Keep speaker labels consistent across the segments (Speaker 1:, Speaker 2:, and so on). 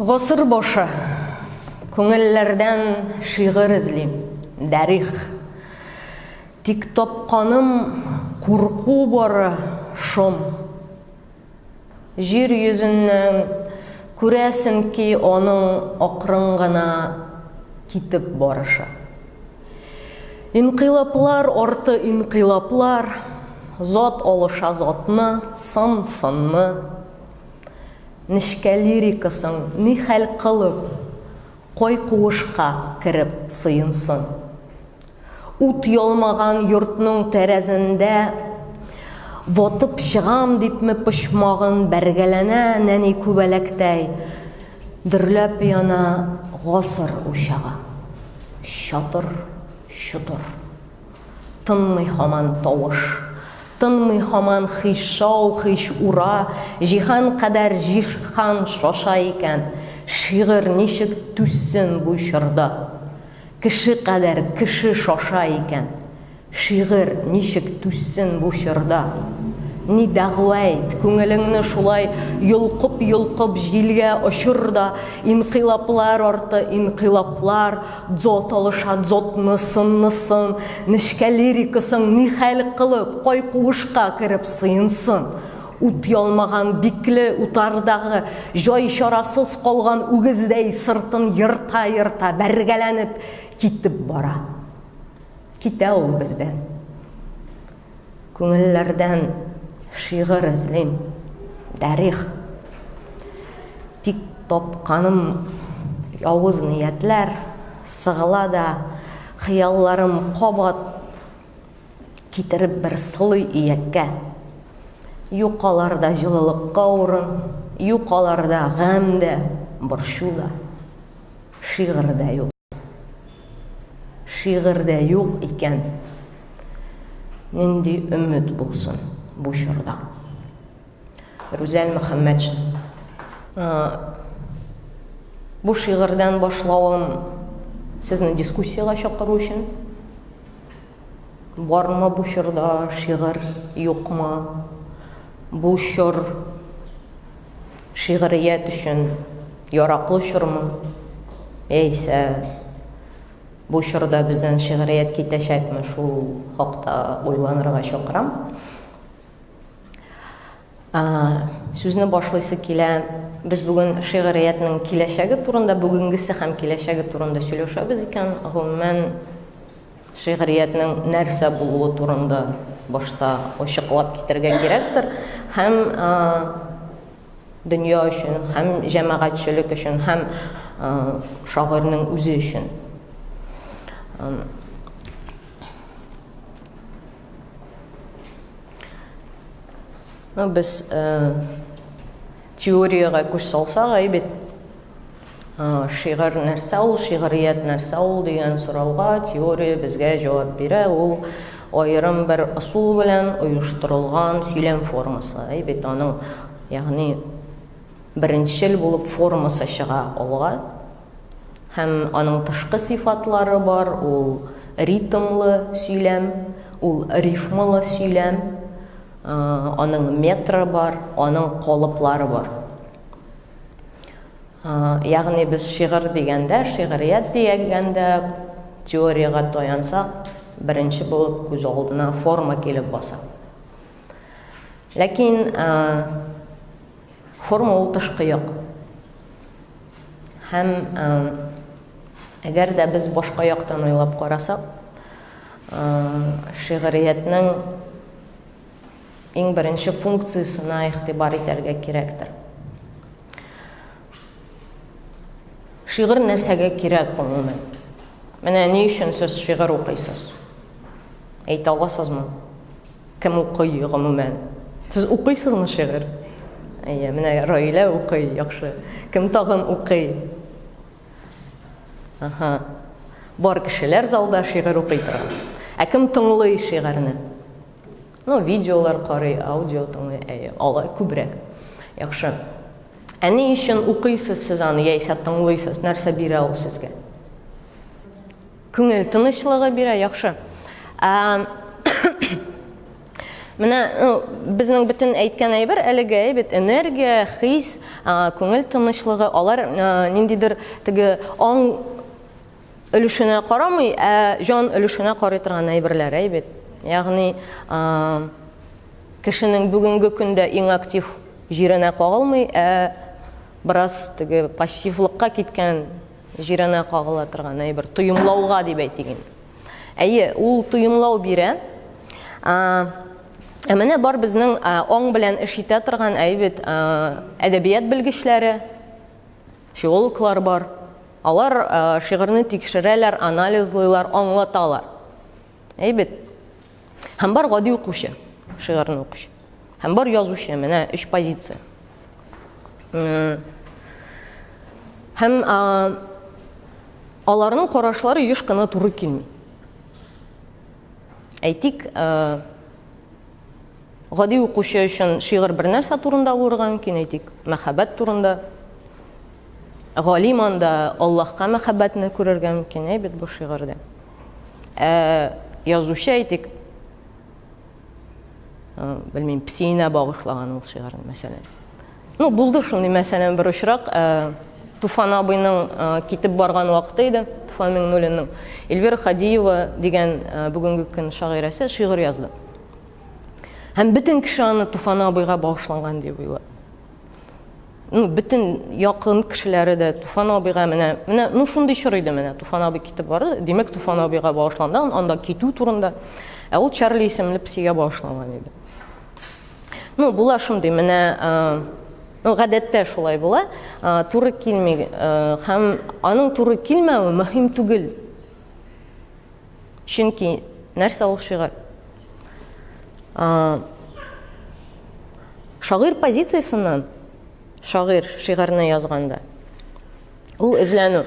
Speaker 1: Ғасыр бошы, көңіллерден шиғыр ізлейм, дәрих. Тик топқаным қорқу бары шом. Жер yüzінен көрәсін ки оның оқырын ғана кетіп барышы. Инқилаплар орты инқилаплар, зот олыша зотны, сын сынны. Нишкә лирикасын ни хәл қылып, қой қуышқа кіріп сыйынсын. Ут йолмаған йортның тәрәзінде, вотып шығам депме пышмағын бәргәләнә нәни күбәләктәй, дүрләп яна ғасыр ушаға. Шатыр, шутыр, тынмый хаман тавыш. Тынмый хаман хишау, хиш ура, жихан қадар жихан шоша екен, шиғыр нишік түссін бұ шырда. Кіші қадар кіші шоша екен, шиғыр нишік түссін бұ шырда. Ни дағуайд, көңіліңні шулай юлқып жилге ұшырда, инқилаплар орты инқилаплар, дзот алыша дзотны сын, нишкә лирикасын ни хәл қылып, қой қуышқа кіріп сыйынсын. Ут ялмаған биклі утардағы, жой шарасыз қолған үгіздей сыртын йырта бәргәләніп кетіп бара. Китә ол бізден. Көңіллерден шиғыр ізлейм, дәрих. Тик топқаным яуыз ниетлер, сығыла да қиялларым қобат кетіріп бір сылы иекке. Юқаларда жылылыққа орын, юқаларда ғәмді бұршуда. Шиғырда юқ. Шиғырда юқ екен. Ненде үміт болсын bu şurada. Rüzel Muhammedşin. Bu şiirden başlauım sizni diskussiyaga çağırу için. Var mı bu şurada şiir, yok mu? Bu şiiriyet için yaraklı şurmu? Eyse bu şurada bizden şiiriyet kitəşəkmi? Şu haqda oylanırğa çağıram. Сүзні башлайсы келә, біз бүгін шиғыриятның келешегі турында, бүгінгісі һәм келешегі турында сөйлешәбез екен. Ғөммен шиғыриятның нәрсә болуы турында башта ошықлап кетергә керектір. Һәм дөнья өчен, һәм җәмәгатьчелек өчен, һәм шагыйрьнең үзе өчен. Біз теорияға көз салсақ, әйбет шиғыр нәрсә ул, шиғырият нәрсә ул деген сұрауға теория бізге жауап бере. Ол айырым бір ысул белән ойыштырылған сөйлем формасы. Әйбет аның, яғни біріншіл болып формасы шыға олға. Һәм аның тышқы сифатлары бар, ул ритмлы сөйлем, ул рифмлы сөйлем. Аның метры бар, аның қолыплары бар. Яғни біз шиғыр дегенде, шиғырият дегенде теорияға тоянсақ, бірінші болып көз алдына форма келіп баса. Ләкин форма ол тышқы жоқ. Һәм әгәр дә біз башқа яқтан ойлап қарасақ, шиғыриятның ең бірінші функциясына ихтибар итәргә кирәктер. Шиғыр нәрсәгә кирәк гомумән? Менә ни өчен сез шиғыр укыйсыз? Әйтә аласызмы? Кем укый гомумән? Сез укыйсызмы шиғыр? Менә Раилә укый, яхшы. Кем тагын укый? Бар кешеләр залда шиғыр укый тора. Кем тыңлый шиғырны? Видеолар қарый, аудио тыңлый, алай күбрәк. Яхшы. Ни өчен укыйсыз сез аны, яисә тыңлыйсыз? Нәрсә бирә ул сезгә? Күңел тынычлыгы бирә, яхшы. Менә безнең бөтен әйткән әйбер әлегә бит энергия, хис, күңел тынычлыгы, алар ниндидер теге аң өлешенә карамый, жан өлешенә карый торган әйберләр бит. Ягъни кешенең бүгенге көндә иң актив җиренә кагылмый, бераз теге пассивлыкка киткән җиренә кагыла торган әйбер, тоемлауга дип әйтик инде. Әйе, ул тоемлау бирә. Менә бар безнең аң белән эш итә торган әйбит әдәбият белгечләре, филологлар бар. Алар шигырьне тикшерәләр, анализлыйлар, аңлаталар. Әйбит. Һәм бар гади укучы, шигырьне укучы. Һәм бар язучы, менә 3 позиция. Һәм аларның карашлары еш кына туры килми. Әйтик, гади укучы өчен шигырь бер нәрсә турында булырга мөмкин, әйтик, мәхәббәт турында. Галим анда Аллаһка мәхәббәтне күрергә мөмкин, бит бу шигырьдә. Язучы әйтик, белмим, псиенә багышлаган ул шигырьне, мәсәлән. Булды шундый мәсәлән бер очрак, Туфан абыйның китеп барган вакыты иде, Туфан Миңнуллинның. Эльвира Хадиева дигән бүгенге көн шагыйрәсе шигырь язды. Һәм бөтен кеше аны Туфан абыйга багышланган дип уйлый. Бөтен якын кешеләре дә Туфан абыйга менә шундый чор иде, менә Туфан абый китеп барды, димәк Туфан абыйга багышланган, анда китү турында. Ул Чарли исемле псига багышланган иде. Була шундый, менә гадәттә шулай була, туры килми, һәм аның туры килмәве мөһим түгел. Чөнки нәрсә ул шигырь? Шагыйрь позициясеннән, шагыйрь шигырьне язганда, ул эзләнү.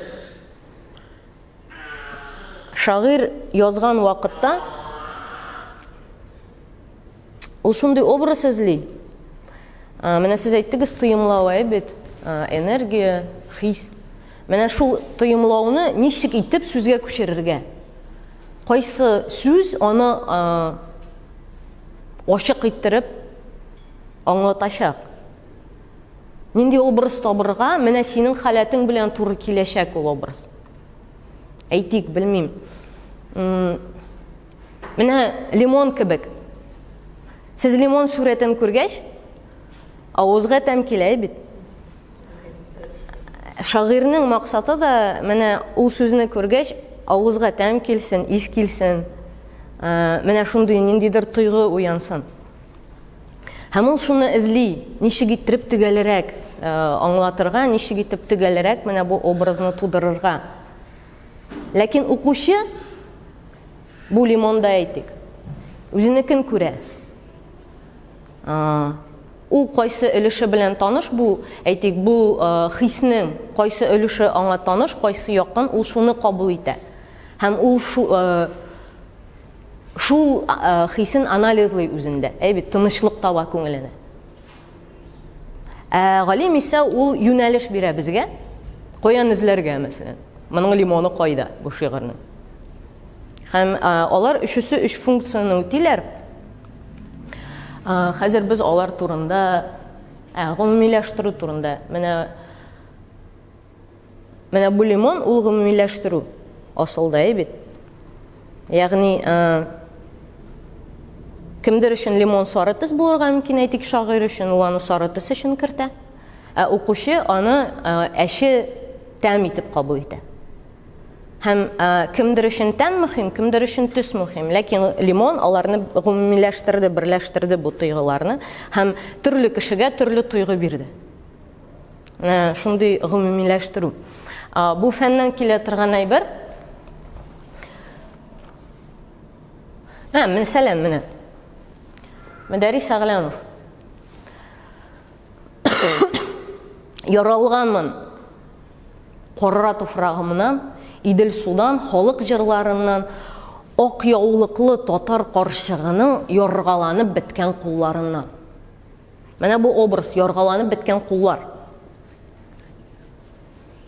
Speaker 1: Шагыйрь язган вакытта ул шундый образ эзли. Менә сез әйттегез, тоемлау бит, энергия, хис. Менә шул тоемлауны ничек итеп сүзгә күчерергә? Кайсы сүз аны ачык иттереп аңлатачак? Нинди образ табырга, менә синең халәтең белән туры киләчәк ул образ. Әйтик, белмим. Менә лимон кебек. Сез лимон сурәтен күргәч, авызга тәм килә бит. Шагыйрьнең максаты да менә ул сүзне күргәч, авызга тәм килсен, ис килсен. Менә шундый ниндидер тойгы уянсын. Һәм ул шуны эзли, ничек итеп төгәлрәк аңлатырга, ничек итеп төгәлрәк менә бу образны тудырырга. Ләкин укучы бу лимонда әйтик, үзенекен күрә. Ул кайсы өлеше белән таныш, бу әйтик, бу хиснең кайсы өлеше аңа таныш, кайсы якын, ул шуны кабул итә. Һәм ул шул хисен анализлый үзендә, бит тынычлык таба күңеленә. Галим исә ул юнәлеш бирә безгә, каян эзләргә, мәсәлән. Моның лимоны кайда бу шигырьнең? Һәм алар өчесе 3 функцияны үтиләр. Хәзер без алар турында, гомумиләштерү турында. Менә бу лимон ул гомумиләштерү асылда, бит. Ягъни кемдер өчен лимон сары төс булырга мөмкин, әйтик, шагыйрь өчен ул аны сары төс өчен кертә. Укучы аны әче тәм итеп кабул итә. Һәм кемдер өчен тәм мөһим, кемдер өчен төс мөһим. Ләкин лимон аларны гомумиләштерде, берләштерде бу тойгыларны һәм төрле кешегә төрле тойгы бирде. Шундый гомумиләштерү. Бу фәннән килә торган әйбер. Мәсәлән, менә Мәдәрис Әгъләмов. Яралганмын Карра туфрагымнан, Идел судан, халык җырларыннан, ак яулыклы татар карчыгының яргаланып беткән кулларыннан. Менә бу образ, яргаланып беткән куллар.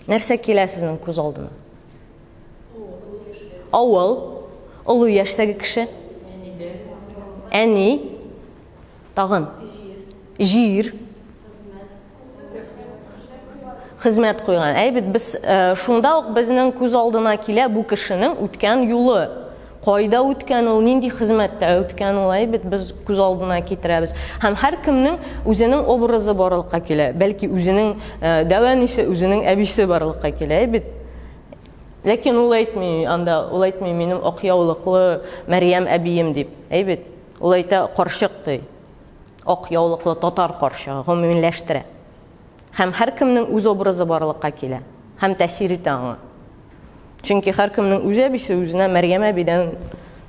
Speaker 1: Нәрсә килә сезнең күз алдына? Авыл, олы яшьтәге кеше. Әни, Тағын. Жир. Хезмәт куйган. Әйбет, без шунда ук безнең күз алдына килә бу кешенең үткән юлы. Кайда үткән ул, нинди хезмәттә үткән ул, әйбет, без күз алдына китерәбез. Һәм һәр кемнең үзенең образы барлыкка килә. Бәлки үзенең дәванише, үзенең әбисе барлыкка килә, әйбет. Ләкин ул әйтми, минем ак яулыклы Мәрьям әбием дип. Әйбет, ул әйтә карчык ди. Ак яулыклы татар карчыгы, гомумиләштерә. Һәм һәр кемнең үз образы барлыкка килә. Һәм тәэсир итә аңа. Чөнки һәр кемнең үз әбисе үзенә Мәрьям әбидән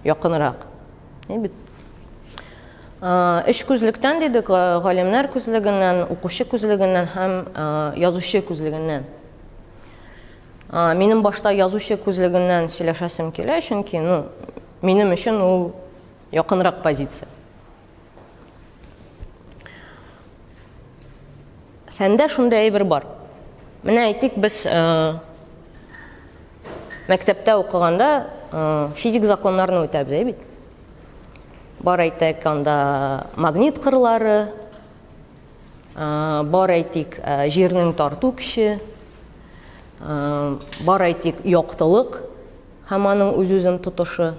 Speaker 1: якынрак. Әйбет. Эш күзлектән дидек, галимнәр күзлегеннән, укучы күзлегеннән һәм язучы күзлегеннән. Минем башта язучы күзлегеннән сөйләшәсем килә, чөнки, минем өчен ул якынрак позиция. Фәндә шундай әйбер бар. Менә әйтик, без мәктәптә укыганда физик законнарны үтәбез, әйбит. Бар әйтик, анда магнит кырлары, бар әйтик, җирнең тарту көче, бар әйтик, яктылык һәм аның үз-үзен тотышы.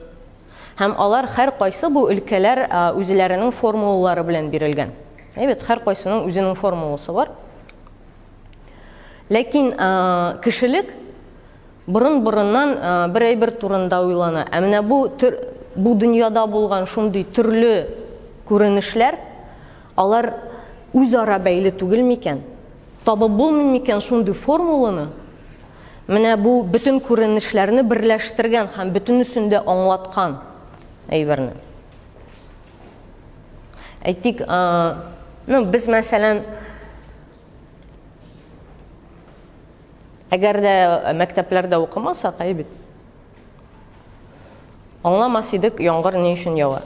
Speaker 1: Һәм алар һәр кайсы бу өлкәләр үзләренең формулалары белән бирелгән. Әйбит, һәр кайсының үзенең формуласы бар. Ләкин кешелек борын-борыннан бер әйбер турында уйлана. Менә бу дөньяда булган шундый төрле күренешләр, алар үзара бәйле түгел микән? Табып булмый микән шундый формуланы? Менә бу бөтен күренешләрне берләштергән һәм бөтенесен дә аңлаткан әйберне. Әйтик, без мәсәлән, әгәр дә мәктәпләрдә укымасак, әйбит, аңламас идек, яңгыр ни өчен ява.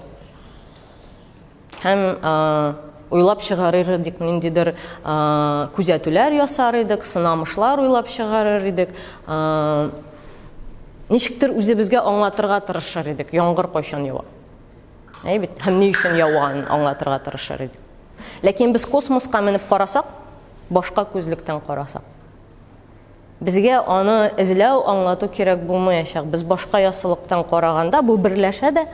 Speaker 1: Һәм уйлап чыгарыр идек, ниндидер күзәтүләр ясар идек, сынамышлар уйлап чыгарыр идек, ничектер үзебезгә аңлатырга тырышыр идек, яңгыр кайчан ява. Әйбит, һәм ни өчен явганын аңлатырга тырышыр идек. Ләкин без космоска менеп карасак, башка күзлектән карасак, безгә аны эзләү, аңлату кирәк булмаячак. Без башка ясылыктан караганда бу берләшә дә,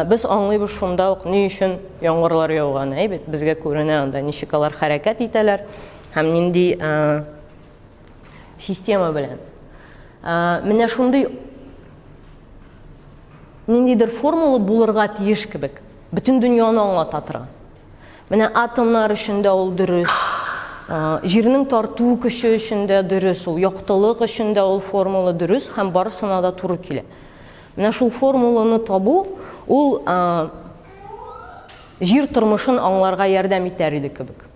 Speaker 1: без аңлыйбыз шунда ук ни өчен яңгырлар яуган. Әйбит, безгә күренә анда ничек алар хәрәкәт итәләр һәм нинди система белән. Менә шундый ниндидер формула булырга тиеш кебек. Бөтен дөньяны аңлата торган. Менә атомнар өчен дә ул дөрес. Җирнең тарту көче өчен дә дөрес, ул яктылык өчен дә ул формула дөрес һәм барысына да туры килә. Менә шул формуланы табу, ул җир тормышын аңларга ярдәм итәр иде кебек.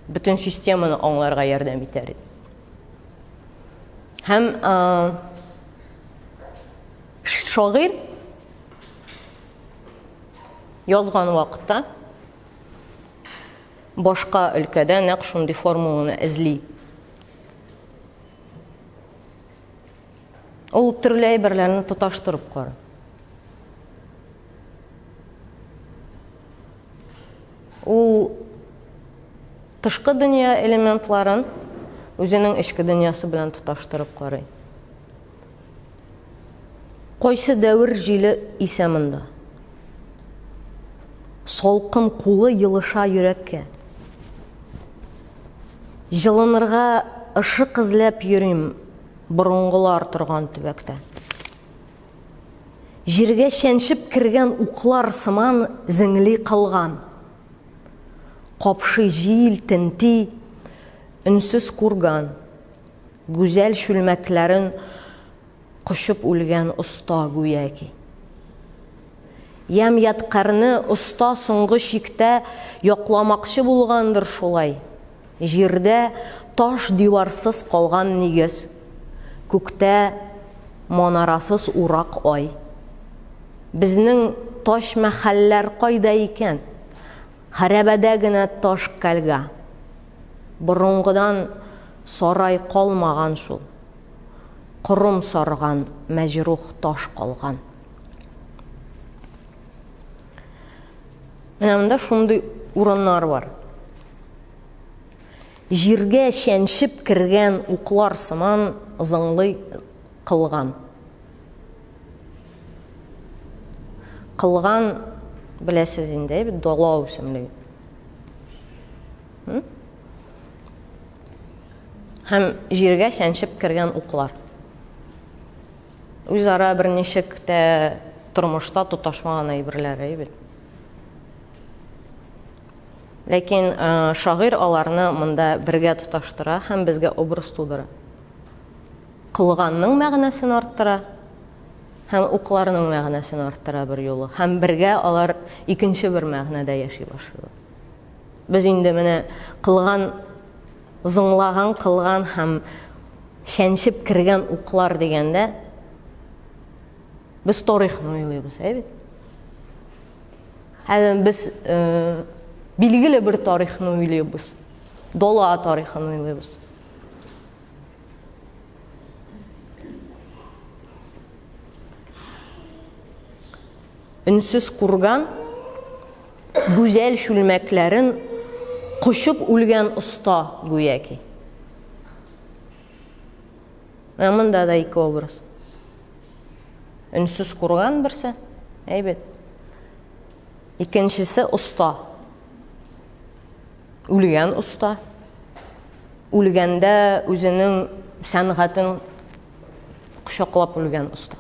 Speaker 1: Бөтен системаны аңларга ярдәм итәр иде. Һәм шагыйрь язган вакытта башка өлкәдә нәкъ шундый формуланы эзли. Ул төрле әйберләрне тоташтырып карый. Ул тышкы дөнья элементларын үзенең эчке дөньясы белән тоташтырып карый. Кайсы дәвер җиле исә монда? Салкын кулы йылыша йөрәккә. Жылынырга ышык эзләп йөрим борынгылар торган төбәктә. Җиргә чәнчеп кергән уклар сыман зиңли калган. Капшый җил тинти, өнсез курган, гүзәл шүлмәкләрен кошып үлгән оста гүяки. Ям яткарны оста соңгы чиктә якламакчы булгандыр шулай. Җирдә таш диварсыз калган нигез, күктә манарасыз урак ай. Безнең таш мәхәлләр кайда икән? Хәрабәдә генә таш кәлгә. Борынгыдан сарай калмаган шул. Корым сарган, мәҗрух таш калган. Менә монда шундый урыннар бар. Җиргә чәнчеп кергән уклар сыман зыңлый кылган. Кылган беләсез инде, бит дала үсемлеге. Һәм җиргә чәнчеп кергән уклар. Үзара бер ничек тә тормышта тоташмаган әйберләр бит. Ләкин шагыйрь аларны монда бергә тоташтыра һәм безгә образ тудыра. Кылганның мәгънәсен арттыра һәм укларның мәгънәсен арттыра бер юлы. Һәм бергә алар икенче бер мәгънәдә яши башлый. Без инде менә кылган, зыңлаган, кылган һәм чәнчеп кергән уклар дигәндә без тарихны уйлыйбыз, бит. Һәм без билгеле бер тарихны уйлыйбыз. Дала тарихын уйлыйбыз. Үнсіз курган, гүзәл шүлмәкләрен кошып үлгән оста гүяки. Монда да ике образ. Үнсіз курган берсе, бит. Икенчесе оста. Үлгән оста. Үлгәндә үзенең сәнгатен кочаклап үлгән оста.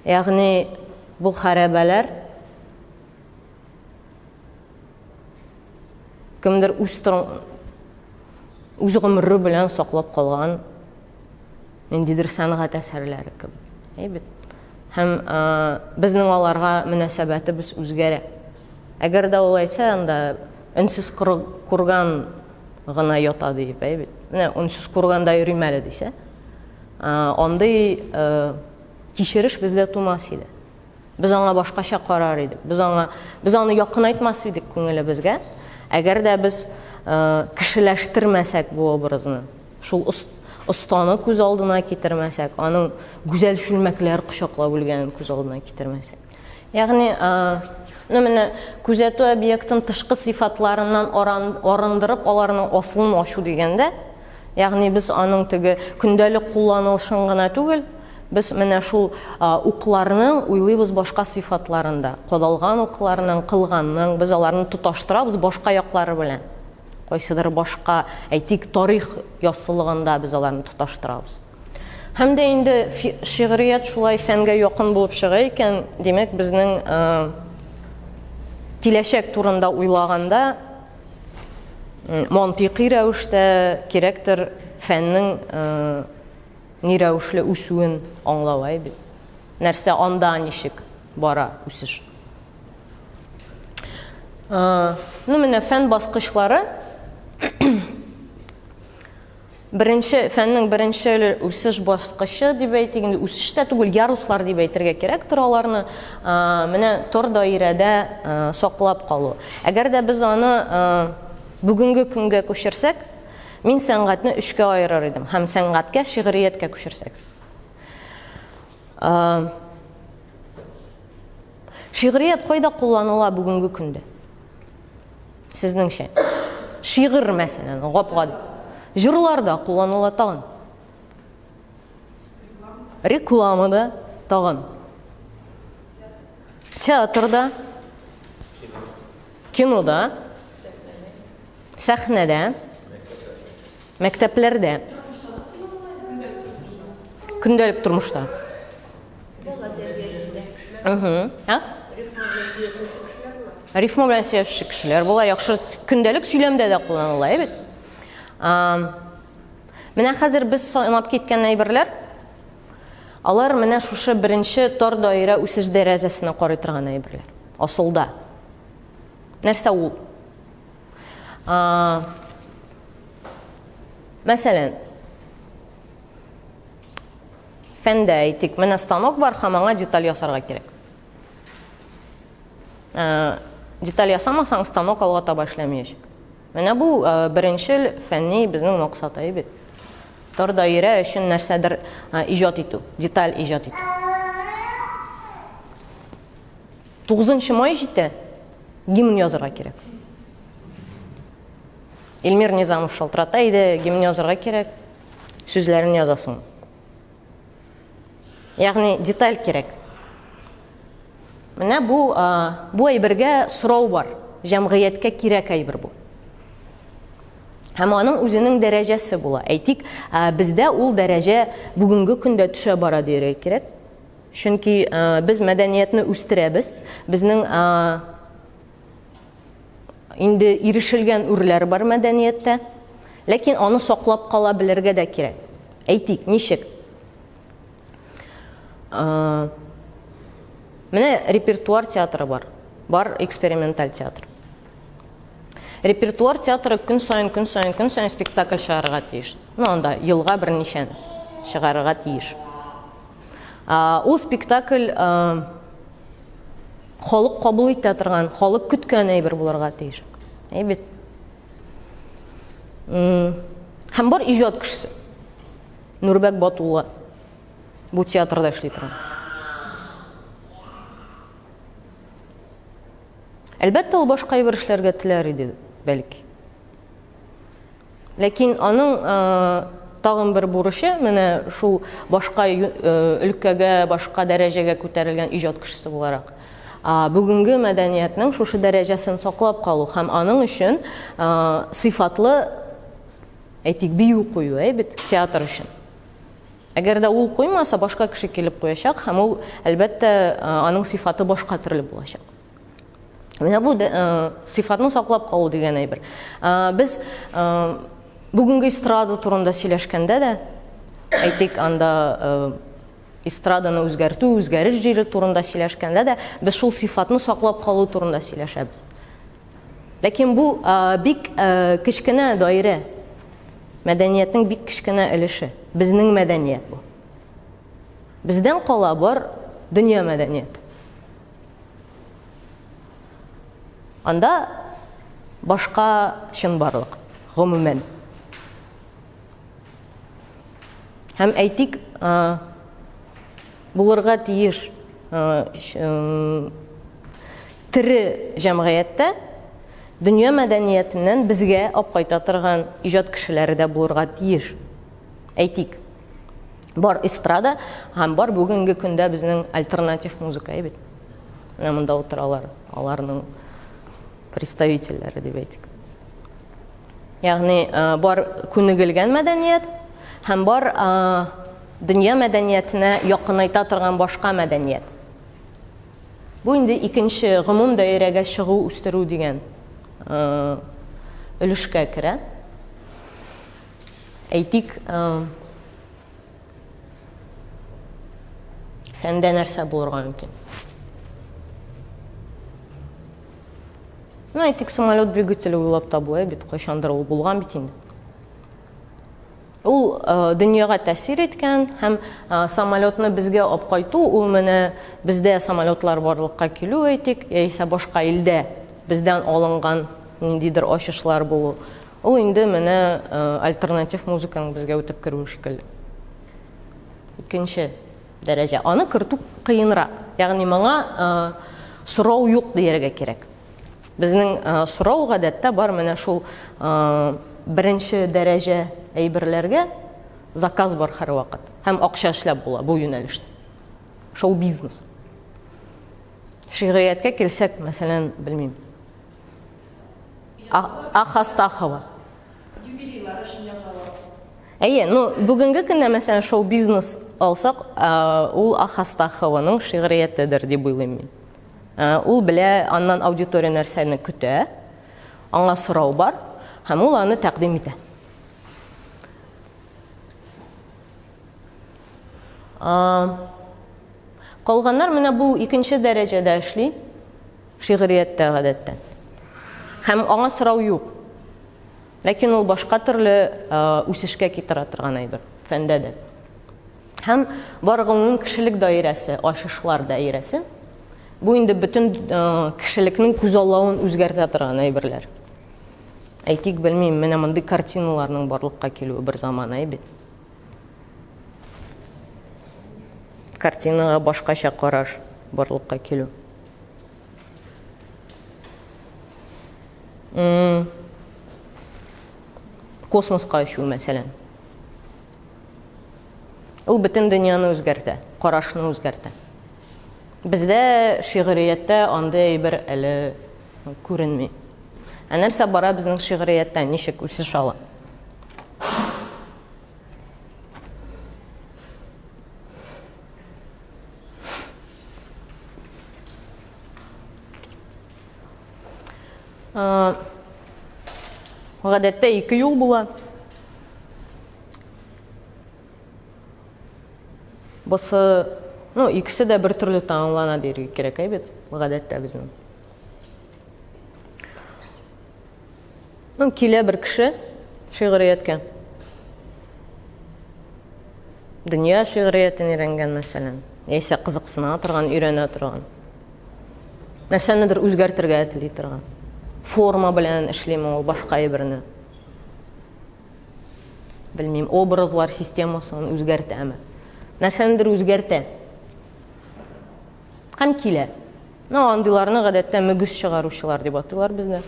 Speaker 1: Ягъни бу харабалар кемдер үз гомере белән саклап калган ниндидер сәнгать әсәрләре кебек. Һәм безнең аларга мөнәсәбәтебез үзгәрә. Әгәр дә ул әйтсә, анда үнсез курган гына ята дип, бит. Менә үнсез курганда йөрим әле дисә, андый кичереш бездә тумас иде. Без аңа башкача карар идек. Без аны якынайтмас идек күңелебезгә. Әгәр дә без кешеләштермәсәк бу образны, шул останы күз алдына китермәсәк, аның гүзәл шүлмәкләр кочаклап үлгәнен күз алдына китермәсәк. Ягъни, менә күзәтү объектын тышкы сыйфатларыннан арындырып, аларның асылын ачу дигәндә, ягъни без аның теге көндәлек кулланылышын гына түгел, без менә шул укларның уйлыйбыз башка сыйфатларында. Кодалган укларның, кылганның, без аларны тоташтырабыз башка яклары белән. Кайсыдыр башка, әйтик, тарих яссылыгында без аларны тоташтырабыз. Һәм дә инде шигърият шулай фәнгә якын булып чыга икән, димәк, безнең киләчәк турында уйлаганда мантыйкый рәвештә кирәктер фәннең ни рәвешле үсүен аңлау, бит. Нәрсә анда ничек бара үсеш. Менә фән баскычлары фәннең беренче үсеш баскычы дип әйтик, инде үсештә түгел, яруслар дип әйтергә кирәктер аларны. Менә тор даирәдә саклап калу. Әгәр дә без аны бүгенге көнгә күчерсәк, мин сәнгатьне өчкә аерыр идем, һәм сәнгатькә, шигърияткә күчерсәк. Шигърият кайда кулланыла бүгенге көндә? Сезнеңчә? Шигырь мәсәлән, гапгад. Җырларда кулланыла тагын. Рекламада тагын. Театрда, кинода, сәхнәдә, мәктәпләрдә, көндәлек тормышта. Рифма белән сөйләшүче кешеләр була, яхшы көндәлек сөйләмдә дә кулланыла, бит. Менә хәзер без санап киткән әйберләр, алар менә шушы беренче тар даирә үсеш дәрәҗәсенә карый торган әйберләр. Асылда. Нәрсә ул? Мәсәлән, фәндә әйтик, менә станок бар, һәм аңа деталь ясарга кирәк. Деталь ясамасаң, станок алга таба эшләмәячәк. Менә бу беренче фәнни безнең максат, бит. Тар даирә өчен нәрсәдер иҗат итү, деталь иҗат итү. 9 май җитә, гимн язырга кирәк. Илмир Низамов шалтырата, иде гимн язырга кирәк, сүзләрен язасың. Ягъни деталь кирәк. Менә бу әйбергә сорау бар. Җәмгыятькә кирәк әйбер бу. Һәм аның үзенең дәрәҗәсе була. Әйтик, бездә ул дәрәҗә бүгенге көндә төшә бара дирәк кирәк. Чөнки без мәдәниятне үстерәбез. Безнең инде ирешелгән үрләр бар мәдәнияттә, ләкин аны саклап кала белергә дә кирәк. Әйтик, ничек? Менә репертуар театры бар. Бар эксперименталь театр. Репертуар театры көн сайын спектакль чыгарырга тиеш. Анда елга берничә чыгарырга тиеш. Ул спектакль халык кабул итә торган, халык көткән әйбер булырга тиеш. Әйбет. Һәм бар иҗат кешесе. Нурбәк Батулла бу театрда эшли торган. Әлбәттә, ул башка әйбер эшләргә теләр иде, бәлки. Ләкин аның тагын бер бурычы, менә шул башка өлкәгә, башка дәрәҗәгә күтәрелгән иҗат кешесе буларак, бүгенге мәдәниятның шушы дәрәҗәсен саклап калу һәм аның өчен сыйфатлы, әйтик, бию кую, бит театр өчен. Әгәр дә ул куймаса, башка кеше килеп куячак һәм ул, әлбәттә, аның сыйфаты башка төрле булачак. Менә бу сыйфатны саклап калу дигән әйбер. Без бүгенге эстрада турында сөйләшкәндә дә, әйтик, анда эстраданы үзгәртү, үзгәреш җире турында сөйләшкәндә дә, без шул сыйфатны саклап калу турында сөйләшәбез. Ләкин бу бик кечкенә даирә. Мәдәниятның бик кечкенә өлеше. Безнең мәдәният бу. Бездән кала бар дөнья мәдәнияте. Анда башка чынбарлык, гомумән. Һәм әйтик, булырга тиеш тере җәмгыятьтә дөнья мәдәниятеннән безгә алып кайта торган иҗат кешеләре дә булырга тиеш. Әйтик, бар эстрада һәм бар бүгенге көндә безнең альтернатив музыка, бит. Менә монда утыралар, аларның представительләре дип әйтик. Ягъни бар күнегелгән мәдәният һәм бар дөнья мәдәниятенә якынайта торган башка мәдәният. Бу инде икенче гомум даирәгә чыгу, үстерү дигән өлешкә керә. Әйтик, фәндә нәрсә булырга мөмкин? Әйтик, самолет двигателе уйлап табу, бит, кайчандыр ул булган бит инде. Ул дөньяга тәэсир иткән һәм самолетны безгә алып кайту, ул менә бездә самолетлар барлыкка килү, әйтик, яисә башка илдә бездән алынган ниндидер ачышлар булу. Ул инде менә альтернатив музыканың безгә үтеп керү шикелле. Икенче дәрәҗә. Аны кертү кыенрак. Ягъни моңа сорау юк дияргә кирәк. Безнең сорау гадәттә бар менә шул беренче дәрәҗә әйберләргә заказ бар һәр вакыт. Һәм акча эшләп була бу юнәлештә. Шоу-бизнес. Шигърияткә килсәк, мәсәлән, белмим. Ахастахова. Юбилейлар өчен язалар. Бүгенге көндә мәсәлән шоу-бизнес алсак, ул Ахастахованың шигъриятедер дип уйлыйм мин. Ул белә, аннан аудитория нәрсәне көтә, аңа сорау бар, һәм ул аны тәкъдим итә. Калганнар менә бу икенче дәрәҗәдә эшли, шигърияттә гадәттә. Һәм аңа сорау юк. Ләкин ул башка төрле үсешкә китерә торган әйбер, фәндә дә. Һәм бар гомум кешелек даирәсе, ачышлар даирәсе. Бу инде бөтен кешелекнең күзаллавын үзгәртә торган әйберләр. Әйтик, белмим, менә мондый картиналарның барлыкка килүе бер заман әйбит. Картинага башкача караш, барлыкка килү. Космосқа ұшу мәселен. Ул бөтен дөньяны үзгәртә, карашны үзгәртә. Бездә шигъриятта андай бер әле күренми. Нәрсә бара безнең шигърияттә, ничек үсеш ала? Гадәттә 2 юл була. Бусы, икесе дә бер төрле таңлана диргә кирәк бит, гадәттә безнең. Килә бер кеше шигърияткә. Дөнья шигъриятен өйрәнгән мәсәлән, яисә кызыксына торган, өйрәнә торган. Нәрсәнедер үзгәртергә тели торган. Форма белән эшлиме ул башка әйберне. Белмим, образлар системасын үзгәртәме. Нәрсәнедер үзгәртә. Һәм килә. Андыйларны гадәттә мөгез чыгаручылар дип атыйлар бездә.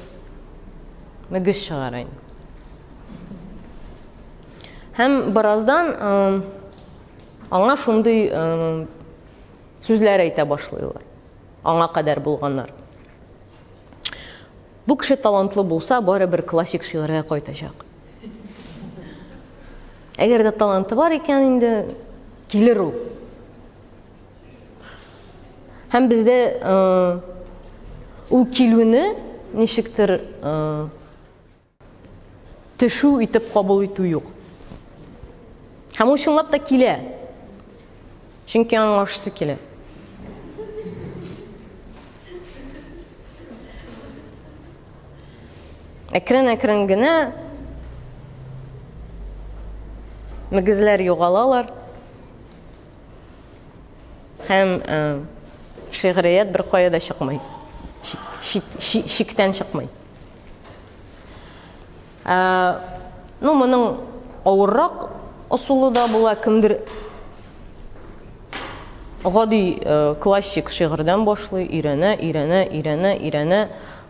Speaker 1: Мөгез чыгарай. Һәм бераздан аңа шундый сүзләр әйтә башлыйлар. Аңа кадәр булганнар. Бу кеше талантлы булса, барыбер классик шигырьгә кайтачак. Әгәр дә таланты бар икән инде, килер ул. Һәм бездә ул килүне ничектер төшү итеп кабул итү юк. Һәм ул чынлап та килә. Чөнки аңлашысы килә. Әкрен-әкрен генә мөгезләр югалалар. Һәм шигърият бер кая да чыкмый. Шиктән чыкмый. Моның авыррак усулы да була, кемдер гади классик шигырьдән башлый, өйрәнә,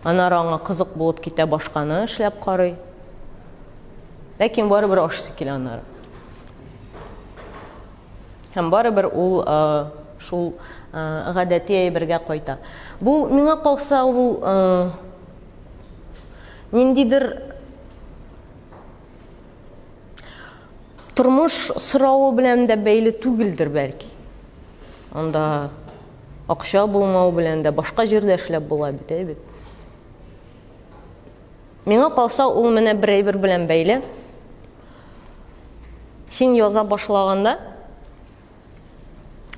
Speaker 1: аннары аңа кызык булып китә, башканы эшләп карый. Ләкин барыбер ашысы килә аннары. Һәм барыбер ул шул гадәти әйбергә кайта. Бу миңа калса ул ниндидер тормыш сорауы белән дә бәйле түгелдер бәлки. Анда акча булмау белән дә башка җирдә эшләп була бит. Миңа калса ул менә бер әйбер белән бәйле. Син яза башлаганда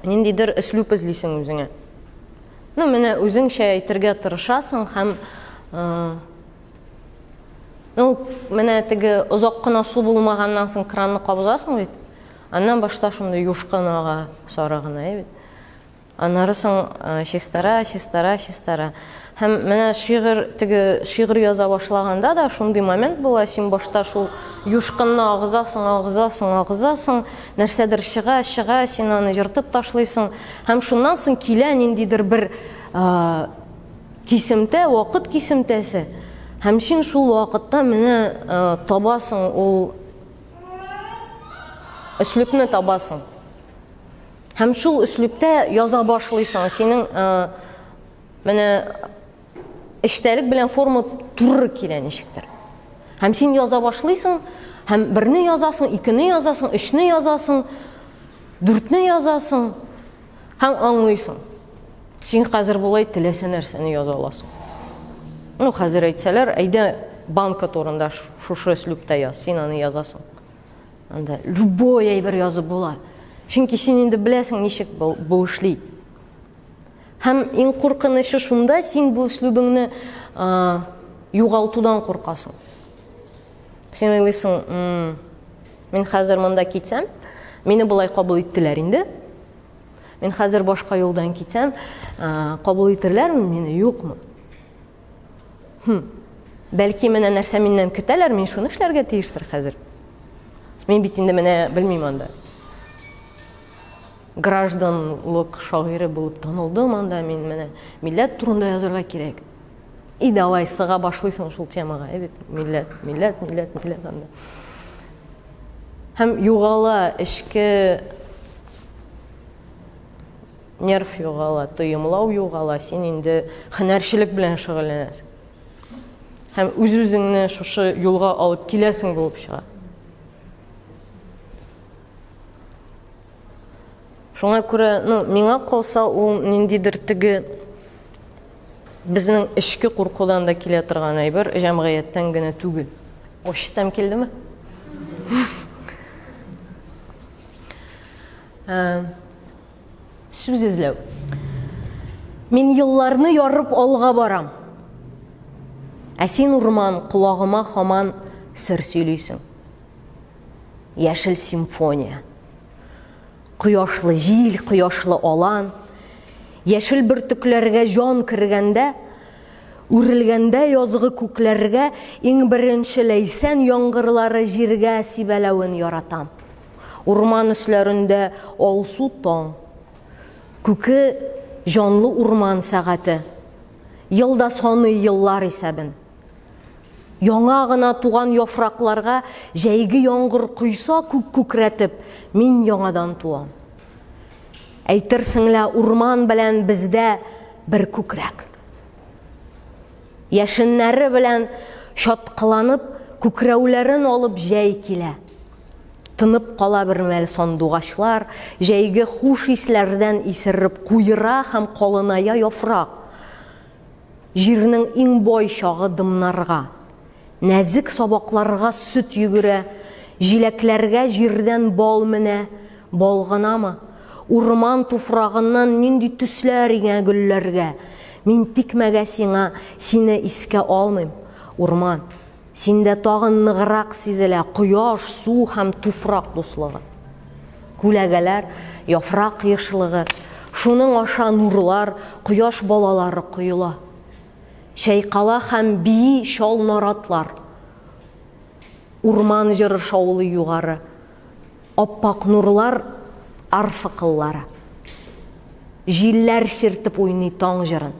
Speaker 1: ниндидер өслүп эзлисең үзеңә. Менә үзеңчә әйтергә тырышасың һәм менә теге озак кына су булмаганнан соң кранны кабызасың бит. Аннан башта шундый юшкын ага, сары гына бит. Аннары соң чистара. Һәм менә шигырь яза башлаганда да шундый момент була, син башта шул юшкынны агызасың, нәрсәдер чыга, син аны җыртып ташлыйсың. Һәм шуннан соң килә ниндидер бер кисемтә, вакыт кисемтәсе. Һәм син шул вакытта менә табасың ул өслүпне табасың. Һәм шул өслүптә яза башлыйсың. Синең менә эштәлек белән форма туры килә ничектер. Һәм син яза башлыйсың, һәм берне язасың, икене язасың, өчне язасың, дүртне язасың, һәм аңлыйсың. Син хәзер булай теләсә нәрсәне яза аласың. Хәзер әйтсәләр, әйдә банка турында шушы өслүптә яз, син аны язасың. Анда любой әйбер язып була. Чөнки син инде беләсең ничек бу эшли. Һәм иң куркынычлы шунда, син бу өслүбеңне югалтудан куркасың. Син уйлыйсың, мен хәзер монда китсәм, мине булай кабул иттеләр инде. Мен хәзер башка юлдан китсәм, кабул итерләрме мине, юкмы? Бәлки менә нәрсә миннән көтәләр, мин шуны эшләргә тиештер хәзер. Мин бит инде менә белмим анда. Гражданлык шагыйре булып танылдым анда, мин менә милләт турында язарга кирәк. И давай сыға башлайсың шул темаға, милләт анда. Һәм юғала ішкі нерв юғала, тыйымлау юғала, сен инде һөнәрчелек белән шөгыльләнәсең. Һәм үз-үзеңне шушы юлга алып киләсең булып чыга. Шуңа күрә, миңа калса, ул ниндидер теге безнең ішкі куркудан да килә торган әйбер, җәмгыятьтән генә түгел. Ошитам килдеме? Сүз эзләү. Мин елларны ярып алга барам. Ә син урман колагыма һаман сер сөйлисең. Яшел симфония. Кояшлы җил, кояшлы алан. Яшел бөртекләргә җан кергәндә, үрелгәндә язгы күкләргә иң беренче ләйсән яңгырлары җиргә сибәләвен яратам. Урман өсләрендә алсу таң, күке җанлы урман сәгате, елда саны еллар исәбен. Яңа гына туган яфракларга җәйге яңгыр койса күк күкрәтеп, мин яңадан туам. Әйтерсеңлә урман белән бездә бер күкрәк. Яшеннәре белән шаткыланып, күкрәүләрен алып җәй килә. Тынып кала бер мәл сандугачлар, җәйге хуш исләрдән исереп куера һәм калыная яфрак. Җирнең иң бай чагы дымнарга, нәзек сабакларга сөт йөгерә, җиләкләргә җирдән бал менә, бал гынамы? Урман туфрагыннан нинди төсләр иңә гөлләргә. Мин тикмәгә сиңа, сине искә алмыйм. Урман, синдә тагын ныграк сизелә кояш, су һәм туфрак дуслыгы. Күләгәләр, яфрак ешлыгы, шуның аша нурлар, кояш балалары коела. Шәйкала һәм бии шал наратлар. Урман җыры шаулы югары. Аппак нурлар арфа кыллары. Җилләр ширтеп уйный таң җырын.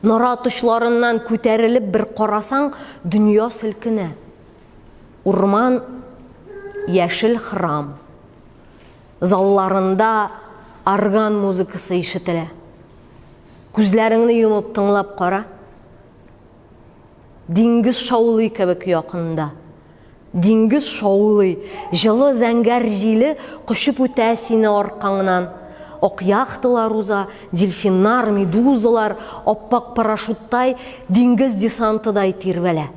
Speaker 1: Нора точларыннан күтәрелеп бер карасаң, дөнья селкенә. Урман яшел храм. Залларында орган музыкасы ишетелә. Күзләреңне йомып тыңлап кара. Диңгез шаулый кебек якында. Диңгез шаулый, жылы зәңгәр җиле кошып үтә сине аркаңнан. Ак яхтылар уза, дельфиннар, медузалар, аппак парашюттай, диңгез десантыдай тирбәлә.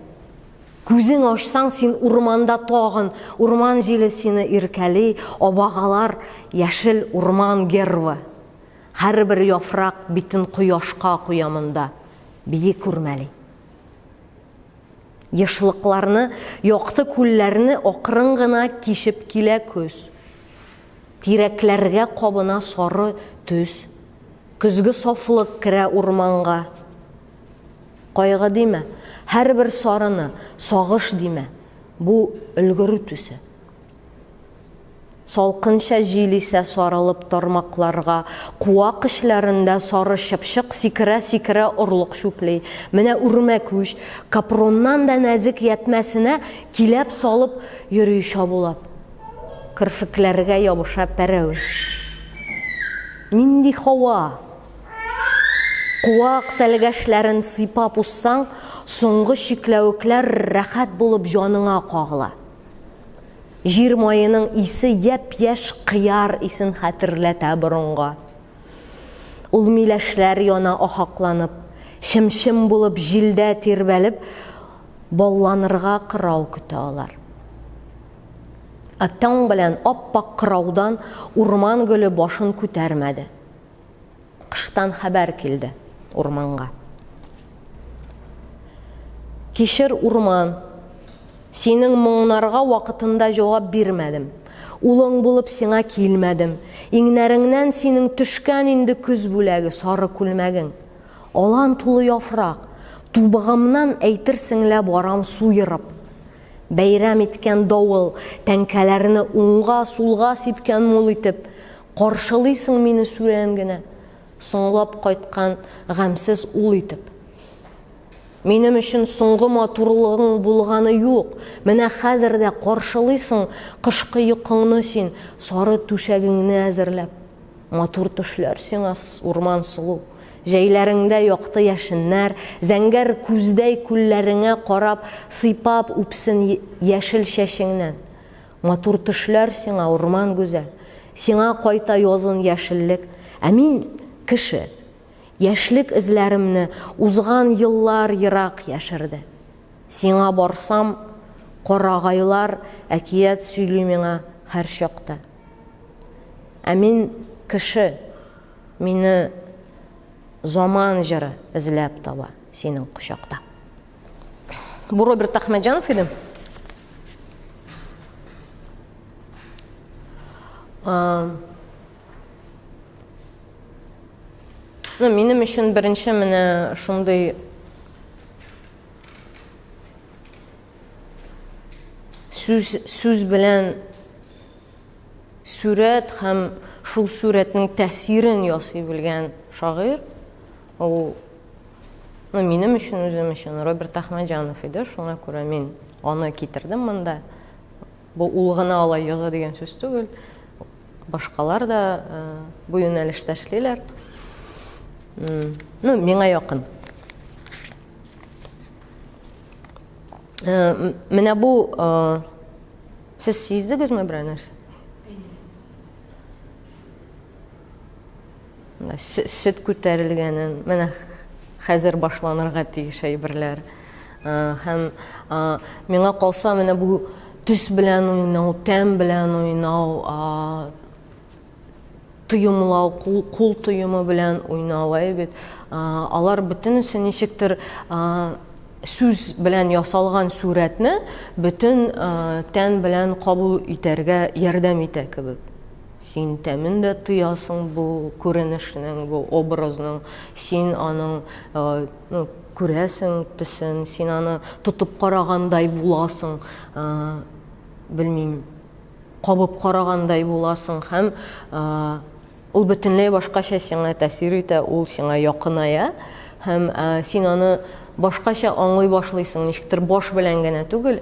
Speaker 1: Күзең ачсаң, син урманда тагын, урман җиле сине иркәли, абагалар яшел урман гербы. Һәрбер яфрак битен кояшка куямында, бие күрмәли. Ешлыкларны, якты күлләрне акрын гына кишеп килә көз. Тирәкләргә кабына сары төс. Көзге сафлык керә урманга. Кайгы диме? Һәрбер сарыны, сагыш диме? Бу өлгөрү төсе. Салкынча җил исә сарылып тармакларга, куак эшләрендә сары чыпчык сикерә-сикерә орлык шүплей. Менә үрмә күч, капроннан да нәзек ятмәсенә киләп салып йөри шабулап. Кырфыкларга ябыша пәрәүз. Нинди һава! Куак тәлгәшләрен сыйпап уссаң, соңгы шикләвекләр рәхәт булып җаныңа кагыла. Җир майының исе яп-яш кыяр исен хәтерләтә борынга. Ул миләшләр яна ахакланып, шем-шем булып җилдә тирбәлеп, балланырга кырау көтә алар. Таң белән аппак кыраудан урман гөле башын күтәрмәде. Кыштан хәбәр килде урманга. Кишер урман, синең моңнарга вакытында җавап бирмәдем. Улың булып сиңа килмәдем. Иңнәреңнән синең төшкән инде күз бүләге, сары күлмәгең. Алан тулы яфрак, тубыгымнан әйтерсеңлә барам суйырып. Бәйрәм иткән давыл, тәңкәләрне уңга, сулга сипкән мул итеп, каршылыйсың мине сүрән генә, соңлап кайткан гамсез ул итеп. Минем өчен соңгы матурлыгың булганы юк. Менә хәзер дә каршылыйсың кышкы йокыңны син, сары түшәгеңне әзерләп. Матур төшләр сиңа урман сулу. Җәйләреңдә якты яшеннәр, зәңгәр күздәй күлләреңә карап, сыйпап үпсен яшел чәчеңнән. Матур төшләр сиңа урман гүзәл. Сиңа кайта язын яшеллек. Ә мин кеше. Яшлек эзләремне узган еллар ерак яшерде. Сиңа барсам, карагайлар әкият сөйли миңа һәр чакта. Ә мин кеше, мине заман җыры эзләп таба синең кучакта. Бу Роберт Әхмәтҗанов иде. Минем өчен беренче менә шундый сүз белән сүрәт һәм шул сүрәтнең тәсирен ясый белгән шагыйрь. Ул минем өчен үзем өчен Роберт Әхмәтҗанов иде. Шуңа күрә мин аны китердем монда. Бу ул гына алай яза дигән сүз түгел. Башкалар да бу юнәлештә эшлиләр. Миңа якын. Менә бу сез сиздегезме берәр нәрсә? Сөт күтәрелгәнен, менә хәзер башланырга тиеш әйберләр. Һәм миңа калса, менә бу төс белән уйнау, тәм белән уйнау, тойымлау, кул тойымы белән уйнау бит. Алар бөтенесе ничектер сүз белән ясалган сүрәтне бөтен тән белән кабул итәргә ярдәм итә кебек. Син тәмен дә тоясың бу күренешнең, бу образның, син аның күрәсең төсен, син аны тотып карагандай буласың, белмим, кабып карагандай буласың һәм ул бөтенләй башкача сиңа тәэсир итә, ул сиңа якыная һәм син аны башкача аңлый башлыйсың, ничектер баш белән генә түгел,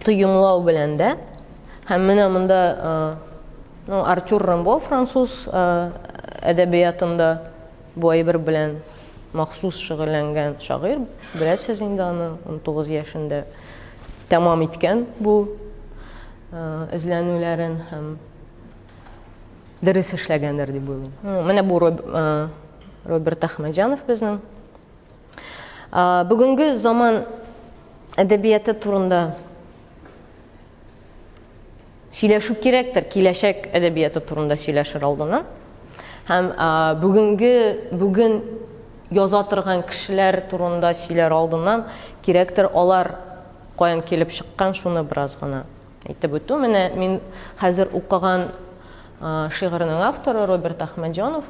Speaker 1: тоемлау белән дә. Һәм менә монда Артур Рембо, француз әдәбиятында бу әйбер белән махсус шөгыльләнгән шагыйрь. Беләсез инде аны 19 яшендә тәмам иткән бу эзләнүләрен һәм дөрес эшләгәндер дип уйлыйм. Менә бу Роберт Әхмәтҗанов безнең. Бүгенге заман әдәбияты турында сөйләшү кирәктер, киләчәк әдәбияты турында сөйләшер алдыннан. Һәм бүген яза торган кешеләр турында сөйләр алдыннан кирәктер алар каян килеп чыккан, шуны бераз гына әйтеп үтү. Менә мин хәзер укыган шигырьнең авторы Роберт Әхмәтҗанов.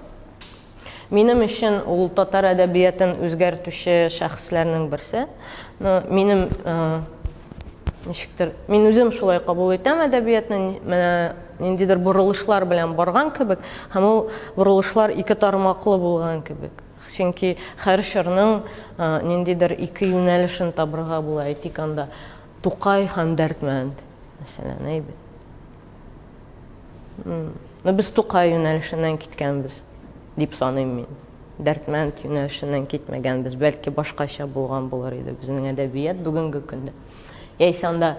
Speaker 1: Минем өчен ул татар әдәбиятын үзгәртүче шәхесләрнең берсе. Минем ничектер, мин үзем шулай кабул итәм әдәбиятны, менә ниндидер борылышлар белән барган кебек, һәм ул борылышлар ике тармаклы булган кебек. Чөнки һәр чорның ниндидер ике юнәлешен табырга була. Әйтик анда Тукай һәм Дәрдмәнд, мәсәлән, әйбет. Без Тукай юнәлешеннән киткәнбез дип саныйм мин. Дәрдмәнд юнәлешеннән китмәгәнбез, бәлки башкача булган булыр иде безнең әдәбият бүгенге көндә. Яисә анда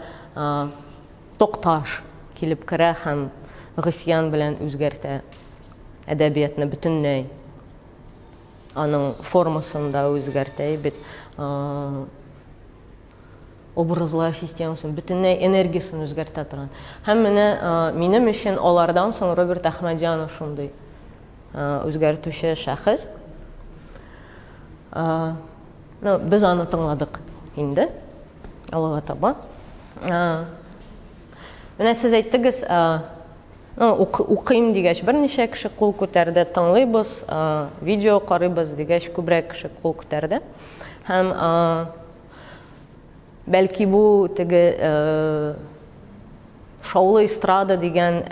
Speaker 1: Токташ килеп керә һәм гысьян белән үзгәртә әдәбиятны бөтенләй. Аның формасын да үзгәртә, бит образлар системасын, бөтенләй энергиясын үзгәртә торган. Һәм менә минем өчен алардан соң Роберт Әхмәтҗанов шундый үзгәртүче шәхес. Без аны тыңладык инде. Алга таба. Менә сез әйттегез, укыйм дигәч берничә кеше кул күтәрде, тыңлыйбыз, видео карыйбыз дигәч күбрәк кеше кул күтәрде. Һәм бәлки бу теге шаулы эстрада дигән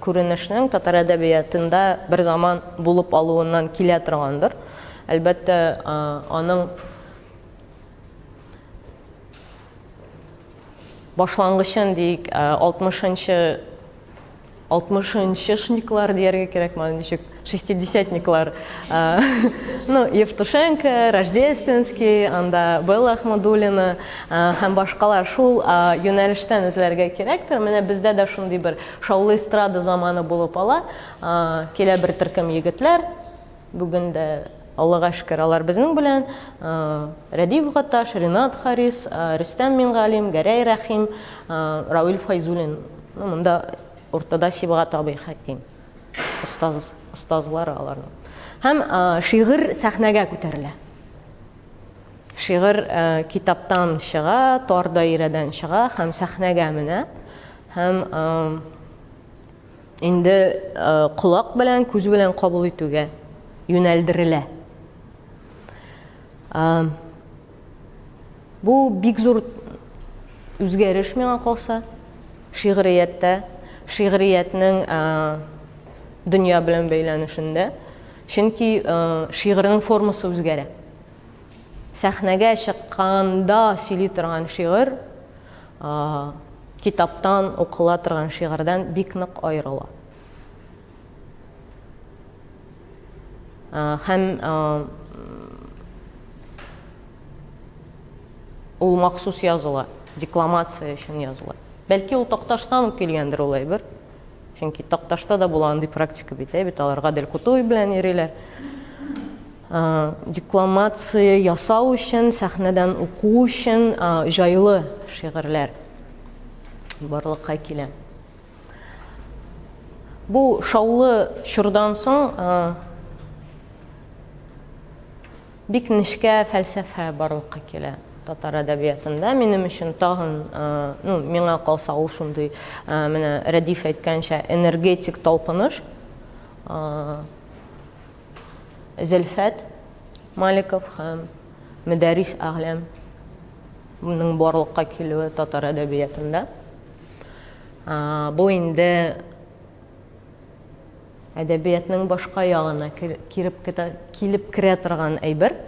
Speaker 1: күренешнең татар әдәбиятында бер заман булып алуыннан килә торгандыр. Әлбәттә, аның башлангычын дейік 60-шниклар диярге керек, ничек 60-никлар. Евтушенко, Рождественский, анда Белла Ахмадуллина һәм башкалар шул юнәлештән эзләргә кирәктер. Менә бездә дә шундый бер шаулы эстрада заманы булып ала. Килә бер төркем егетләр. Бүген дә Аллага шөкер, алар безнең белән Радив Гаташ, Ринат Харис, Рөстәм Мингалим, Гәрәй Рәхим, Рауил Файзуллин. Монда ортада Сибгат абый Хәким. Остазлары аларның. Һәм шигырь сәхнәгә күтәрелә. Шигырь китаптан чыга, тар даирәдән чыга һәм сәхнәгә менә. Һәм инде колак белән, күз белән кабул итүгә юнәлдерелә. Бу бик зур үзгәреш миңа калса шигърияттә, шигъриятның дөнья белән бәйләнешендә. Чөнки шигырьнең формасы үзгәрә. Сәхнәгә чыкканда сөйли торган шигырь китаптан укыла торган шигырьдән бик нык аерыла. Һәм ул махсус языла, декламация өчен языла. Бәлки ул Такташтан ук килгәндер ул әйбер. Чөнки Такташта да була андый практика бит, алар Гадел Кутуй белән йөриләр. Декламация ясау өчен, сәхнәдән уку өчен җайлы шигырьләр барлыкка килә. Бу шаулы чордан соң бик нечкә фәлсәфә барлыкка килә. Татар әдәбиятында минем өчен тагын, миңа калса ул шундый, менә Радиф әйткәнчә, энергетик талпыныш. Зөлфәт Маликов һәм Мәдәрис Әгълам буның барлыкка килүе татар әдәбиятында. Бу инде әдәбиятның башка ягына килеп керә торган әйбер.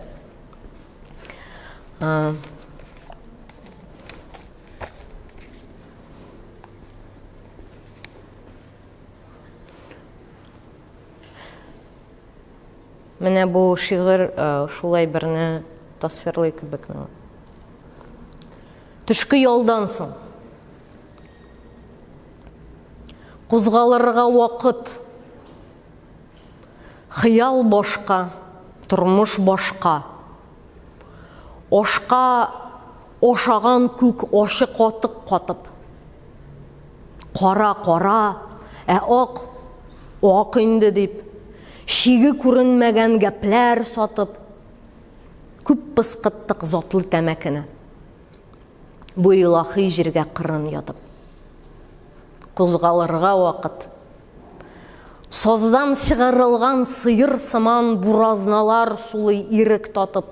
Speaker 1: Менә бу шигырь шулай берне тасвирлый кебек. Төшке ялдан соң кузгалырга вакыт, хыял башка, тормыш башка. Ашка ашаган күк ашы катык катып. Кара, ак инде дип, шиге күренмәгән гәпләр сатып, күп пыскыттык затлы тәмәкене. Бу илаһи җиргә кырын ятып. Кузгалырга вакыт. Саздан чыгарылган сыйыр сыман буразналар сулый ирек татып,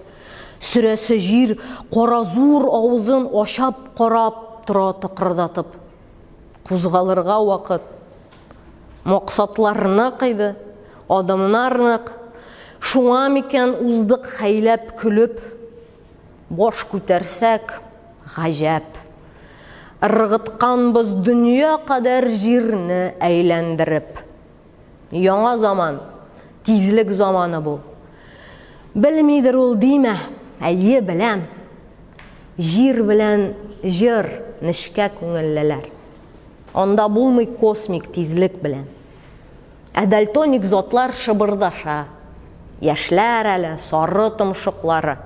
Speaker 1: сүрәсе җир кара зур авызын ачап карап тора тыкырдатып. Кузгалырга вакыт. Максатларны кыйды, адамнарнык. Шуңа микән уздык хәйләп көлеп, баш күтәрсәк гаҗәп. Ыргытканбыз дөнья кадәр җирне әйләндереп. Яңа заман, тизлек заманы бу. Белмидер ул димә, әйе беләм. Җир белән җыр нечкә күңеллеләр. Анда булмый космик тизлек белән. Дальтоник затлар шыбырдаша. Яшьләр әле сары томшыклары.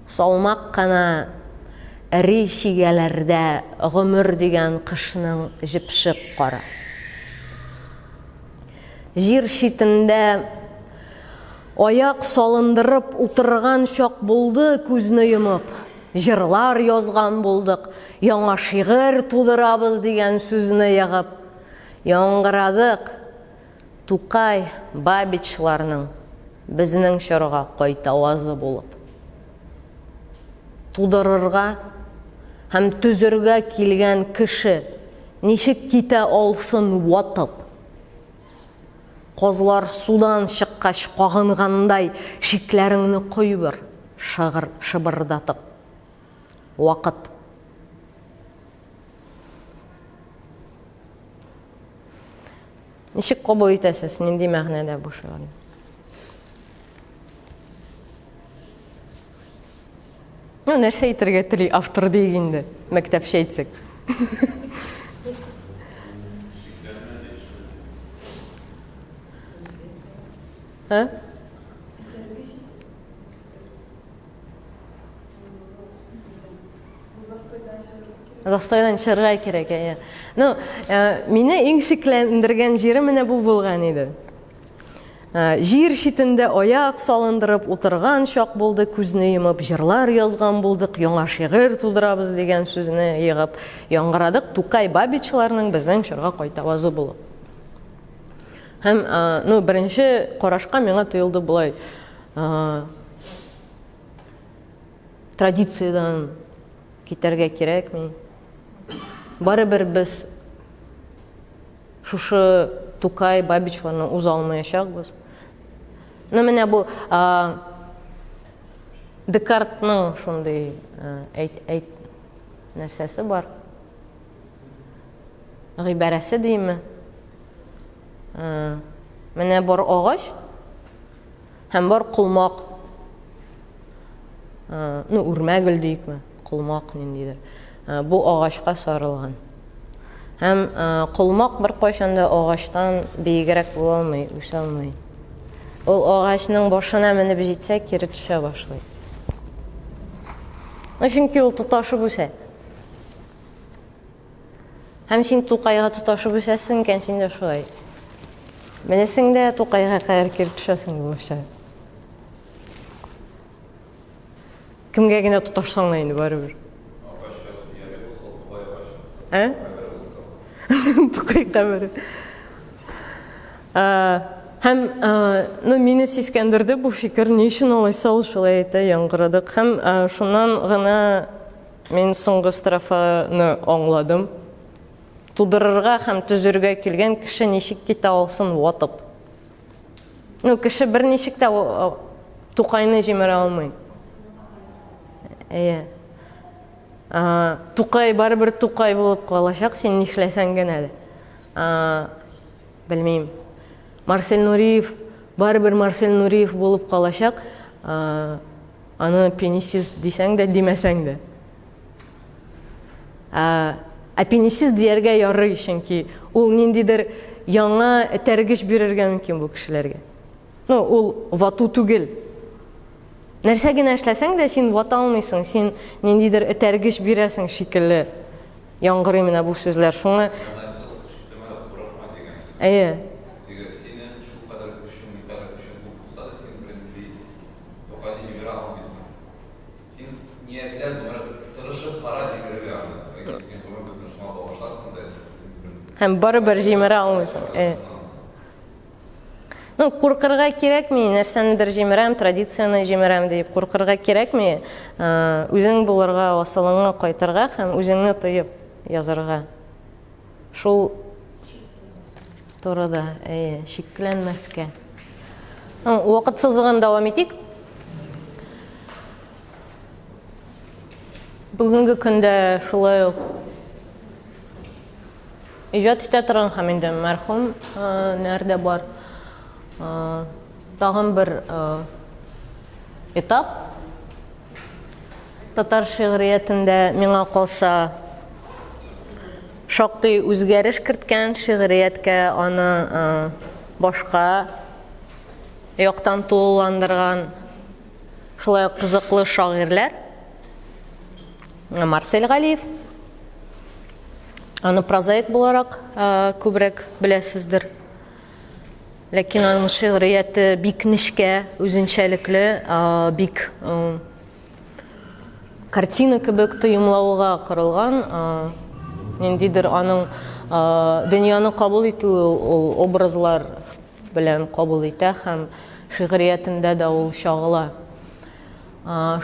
Speaker 1: Салмак кына эри шигәләрдә гомер дигән кышның җипшык кара. Җир читендә аяк салындырып утырган чак булды күзне йомып. Җырлар язган булдык, яңа шигырь тудырабыз дигән сүзне ягып. Яңгырадык Тукай Бабичларның безнең чорга кайта авазы булып. Тудырырга һәм түзергә килгән кеше ничек китә алсын ватып. Козлар судан чыккач кагынгандай шикләреңне куйбыр шыбырдатып. Вакыт. Ничек кабул итәсез, нинди мәгънәдә бу шигырь? Нәрсә әйтергә тели автор дигәндә, мәктәпчә әйтсәк. Застойдан чыгарга кирәк. Мине иң шикләндергән җире менә бу булган иде. Җир читендә аяк салындырып утырган чак булды, күзне йомып җырлар язган булдык, яңа шигырь тудырабыз дигән сүзне егып яңгырадык. Тукай Бабичларның безнең чорга кайтавазы булып. Һәм беренче карашка миңа тоелды булай. Традициядан китәргә кирәкми. Барыбер без шушы Тукай Бабичларны уза алмаячакбыз. Менә бу Декартның шундый нәрсәсе бар. Гыйбарәсе дийме? Менә бар агач һәм бар кулмак. Үрмәгөл дийекме? Кулмак ниндидер. Бу агачка сарылган. Һәм кулмак бер кайчанда агачтан биегрәк була алмый, үсә алмый. Ул агачның башына менеп җитсә, кире төшә башлый. Чөнки ул тоташып үсә. Һәм син Тукайга тоташып үсәсең икән, син дә шулай. Беләсең дә Тукайга каяр кире төшәсең булмыйча. Кемгә генә тоташсаң да инде барыбер. Тукайга бер. Һәм мине сискәндерде бу фикер, ни өчен алайса ул шулай әйтә, яңгырадык. Һәм шуннан гына мин соңгы строфаны аңладым. Тудырырга һәм төзергә килгән кеше ничек китә алсын ватып. Кеше бер ничек тә Тукайны җимерә алмый. Тукай барыбер Тукай булып калачак, син нишләсәң генә дә. Белмим. Марсель Нуриев барыбер Марсель Нуриев булып калачак. Аны пенисист дисәң дә, димәсәң дә. Пенисист дияргә ярый, чөнки ул ниндидер яңа тәргеш бирергә мөмкин бу кешеләргә. Ул вату түгел. Нәрсә генә эшләсәң дә син вата алмыйсың, син ниндидер тәргеш бирәсең шикелле. Яңгырый менә бу сүзләр. Шуңа һәм барыбер җимерә алмыйсың. Куркырга кирәкми, нәрсәнедер җимерәм, традицияны җимерәм дип куркырга кирәкми. Үзең булырга, асылыңа кайтырга һәм үзеңне тыеп язарга. Шул турыда, шикләнмәскә. Вакытсызлыгын дәвам итик. Бүгенге көндә шулай ук иҗат итә торган һәм инде мәрхүм нәрдә бар. Тагын бер этап татар шигъриятендә миңа калса шактый үзгәреш керткән шигърияткә аны башка яктан тулыландырган шулай кызыклы шагыйрьләр. Марсель Галиев. Аны прозаик буларак күбрәк беләсездер. Ләкин аның шигърияте бик нечкә, үзенчәлекле, бик картина кебек тоемлауга корылган. Ниндидер аның дөньяны кабул итүе ул образлар белән кабул итә һәм шигъриятендә дә ул чагыла.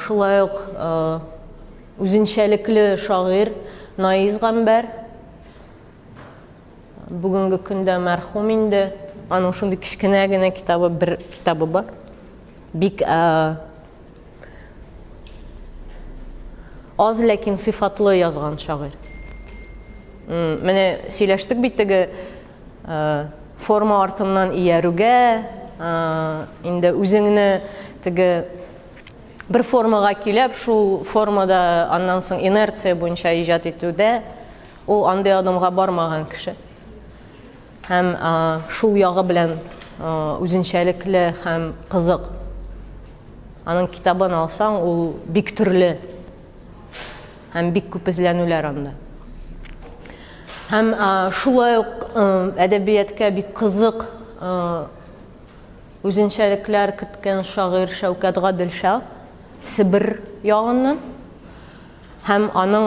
Speaker 1: Шулай ук үзенчәлекле шагыйрь Наиз Гамбәр бүгенге көндә мәрхүм инде. Аның шундый кичкенә генә китабы, бер китабы бар. Бик аз, ләкин сыйфатлы язган шагыйрь. Менә сөйләштек бит теге форма артыннан иярүгә, инде үзеңне теге бер формага килеп, шул формада аннан соң инерция буенча иҗат итүдә ул андый адымга бармаган кеше. Һәм шул ягы белән үзенчәлекле һәм кызык. Аның китабын алсаң, ул бик төрле һәм бик күп эзләнүләр анда. Һәм шулай ук әдәбиятка бик кызык үзенчәлекләр керткән шагыйрь Шәүкәт Гаделша Себер ягыннан. Һәм аның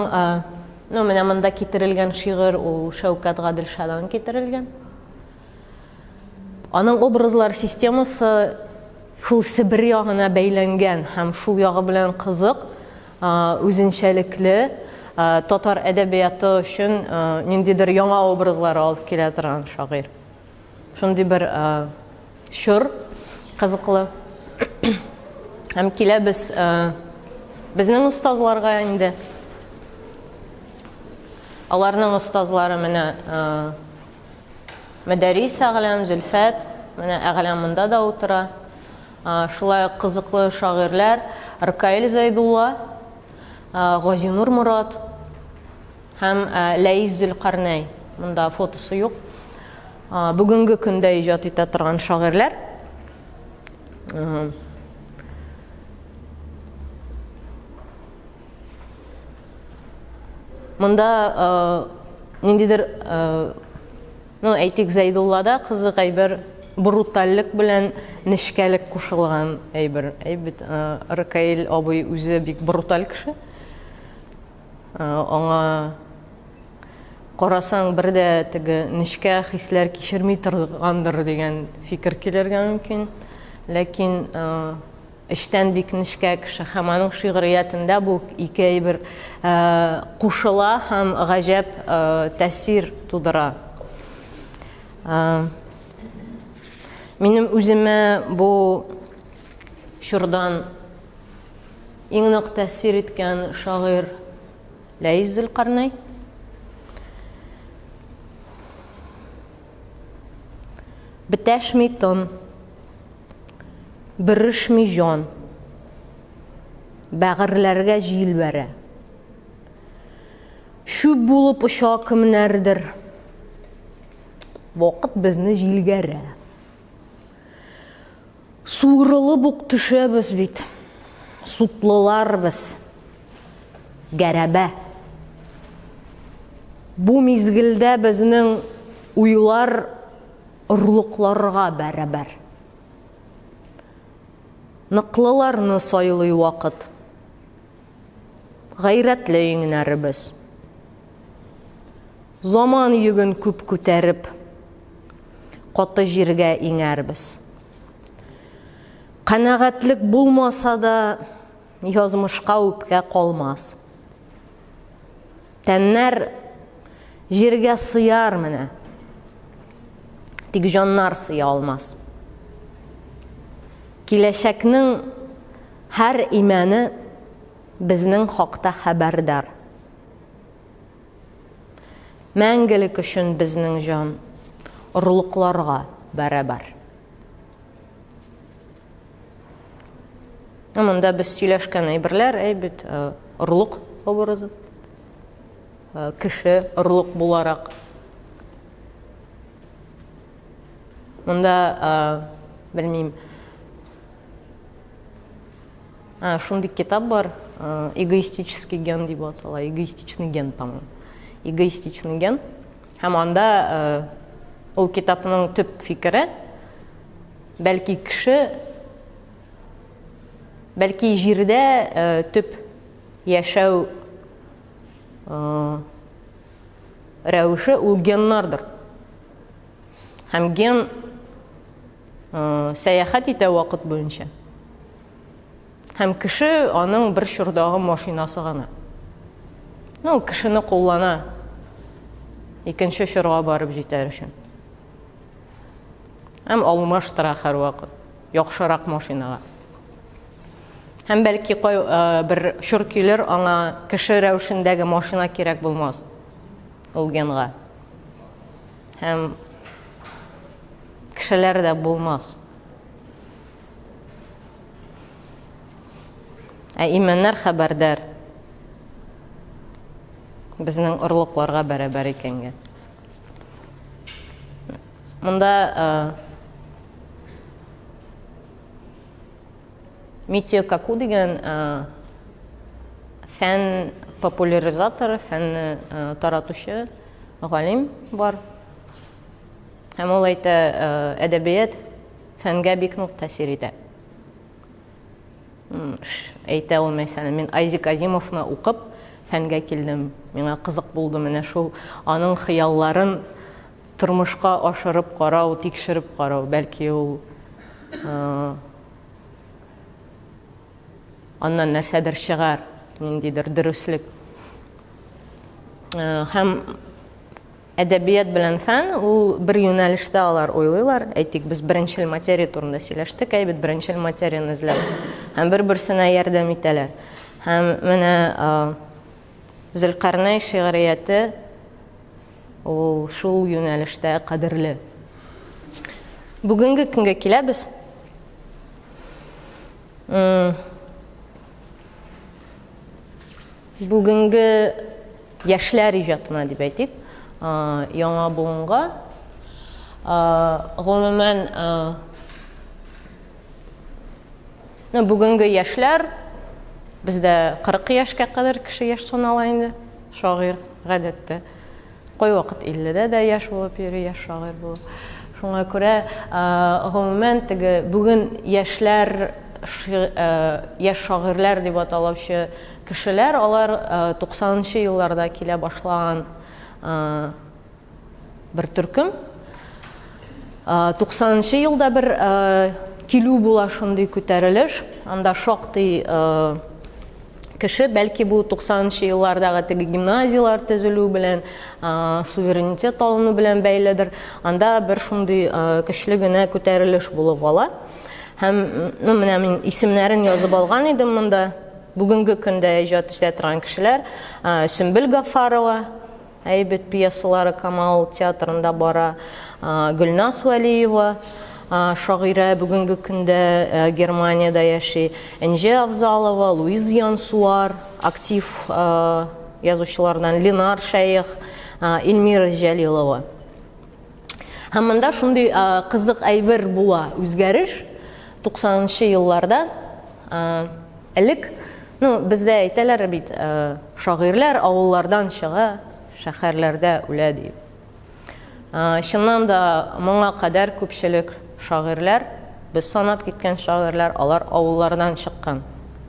Speaker 1: менә монда китерелгән шигырь ул Шәүкәт Гаделшадан китерелгән. Аның образлар системасы шул Себер ягына бәйләнгән һәм шул ягы белән кызык, үзенчәлекле, татар әдәбияты өчен ниндидер яңа образлар алып килә торган шагыйрь. Шундый бер шур кызыклы. Һәм киләбез безнең остазларга инде. Аларның остазлары менә Мәдәрис Әгълам, Зөлфәт, менә Әгъламында да утыра. Шулай кызыклы шагыйрьләр Ркаил Зайдулла, Газинур Мурат һәм Ләйс Зөлкарнәй. Монда фотосы юк. Бүгенге көндә иҗат итә торган шагыйрьләр. Монда ниндидер әйтик Зайдуллада кызык әйбер брутальлек белән нечкәлек кушылган әйбер. Ркаил абый үзе бик бруталь кеше. Аңа карасаң бердә теге нечкә хисләр кичерми торгандыр дигән фикер килергә мөмкин. Ләкин эштән бик нечкә кеше һәм аның шигъриятендә бу ике әйбер кушыла һәм гаҗәп тәэсир тудыра. Минем үземә бу шурдан иң нык тәэсир иткән шагыйрь Ләйс Зөлкарнәй. Бетәшми тын, биришми җан, бәгырьләргә җил бәрә. Шүп булып оча кемнәрдер, вакыт безне җилгәрә. Суырылып ук төшәбез бит, сутлылар без, гәрәбә. Бу мизгелдә безнең уйлар орлыкларга бәрабәр. Ныклыларны сайлый вакыт, гайрәтле иңнәребез. Заман йөген күп күтәреп, каты җиргә иңәрбез. Канәгатьлек булмаса да, язмышка үпкә калмас. Тәннәр җиргә сыяр менә, тик җаннар сыя алмас. Киләчәкнең һәр имәне безнең хакта хәбәрдар. Мәңгелек өчен безнең җан орлыкларга бәрабәр. Монда без сөйләшкән әйберләр, бит орлык образы. Кеше орлык буларак. Монда белмим. Шундый китап бар, эгоистический ген дип атала, эгоистичный ген, по-моему. Эгоистичный ген. Һәм анда ул китапның төп фикере, бәлки кеше, бәлки җирдә төп яшәү рәвеше ул геннардыр. Һәм ген сәяхәт итә вакыт буенча. Һәм кеше аның бер чордагы машинасы гына. Кешене куллана икенче чорга барып җитәр өчен. Һәм алмаштыра һәр вакыт яхшырак машинага. Һәм бәлки бер чор килер, аңа кеше рәвешендәге машина кирәк булмас ул генга. Һәм кешеләр дә булмас. Имәннәр хәбәрдар. Безнең орлыкларга бәрабәр икәнгә. Монда Мития Каку дигән фән популяризаторы, фәнне таратучы галим бар. Һәм ул әйтә, әдәбият фәнгә бик нык тәэсир итә. Әйтә ул, мәсәлән, мин Айзек Азимовны укып фәнгә килдем. Миңа кызык булды менә шул аның хыялларын тормышка ашырып карау, тикшереп карау. Бәлки ул аннан нәрсәдер чыгар, ниндидер дөрөслек. Һәм әдәбият белән фән ул бер юнәлештә алар уйлыйлар. Әйтик, без беренчел материя турында сөйләштек, әйбет беренчел материяны эзләп. Һәм бер-берсенә ярдәм итәләр. Һәм менә Зөлкарнәй шигърияте ул шул юнәлештә кадерле. Бүгенге көнгә киләбез. Бүгенге яшьләр иҗатына дип әйтик, яңа буынга гомумән бүгенге яшьләр бездә 40 яшькә кадәр кеше яшь санала инде, шагыйрь гадәттә. Кой вакыт 50-дә дә яшь булып йөри, яшь шагыйрь булып. Шуңа күрә гомумән теге бүген яшьләр, яшь шагыйрьләр дип аталучы кешеләр, алар 90-нчы елларда килә башлаган бер төркем. 90-нчы елда бер килү була шундый күтәрелеш. Анда шактый кеше, бәлки бу 90-нчы еллардагы теге гимназиялар төзелү белән, суверенитет алыну белән бәйледер. Анда бер шундый көчле генә күтәрелеш булып ала. Һәм менә мин исемнәрен язып алган идем монда. Бүгенге көндә иҗат итә торган кешеләр: Сөмбел Гафарова, әйбәт пьесалары Камал театрында бара, Гөлнас Вәлиева, шагыйрә, бүгенге көндә Германиядә яши, Энҗе Авзалова, Луиз Янсуар, актив язучылардан Ленар Шәйх, Эльмира Җәлилова. Һәм монда шундый кызык әйбер була, үзгәреш 90-нчы елларда. Элек, бездә әйтәләр бит, шагыйрьләр авыллардан чыга, шәһәрләрдә үлә дип. Чыннан да моңа кадәр күпчелек шагыйрьләр, без санап киткән шагыйрьләр, алар авыллардан чыккан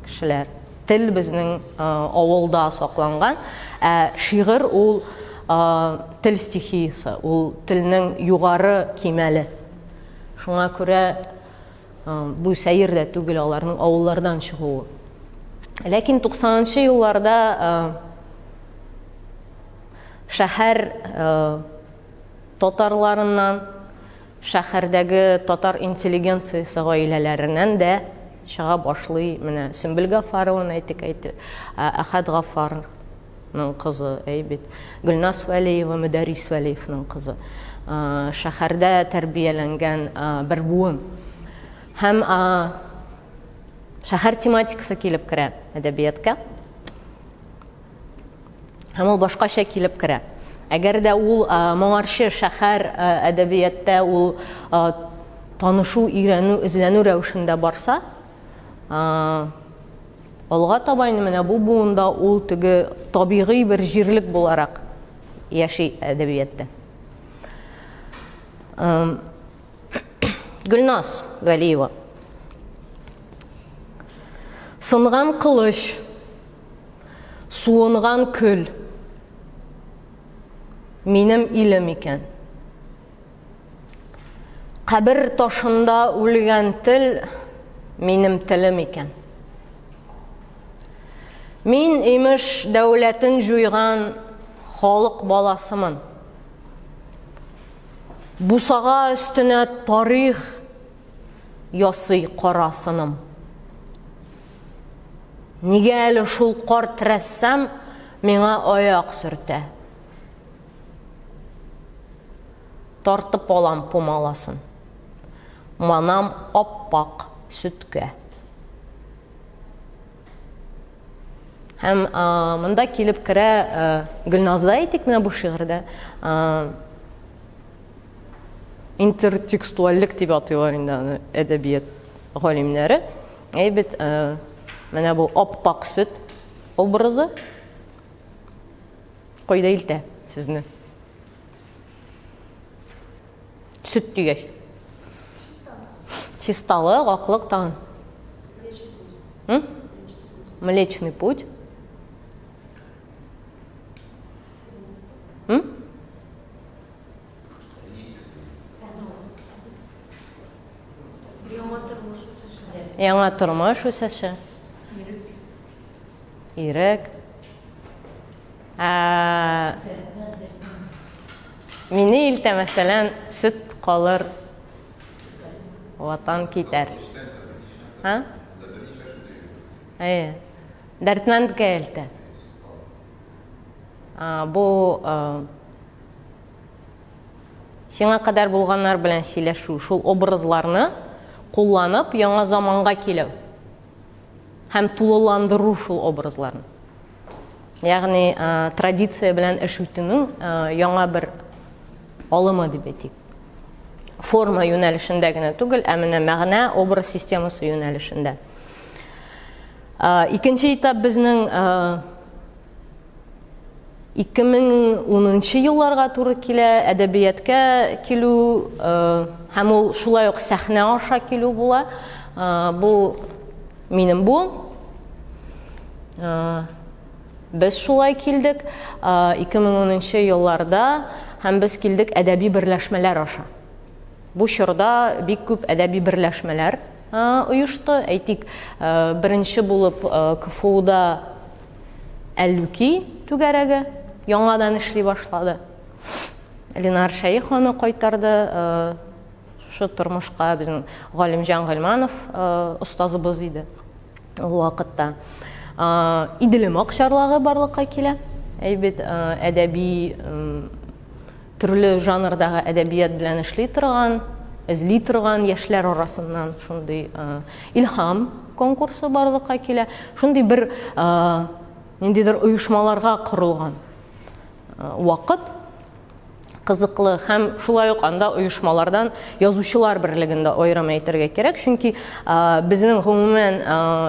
Speaker 1: кешеләр. Тел безнең авылда сакланган, шигырь ул тел стихиясе, ул телнең югары кимәле. Шуңа күрә бу сәер дә түгел аларның авыллардан чыгуы. Ләкин 90-нчы елларда шәһәр татарларыннан, шәһәрдәге татар интеллигенциясе гаиләләреннән дә чыга башлый. Менә Сөмбел Гафарованы әйтик, Әхәт Гафарның кызы, әйбит, Гөлнас Вәлиева, Мөдәррис Вәлиевның кызы. Шәһәрдә тәрбияләнгән бер буын. Һәм шәһәр тематикасы килеп керә әдәбиятка. Һәм ул башкача килеп керә. Әгәр дә ул моңарчы шәһәр әдәбиятта ул танышу, өйрәнү, эзләнү рәвешендә барса, алга таба менә бу буында ул теге табигый бер җирлек буларак яши әдәбиятта. Гөлнас Вәлиева. Сынган кылыч, суынган көл, минем илем икән. Кабер ташында үлгән тел, минем телем икән. Мин имеш дәүләтен җуйган халык баласымын. Бусага өстенә тарих ясый карасыным. Нигә әле шул карт рәссам миңа аяк сөртә? Тартып алам пумаласын. Манам аппақ сүткә. Һәм монда килеп керә Гөлназда әйтик менә бу шигырьдә интертекстуальлек дип атыйлар инде аны әдәбият галимнәре. Әйбет менә бу аппақ сөт образы кайда илтә сезне? Süt дигәч. Чисталык, аклык тагын. Млечный путь. Яңа тормыш үсеше. Ирек. Мине илтә мәсәлән сөт калыр, ватан китәр. Дәртмәндкә илтә. Бу сиңа кадәр булганнар белән сөйләшү, шул образларны кулланып яңа заманга килү һәм тулыландыру шул образларны. Ягъни традиция белән эш итүнең яңа бер алымы дип әйтик. Форма юнәлешендә генә түгел, ә менә мәгънә, образ системасы юнәлешендә. Икенче этап безнең 2010 елларга туры килә, әдәбиятка килү, һәм ул шулай ук сәхнә аша килү була. Бу минем бу. Без шулай килдек 2010 елларда, һәм без килдек әдәби берләшмәләр аша. Бу чорда бик күп әдәби берләшмәләр оешты. Әйтик, беренче булып КФУда Әллүки түгәрәге яңадан эшли башлады. Ленар Шәйх аны кайтарды шу тормышка. Безнең Галимҗан Гыйльманов остазыбыз иде ул вакытта. Иделем акчарлагы барлыкка килә. Әйбет әдәби төрле жанрдагы әдәбият белән эшли торган, эзли торган яшьләр арасыннан шундый илһам конкурсы барлыкка килә. Шундый бер ниндидер оешмаларга корылган вакыт кызыклы һәм шулай ук анда оешмалардан язучылар берлегендә аерым әйтергә кирәк, чөнки безнең гомумән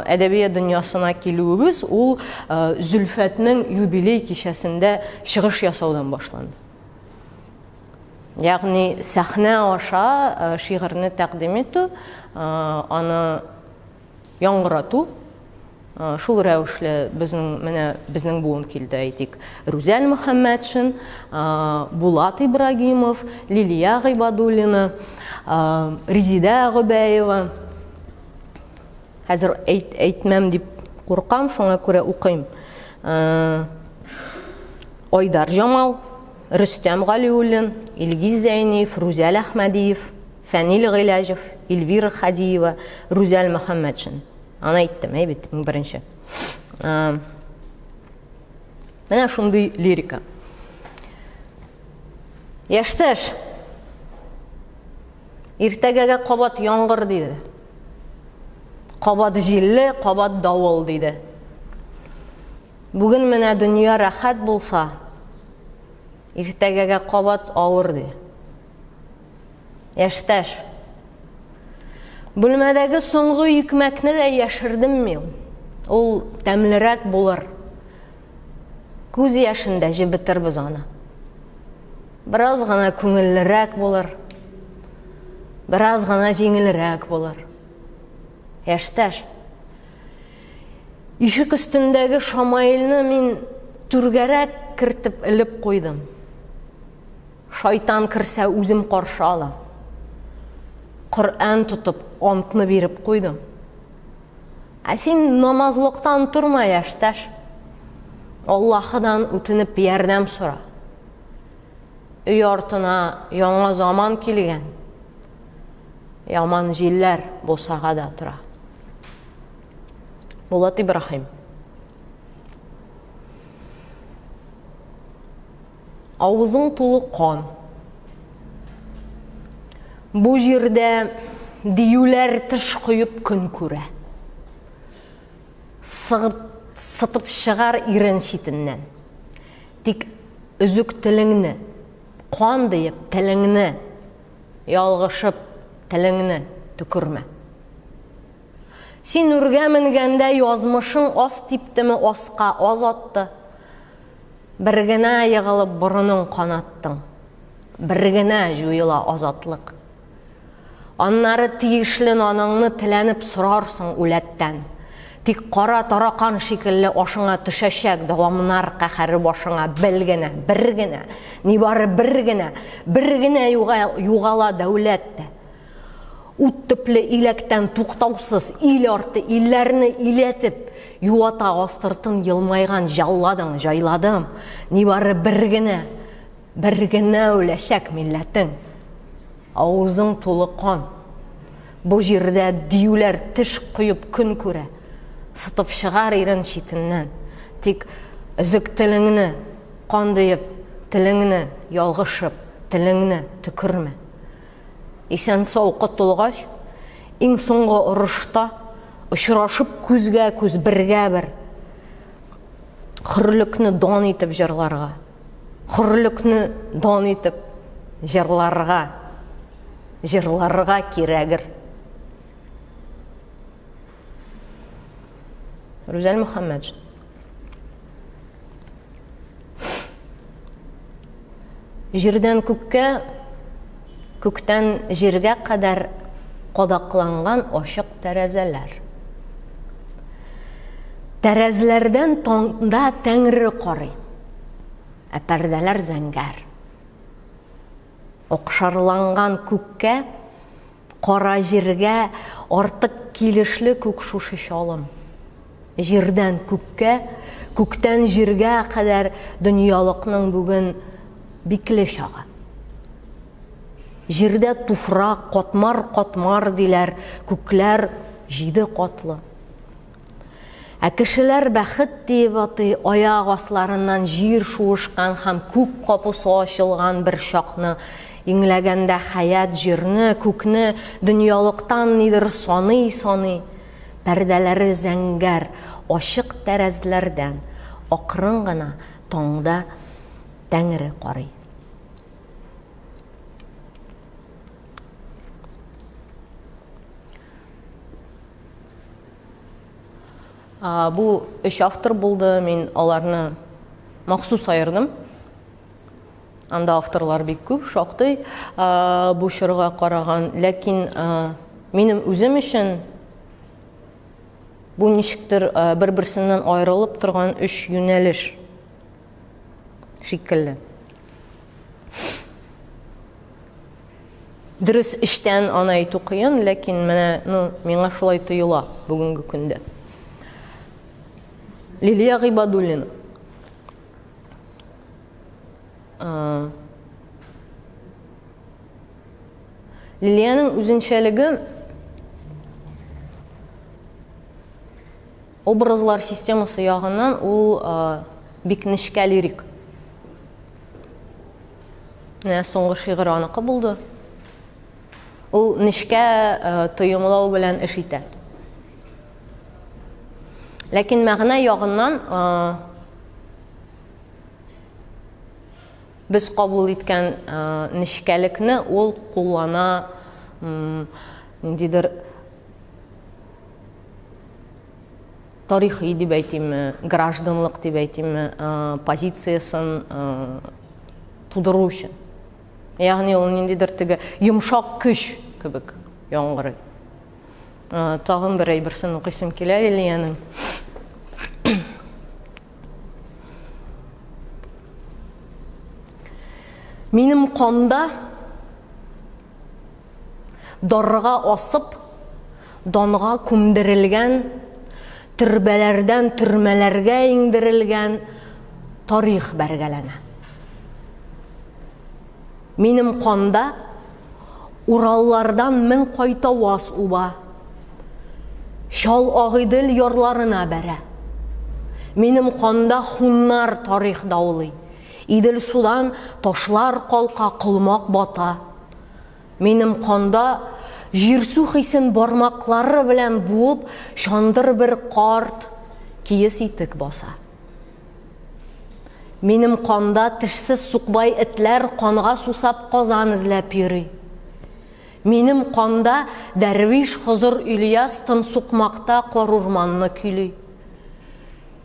Speaker 1: әдәбият дөньясына килүебез ул Зөлфәтнең юбилей кичәсендә чыгыш ясаудан башланды. Ягъни сәхнә аша шигырьне тәкъдим итү, аны яңгырату, шул рәвешле безнең буын килде, әйтик. Рүзәл Мөхәммәтшин, Булат Ибрагимов, Лилия Гыйбадуллина, Резидә Гобәева. Хәзер әйтмәм дип куркам, шуңа күрә укыйм. Айдар Жамал, Рөстәм Галиуллин, Илгиз Зәйниев, Рүзәл Әхмәдиев, Фәнил Гыйләҗев, Эльвира Хадиева, Рүзәл Мөхәммәтшин. Аны әйттем, әйбет, беренче. Менә шундый лирика. Яшьтәш, иртәгәгә кабат яңгыр диде. Кабат җилле, кабат давыл диде. Бүген менә дөнья рәхәт булса, иртәгәгә кабат авыр ди. Яшьтәш, бүлмәдәге соңгы икмәкне дә яшердем мин. Ул тәмлерәк булыр. Күз яшендә җибетербез аны. Бераз гына күңеллерәк булыр. Бераз гына җиңелрәк булыр. Яшьтәш, ишек өстендәге шамаилне мин түргәрәк кертеп элеп куйдым. Шайтан керсә үзем каршы алам. Коръән тотып, антны биреп куйдым. Ә син намазлыктан турма, яшьтәш. Аллаһыдан үтенеп ярдәм сора. Өй артына яңа заман килгән. Яман җилләр бусага да тора. Булат Ибраһим. Авызың тулы кан. Бу җирдә диюләр тыш құйып күн күрә. Сытып шығар ирен шитіннен. Тик үзік тіліңні, қан дейіп тіліңні, ялғышып тіліңні түкірме. Сен үрге мінгенде язмышың ас типтімі осқа азатты. Біргіне еғылып бұрының қанаттың. Біргіне жойыла азатлық. Аннары тиешлін анаңны тіләніп сұрарсың үләттен. Тик қара тарақан шикілі ашыңа түшәшәк давамынар қәхәрі башыңа біргіне, не бары біргіне юғала дәулетті. Ут түплі илектен туқтаусыз ил арты илләріні илетіп, юата астыртын елмайған жайладым. Не бары біргіне өләшәк милләтің. Аузың толы қан. Бұл жерде диюләр тіш құйып күн көрә. Сытып шығар ирен шитіннен. Тек үзік тіліңні қандайып, тіліңні ялғышып, тіліңні түкірме. Исән сау құтылғаш, ең соңғы ұрышта ұшырашып көзге көз бірге бір. Құрлықны дан етіп жырларға. Құрлықны дан етіп жырларға керегір. Рүзәл Мұхаммеджин. Жерден көкке, көктен жерге қадар қодақланған ашық тәрәзелер. Тәрәзелерден таңда тәңірі қоры, пәрделер зәңгәр. Оқшарланған көкке, қора жерге артық келішлі көк шушы шалым. Жерден көкке, көктен жерге қадар дүниялықның бүгін биклі шағы. Жерде туфрақ, қатмар дейлер, көклер жиді қатлы. Кішілер бәхіт дейіп аты аяқ асларынан жер шуышқан һәм көк қапысы ашылған бір шақны еңләгәндә хаят жерні, көкні дүниялықтан недір саны, пәрдәләре зәңгәр, ашық тәрәзләрдән, ақырын ғана таңда тәңірі қарый. Бұл үш автор болды, мен аларны мақсус айырдым. Анда авторлар бек көп, шақты бұл шырға қараған. Ләкин менің өзім үшін бұл нешіктір бір-бірсінен айрылып тұрған үш юнәліш шекілі. Дұрыс іштен ана айту қиын, ләкин меңа шулай тұйыла бүгінгі күнде. Лилия Ғибадуллина. Лилияның өзіншелігі образлар системасы яғынан ол бик нишкә лирик. Соңғы шиғыр анықы болды. Ол нишкә тойымлау белән эш итә. Ләкин мәғна яғынан біз қабыл еткән нишкәлекне ол қоллана тарихи деп әйтеме, гражданлық деп әйтеме, позициясын тудыру үшін. Яғни ол нендейдір тігі йымшақ күш кебек яңғыры. Тағын бір әйбірсін оқисым келе Лилияның. Минем қанда дарыға асып, данға күмдірілген, түрбәләрдән түрмәләргә иңдірілген тарих бәргәләнә. Минем қанда Ураллардан мен қайта вас уба, шал ағиділ ярларына бәрә. Минем қанда хуннар тарих даулы. Идел судан ташлар қалқа қылмақ бата. Минем қанда Жирсу хисен бармаклары белән буып, шандыр бер карт киез итек баса. Минем канда тешсез сукбай этләр канга сусап казан эзләп йөри. Минем канда дәрвиш Хызыр Ильяс тын сукмакта корурманны көйли.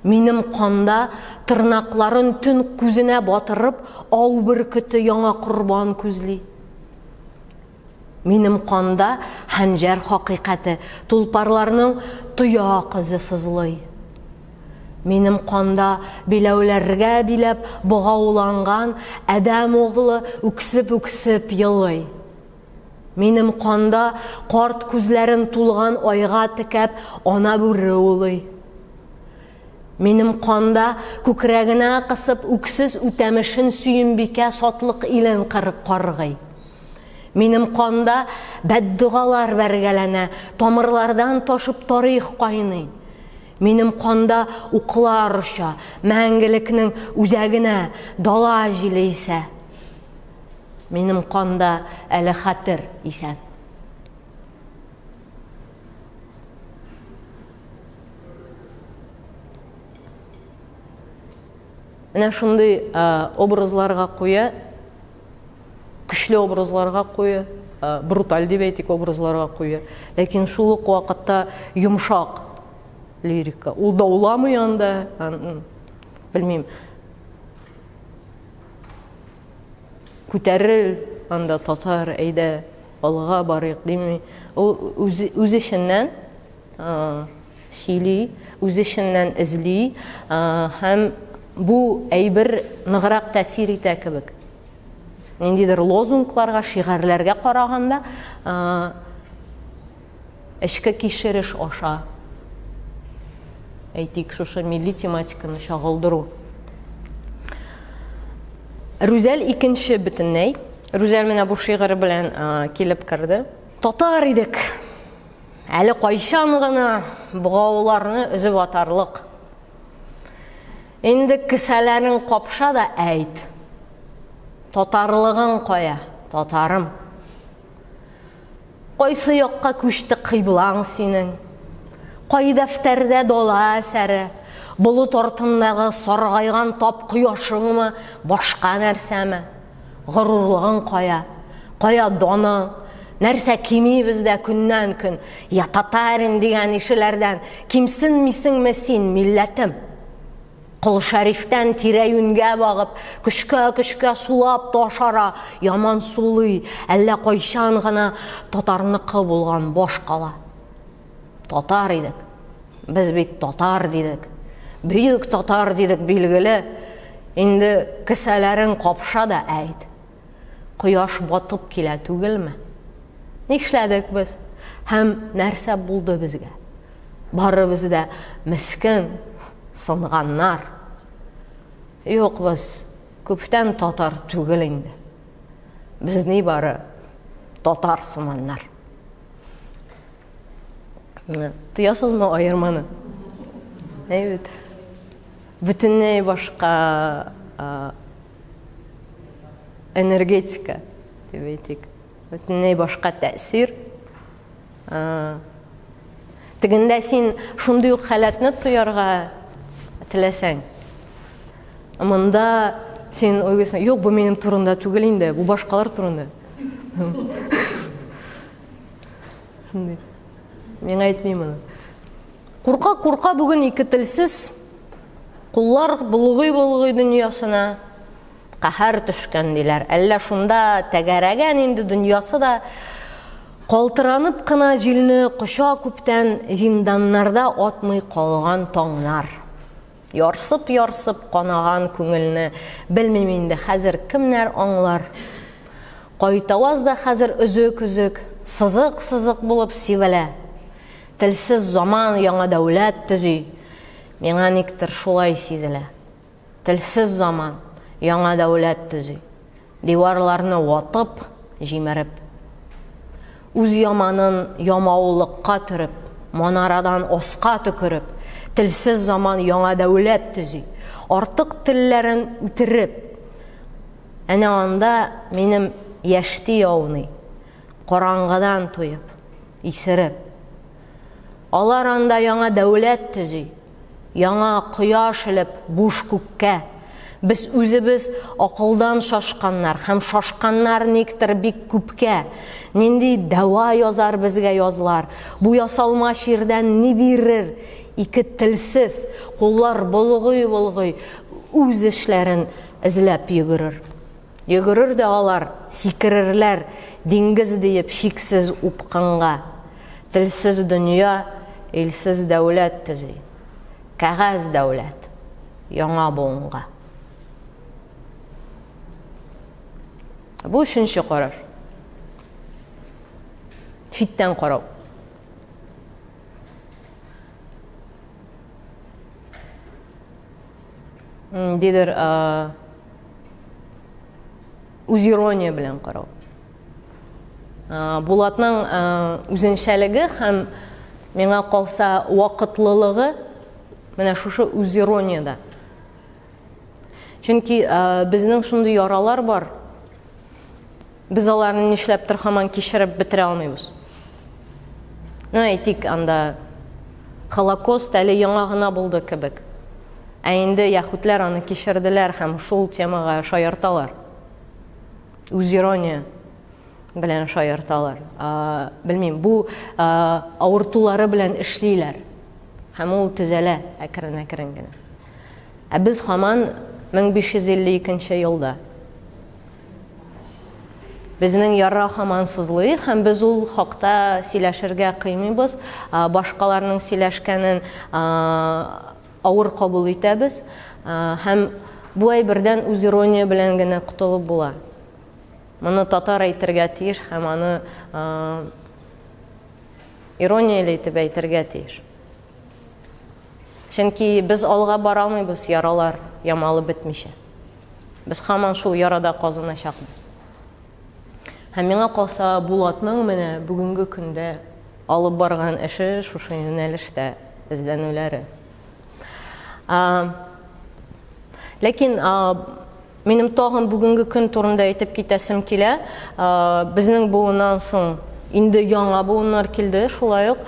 Speaker 1: Минем канда тырнакларын төн күзенә батырып, ау бөркете яңа корбан күзли. Минем канда хәнҗәр хакыйкате тулпарларның туя кызы сызлый. Минем канда биләүләргә биләп богауланган адәм оглы үксеп елый. Минем канда карт күзләрен тулган айга текәп ана бүре улый. Минем канда күкрәгенә кысып үксез үтәмешен сөембикә сатлык илен кырып каргый. Минем канда бәддугалар бәргәләнә, тамырлардан ташып тарих кайный. Минем канда уклар оша, мәңгелекнең үзәгенә дала җилейсә. Минем канда әле хәтер исән. Менә шундый образларга куя, көчле образларга куя, бруталь дип әйтик образларга куя. Ләкин шул ук вакытта йомшак лирика. Ул да уламый анда, белмим. Күтәрел анда татар әйдә алга барыйк дими. Ул үз эшеннән сөйли, үз эшеннән эзли, һәм бу әйбер ныграк тәэсир итә кебек. Ниндидер лозунгларга, шигырьләргә караганда, эшкә кишереш аша. Әйтик, шушы милли тематиканы чагылдыру. Рүзәл икенче бөтенләй. Рүзәл менә бу шигырь белән килеп керде. Татар идек. Әле кайчан гына бугауларны өзеп атарлык. Инде кесәләрен капша да әйт. Татарлыгың кая, татарым? Кайсы якка күчте кыйблаң синең? Кай дәфтәрдә дала әсәре? Болыт артындагы саргайган тап кояшыңмы, башка нәрсәме? Горурлыгың кая? Кая доның? Нәрсә кими бездә көннән көн? Я татарин дигән ишеләрдән кимсен мисеңме син, милләтем? Кол шәрифтән тирә-юнгә багып, көчкә сулап ташара, яман сулый, әллә кайчан гына татарныкы булган баш кала. Татар идек. Без бит татар дидек. Бөек татар дидек билгеле. Инде кесәләрен капша да әйт. Кояш батып килә түгелме? Нишләдек без? Һәм нәрсә булды безгә? Барыбыз да мискин сынганнар. Юк, без күптән татар түгел инде. Без ни бары татар сыманнар. Тоясызмы айырманы? Әйбет. Бөтенләй башка энергетика дип әйтик. Бөтенләй башка тәэсир. Тегендә син шундый ук халәтне тоярга теләсәң. Монда син уйлыйсың, юк, бу минем турында түгел инде, бу башкалар турында. Мен әйтмим аны. Курка бүген ике телсез куллар булгый дөньясына каһәр төшкән диләр. Әллә шунда тәгәрәгән инде дөньясы да калтыранып кына җилне коча күптән зинданнарда атмый калган таңнар. Ярсып канаган күңелне белмим инде хәзер кемнәр аңлар. Кайтаваз да хәзер өзек, сызык булып сивелә. Телсез заман яңа дәүләт төзи. Миңа никтер шулай сизелә. Телсез заман яңа дәүләт төзи. Диварларны ватып, җимереп. Үз яманын ямаулыкка төреп, манарадан оска төкереп, телсез заман яңа дәүләт төзи. Артык телләрен үтереп. Әнә анда минем яшти яуный, караңгыдан туеп, исереп. Алар анда яңа дәүләт төзи, яңа кояш элеп буш күккә. Без үзебез акылдан шашканнар, һәм шашканнар никтер бик күпкә. Нинди дәва язар безгә язлар. Бу ясалма ширдән ни бирер? Ике телсез, куллар болгый-болгый үз эшләрен эзләп йөгерер. Йөгерер дә алар, сикерерләр, диңгез диеп шиксез упканга. Телсез дөнья, илсез дәүләт төзи. Кәгазь дәүләт, яңа буынга. Бу өченче карар. Читтән карау. Дидер үз ирония белән карау. Булатның үзенчәлеге һәм миңа калса вакытлылыгы менә шушы үз иронияда. Чөнки безнең шундый яралар бар. Biz аларны нишләптер һаман кичереп бетерә алмыйбыз. Әйтик, анда Холокост әле яңа гына булды кебек. Ә инде яһүдләр аны кичерделәр һәм шул темага шаярталар. Үз ирония белән шаярталар. Белмим, бу авыртулары белән эшлиләр. Һәм ул төзәлә әкрен-әкрен генә. Ә без һаман 1552 елда безнең яра һаман сызлый, һәм без ул хакта сөйләшергә кыймыйбыз, башкаларның сөйләшкәнен авыр кабул итәбез, һәм бу әйбердән үз ирония белән генә кутылып була. Моны татар әйтергә тиеш, һәм аны иронияле итеп әйтергә тиеш. Чөнки без алга бара алмыйбыз, яралар ямалы бетмичә. Без һаман шул ярада казыначакбыз. Һәм миңа калса Булатның менә бүгенге көндә алып барган эше шушы юнәлештә эзләнүләре. Ләкин минем тагын бүгенге көн турында әйтеп китәсем килә. Безнең буыннан соң инде яңа буыннар килде, шулай ук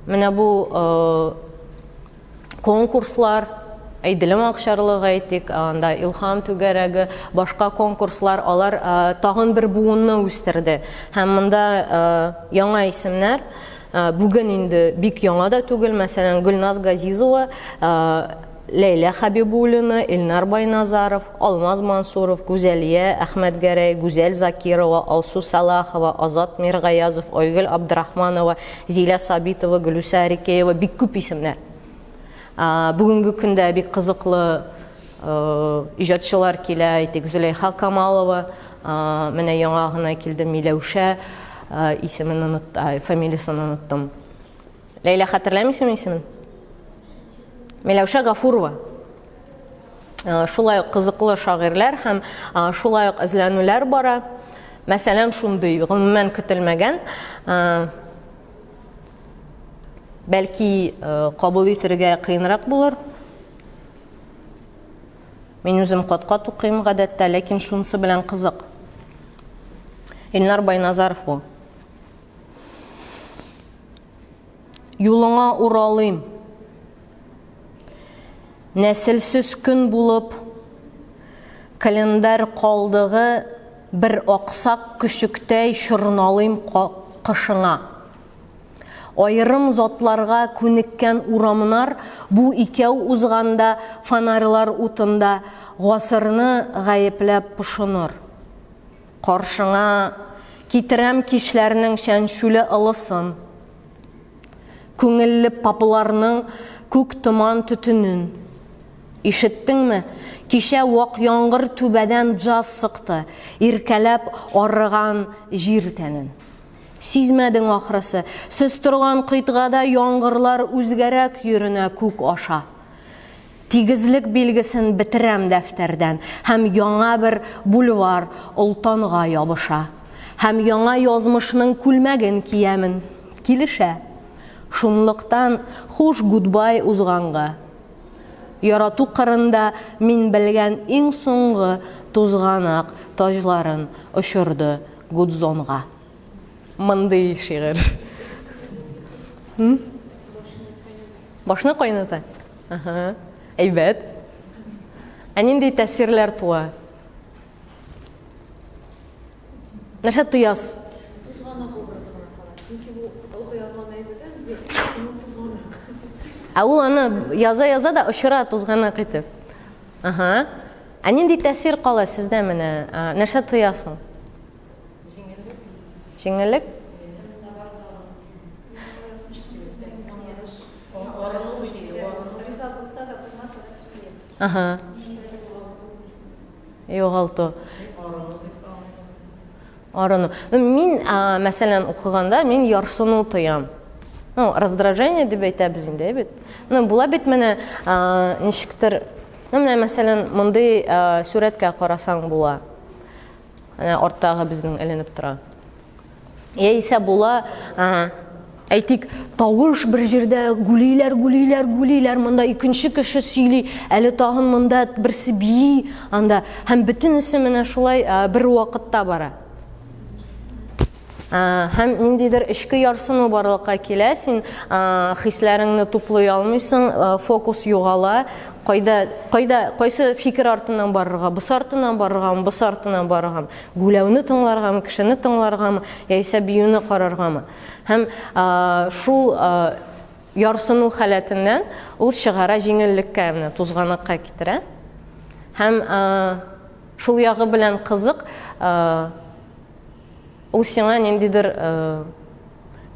Speaker 1: менә бу конкурслар, Әйділім Ақшарлығы әйтик, анда Илхам Түгәрәге, башка конкурслар, алар тагын бер буынны үстерде. Һәм монда яңа исемнәр, бүген инде бик яңа да түгел, мәсәлән, Гөлназ Газизова, Ләйлә Хәбибуллина, Илнар Байназаров, Алмаз Мансуров, Гүзәлия Әхмәтгәрәй, Гүзәл Закирова, Алсу Салахова, Азат Миргаязов, Айгөл Абдрахманова, Зилә Сабитова, Гөлүсә Рикеева, бик күп исемнәр. Бүгінгі көндә бик қызықлы ижадчылар килә, әйтик, Зөләйха Камалова, менә яңа гына килде Миләүшә, исемен фамилиясын оныттым. Ләйлә, хәтерләмисең исемен? Миләүшә Гафурова. Шулай қызықлы шагыйрьләр һәм шулай эзләнүләр бара. Мәсәлән, шундый гомумән көтелмәгән, бәлки кабул итәргә кыйнрак булыр. Мин үзем кат-кат укыйм гадәттә, ләкин шунысы белән кызык. Илнар Байназаров бу. Юлыңа уралыйм. Нәселсез көн булып, календар калдыгы бер аксак күчүктәй шырналыйм кышыңа. Айрым затларга күнеккән урамнар бу икәү узганда фонарьлар утында гасырны гаепләп пошыныр. Каршыңа китерәм кишләрнең шәншүле ылысын, күңелле папыларның күк томан төтенен. Ишеттеңме? Кичә вак яңгыр түбәдән джаз сыкты, иркәләп арыган җир тәнен. Сизмәдең ахрысы, сез торган кыйтгада яңгырлар үзгәрәк йөренә күк аша. Тигезлек билгесен бетерәм дәфтәрдән, һәм яңа бер бульвар олтанга ябыша. Һәм яңа язмышның күлмәген киямин. Килешә. Шунлыктан хуш гудбай узганга. Ярату кырында мин белгән иң соңгы тузганак таҗларын очырды Гудзонга. мондый шигырь. Башны кайната. Ага. Әйбәт. Ә нинди тәэсирләр туа? Нәрсә тоясыз?
Speaker 2: Тузганак образы гына кала. Чөнки бу Аллаһ язган әйбәтә безгә тузганак.
Speaker 1: Ә ул аны яза да очыра тузганак итеп. Ага. Ә нинди тәэсир кала сездә менә? Нәрсә тоясың? Җиңеллек. Ага. Югалту. Арыну. Мин, мәсәлән, укыганда мин ярсыну тоям. Раздражение дип әйтәбез инде бит. Була бит менә ничектер, менә мәсәлән, мондый сүрәткә карасаң була. Менә арттагы безнең эленеп тора. Яисә була, әйтик, тавыш бер җирдә гүлиләр, монда икенче кеше сөйли, әле тагын монда берсе бии, анда һәм бөтенесе менә шулай бер вакытта бара. Һәм ниндидер эчке ярсыну барлыкка килә, син хисләреңне туплый алмыйсың, фокус югала, кайсы фикер артыннан барырга, бус артыннан барыргамы, гүләүне тыңларгамы, кешене тыңларгамы, яисә биюне караргамы. Һәм шул ярсыну халәтеннән ул чыгара җиңеллеккә, менә тузганакка китерә. Һәм шул ягы белән кызык, ул сиңа ниндидер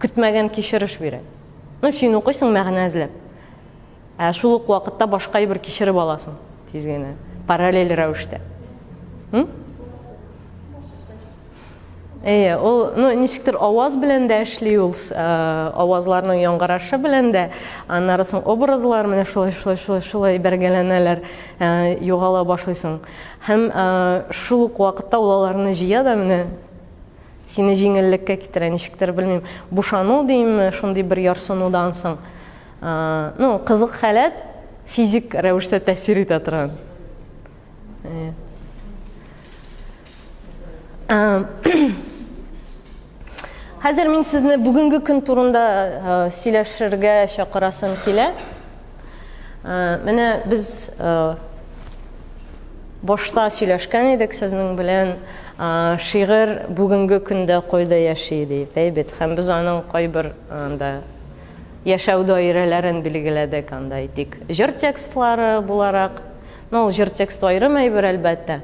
Speaker 1: көтмәгән кичереш бирә. Син укыйсың мәгънә эзләп. Шул ук вакытта башка бер кичереп аласың, тиз генә, параллель рәвештә. Ул, ничектер аваз белән дә эшли ул, авазларның яңгырашы белән дә, аннарысын образлар менә шулай бергәләнәләр, югала башлыйсың. Һәм шул ук вакытта ул аларны җыя да менә сине җиңеллеккә китерә, ничектер белмим, бушану димме, шундый бер ярсынудан соң. Кызык халәт физик рәвештә тәэсир итә торган. Хәзер мин сезне бүгенге көн турында сөйләшергә чакырасым килә. Менә без башта сөйләшкән идек сезнең белән, шигырь бүгенге көндә кайда яши дип, әйбәт, һәм без аның кайбер яшәү даирәләрен билгеләдек, анда әйтик, җыр текстлары буларак. Җыр текст аерым әйбер әлбәттә.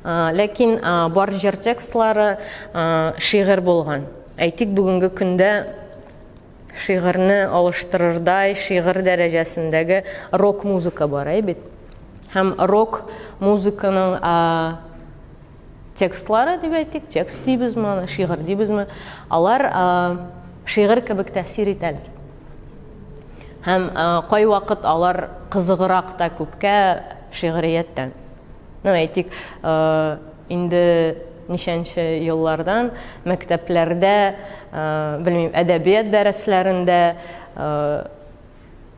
Speaker 1: Ләкин бар җыр текстлары шигырь булган. Әйтик, бүгенге көндә шигырьне алыштырырдай, шигырь дәрәҗәсендәге рок музыка бар, әйбәт. Һәм рок музыканың текстлары дип әйтик, текст дибезме, шигырь дибезме, алар шигырь кебек тәэсир итәләр. Һәм кай вакыт алар кызыграк та күпкә шигърияттән. Әйтик, инде ничәнче еллардан мәктәпләрдә, белмим, әдәбият дәресләрендә,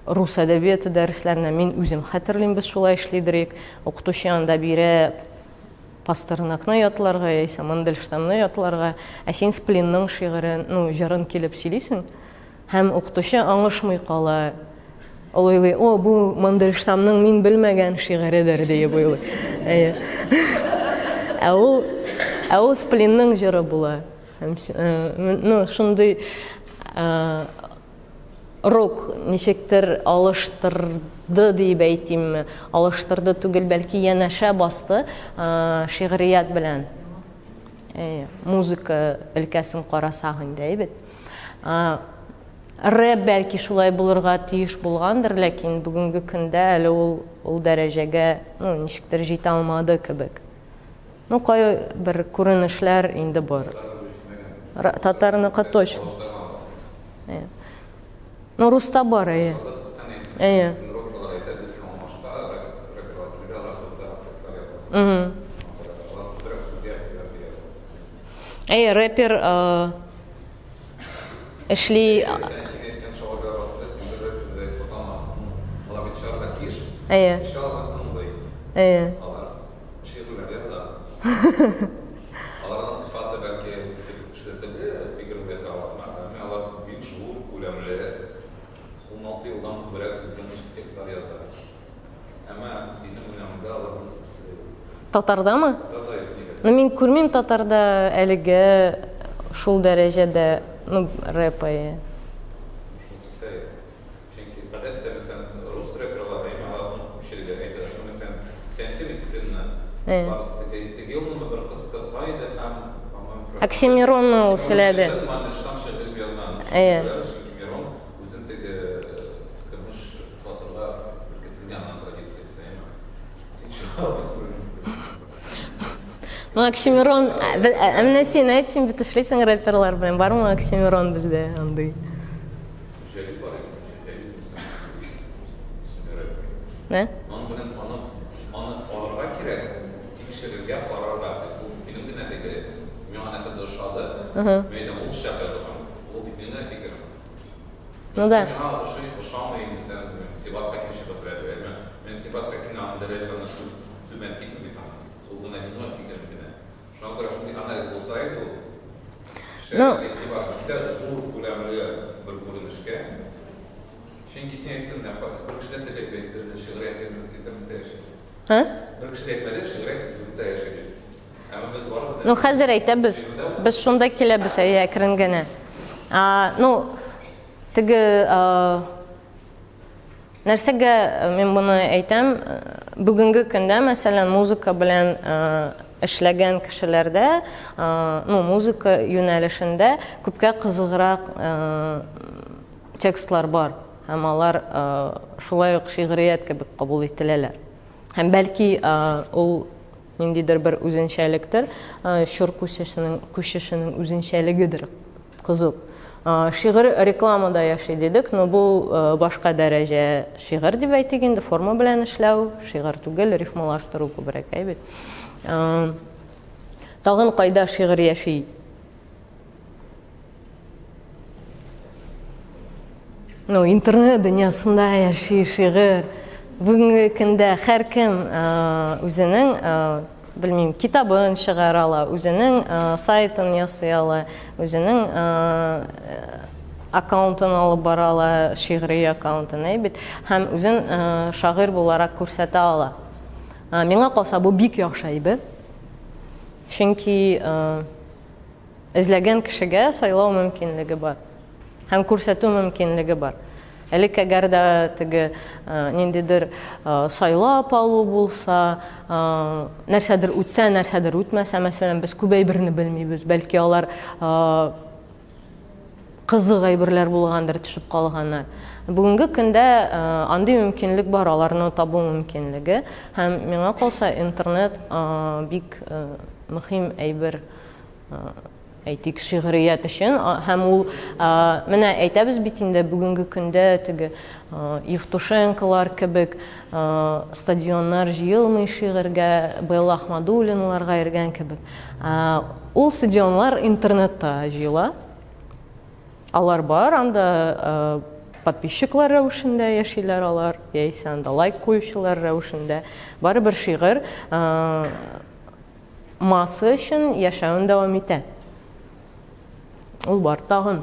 Speaker 1: рус әдәбияты дәресләрендә мин үзем хәтерлим, без шулай эшлидек. Укытучы анда бирә Пастернакны ятларга, яисә Мандельштамны ятларга, ә син Сплинның шигырен, җырын килеп сөйлисең, һәм укытучы аңышмый кала. Ул уйлый, бу Мандельштамның мин белмәгән шигыредер дип уйлый. Ә ул Сплинның җыры була. Шундый рок ничектер алыштырды дип әйтимме, алыштырды түгел, бәлки янәшә басты шигърият белән. Музыка өлкәсен карасак инде, әйбәт. Рэп бәлки шулай булырга тиеш булгандыр, ләкин бүгенге көндә әле ул дәрәҗәгә, ничектер җитә алмады кебек. Кай бер күренешләр инде бар. Татарныкы точно. Руста бар, рэпер эшли...
Speaker 3: Аларның сыйфаты бәлки эшләтелә, фикер
Speaker 1: Татардамы? Ну, мин күрмим татарда әлеге шул дәрәҗәдә, ну, рэп ае.
Speaker 3: Çünkü adette mesela Rus rapperler hala şeyde aytadi. Mesela senti disiplinna. Тегелны bir кысты кайды һәм
Speaker 1: Оксимиронны ул сөйләде.
Speaker 3: Мандыштан шәһәр язган. Оксимирон үзен теге кырмыш басырга беркетелгән традициясе.
Speaker 1: Ну, Оксимирон, менә син әйтсен бит эшлисең рэперлар белән, бармы Оксимирон бездә андый? Ne?
Speaker 3: Onun bilen onu alırga kirek, tekiştirirge kararga. Benim de ne de müanese dışarıda, meydan ol şaka zaman. O tipine fikrim.
Speaker 1: Ну да.
Speaker 3: Я ушамый mesela Sivat Hakim şibat verdi. Ben Sivat Hakim an derecede tümen fikrim tam. Olduğuna bilmiyorum fikrim bile. Şu an kadar şimdi analiz olsaydı, ihtibar mesela şu kulamlıya bir bulunuşke. Çünkü sen ettin ne fark? Bir kişide sebep bektirdi, şiirek ettirdi yaşıyor.
Speaker 1: Ha?
Speaker 3: Bir kişide etmedi, şiirek ettirdi yaşıyor. Ama biz varız.
Speaker 1: Ну, хәзер әйтәбез. Без шунда киләбез әкрен генә. Ну, теге нәрсәгә мин буны әйтәм, бүгенге көндә, мәсәлән, музыка белән эшләгән кешеләрдә, ну, музыка юнәлешендә күпкә кызыграк текстлар бар. Һәм алар шулай ук шигърият кебек кабул ителәләр. Һәм бәлки ул ниндидер бер үзенчәлектер, шур күчешенең үзенчәлегедер. Кызык. Шигырь рекламада яши дидек, но бу башка дәрәҗә шигырь дип әйтик инде, форма белән эшләү, шигырь түгел, рифмалаштыру күбрәк әйбит. Тагын кайда шигырь яши? Ну, интернет дөньясында яши шигырь. Бүгенге көндә һәркем үзенең, белмим, китабын чыгара ала, үзенең сайтын ясый ала, үзенең аккаунтын алып бара ала, шигъри аккаунтын әйбит, һәм үзен шагыйрь буларак күрсәтә ала. Миңа калса бу бик яхшы әйбер. Чөнки эзләгән кешегә сайлау мөмкинлеге бар. Һәм күрсәтү мөмкинлеге бар. Элек әгәр дә теге ниндидер сайлап алу булса, нәрсәдер үтсә, нәрсәдер үтмәсә, мәсәлән, без күп әйберне белмибез, бәлки алар кызык әйберләр булгандыр, төшеп калганнар. Бүгенге көндә андый мөмкинлек бар, аларны табу мөмкинлеге, һәм миңа калса интернет бик мөһим әйбер, әйтик, шигърият өчен, һәм ул менә әйтәбез бит инде бүгенге көндә теге Евтушенколар кебек стадионнар җыелмый шигырьгә, Белла Ахмадуллиналарга йөргән кебек. Ул стадионнар интернетта җыела. Алар бар, анда подписчиклар рәвешендә яшиләр алар, яисә анда лайк куючылар рәвешендә. Барыбер шигырь масса өчен яшәвен дәвам итә. Ул бар тагын.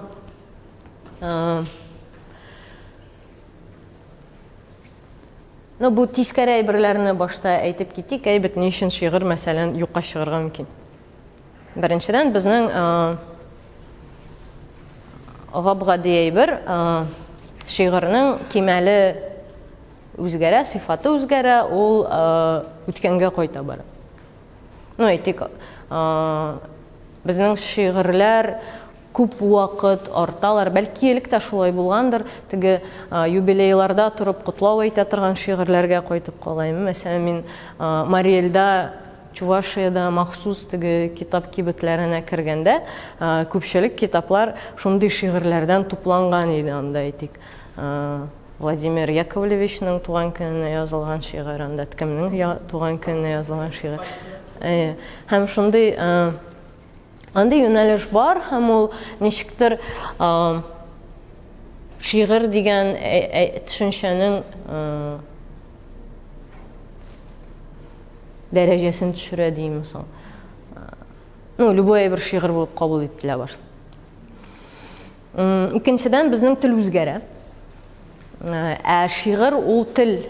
Speaker 1: Ну, бу тискәре әйберләрне башта әйтеп китик, әйбет ни өчен шигырь, мәсәлән, юкка чыгарга мөмкин. Беренчедән, безнең габгади әйбер, шигырьнең кимәле үзгәрә, сыйфаты үзгәрә, ул үткәнгә кайта бара. Ну, әйтик, безнең шигырьләр күп вакыт арталар, бәлки элек тә шулай булгандыр, теге юбилейларда торып котлау әйтә торган шигырьләргә кайтып калайм. Мәсәлән, мин Мариэльдә, Чувашиядә махсус теге китап кибетләренә кергәндә, күпчелек китаплар шундый шигырьләрдән тупланган иде, анда әйтик. Владимир Яковлевичның туган көненә язылган шигырь, анда кемнең туган көненә язылган шигырь. Һәм шундый андый юнәлеш бар, һәм ул ничектер шигырь дигән төшенчәнең дәрәҗәсен төшерә димме соң. Ну, любой бер шигырь булып кабул ителә башлый. Икенчедән, безнең тел үзгәрә. Шигырь ул тел,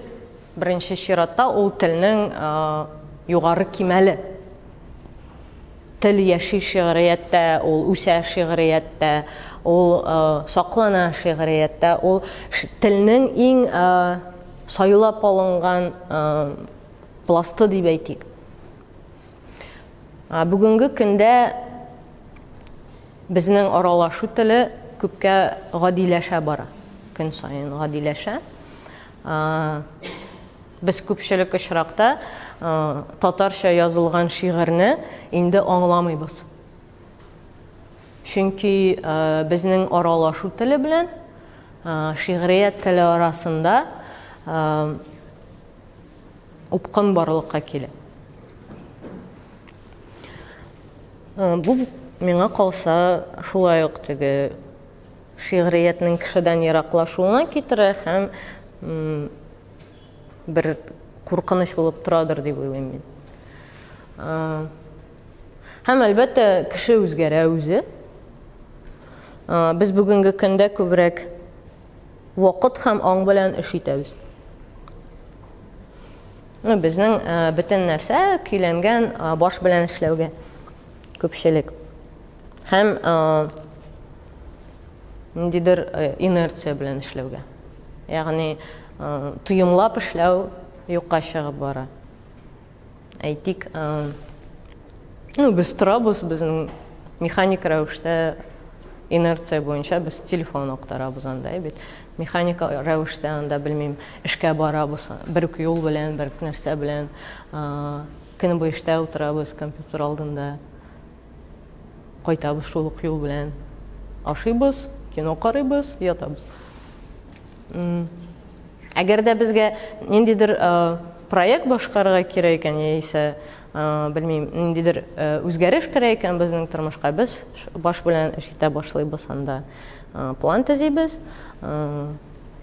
Speaker 1: беренче чиратта ул телнең югары кимәле. Тел яши шигърияттә, ул үсә шигърияттә, ул саклана шигърияттә, ул телнең иң сайлап алынган пласты дип әйтик. Бүгенге көндә безнең аралашу теле күпкә гадиләшә бара. Көн сайын гадиләшә. Без күпчелек очракта татарча язылган шигырьне инде аңламыйбыз. Чөнки безнең аралашу теле белән шигърият теле арасында упкын барлыкка килә. Бу миңа калса шулай ук теге шигъриятның кешедән ераклашуына китерә һәм бер куркыныч булып торадыр дип уйлыйм мин. Һәм әлбәттә кеше үзгәрә үзе. Без бүгенге көндә күбрәк вакыт һәм аң белән эш итәбез. Безнең бөтен нәрсә көйләнгән баш белән эшләүгә күпчелек. Һәм ниндидер инерция белән эшләүгә. Ягъни тыйымлап эшләү юкка чыгып бара. Әйтик, без торабыз, безнең механик рәвештә инерция буенча без телефон актарабыз анда, бит. Механик рәвештә анда белмим, эшкә барабыз, бер юл белән, бер нәрсә белән, көн буе эштә утырабыз компьютер алдында. Кайтабыз шул ук юл белән. Ашыйбыз, кино карыйбыз, ятабыз. Әгәр дә безгә ниндидер проект башкарырга кирәк икән, яисә белмим, ниндидер үзгәреш кирәк икән безнең тормышка, без баш белән эш итә башлыйбыз анда. План төзибез,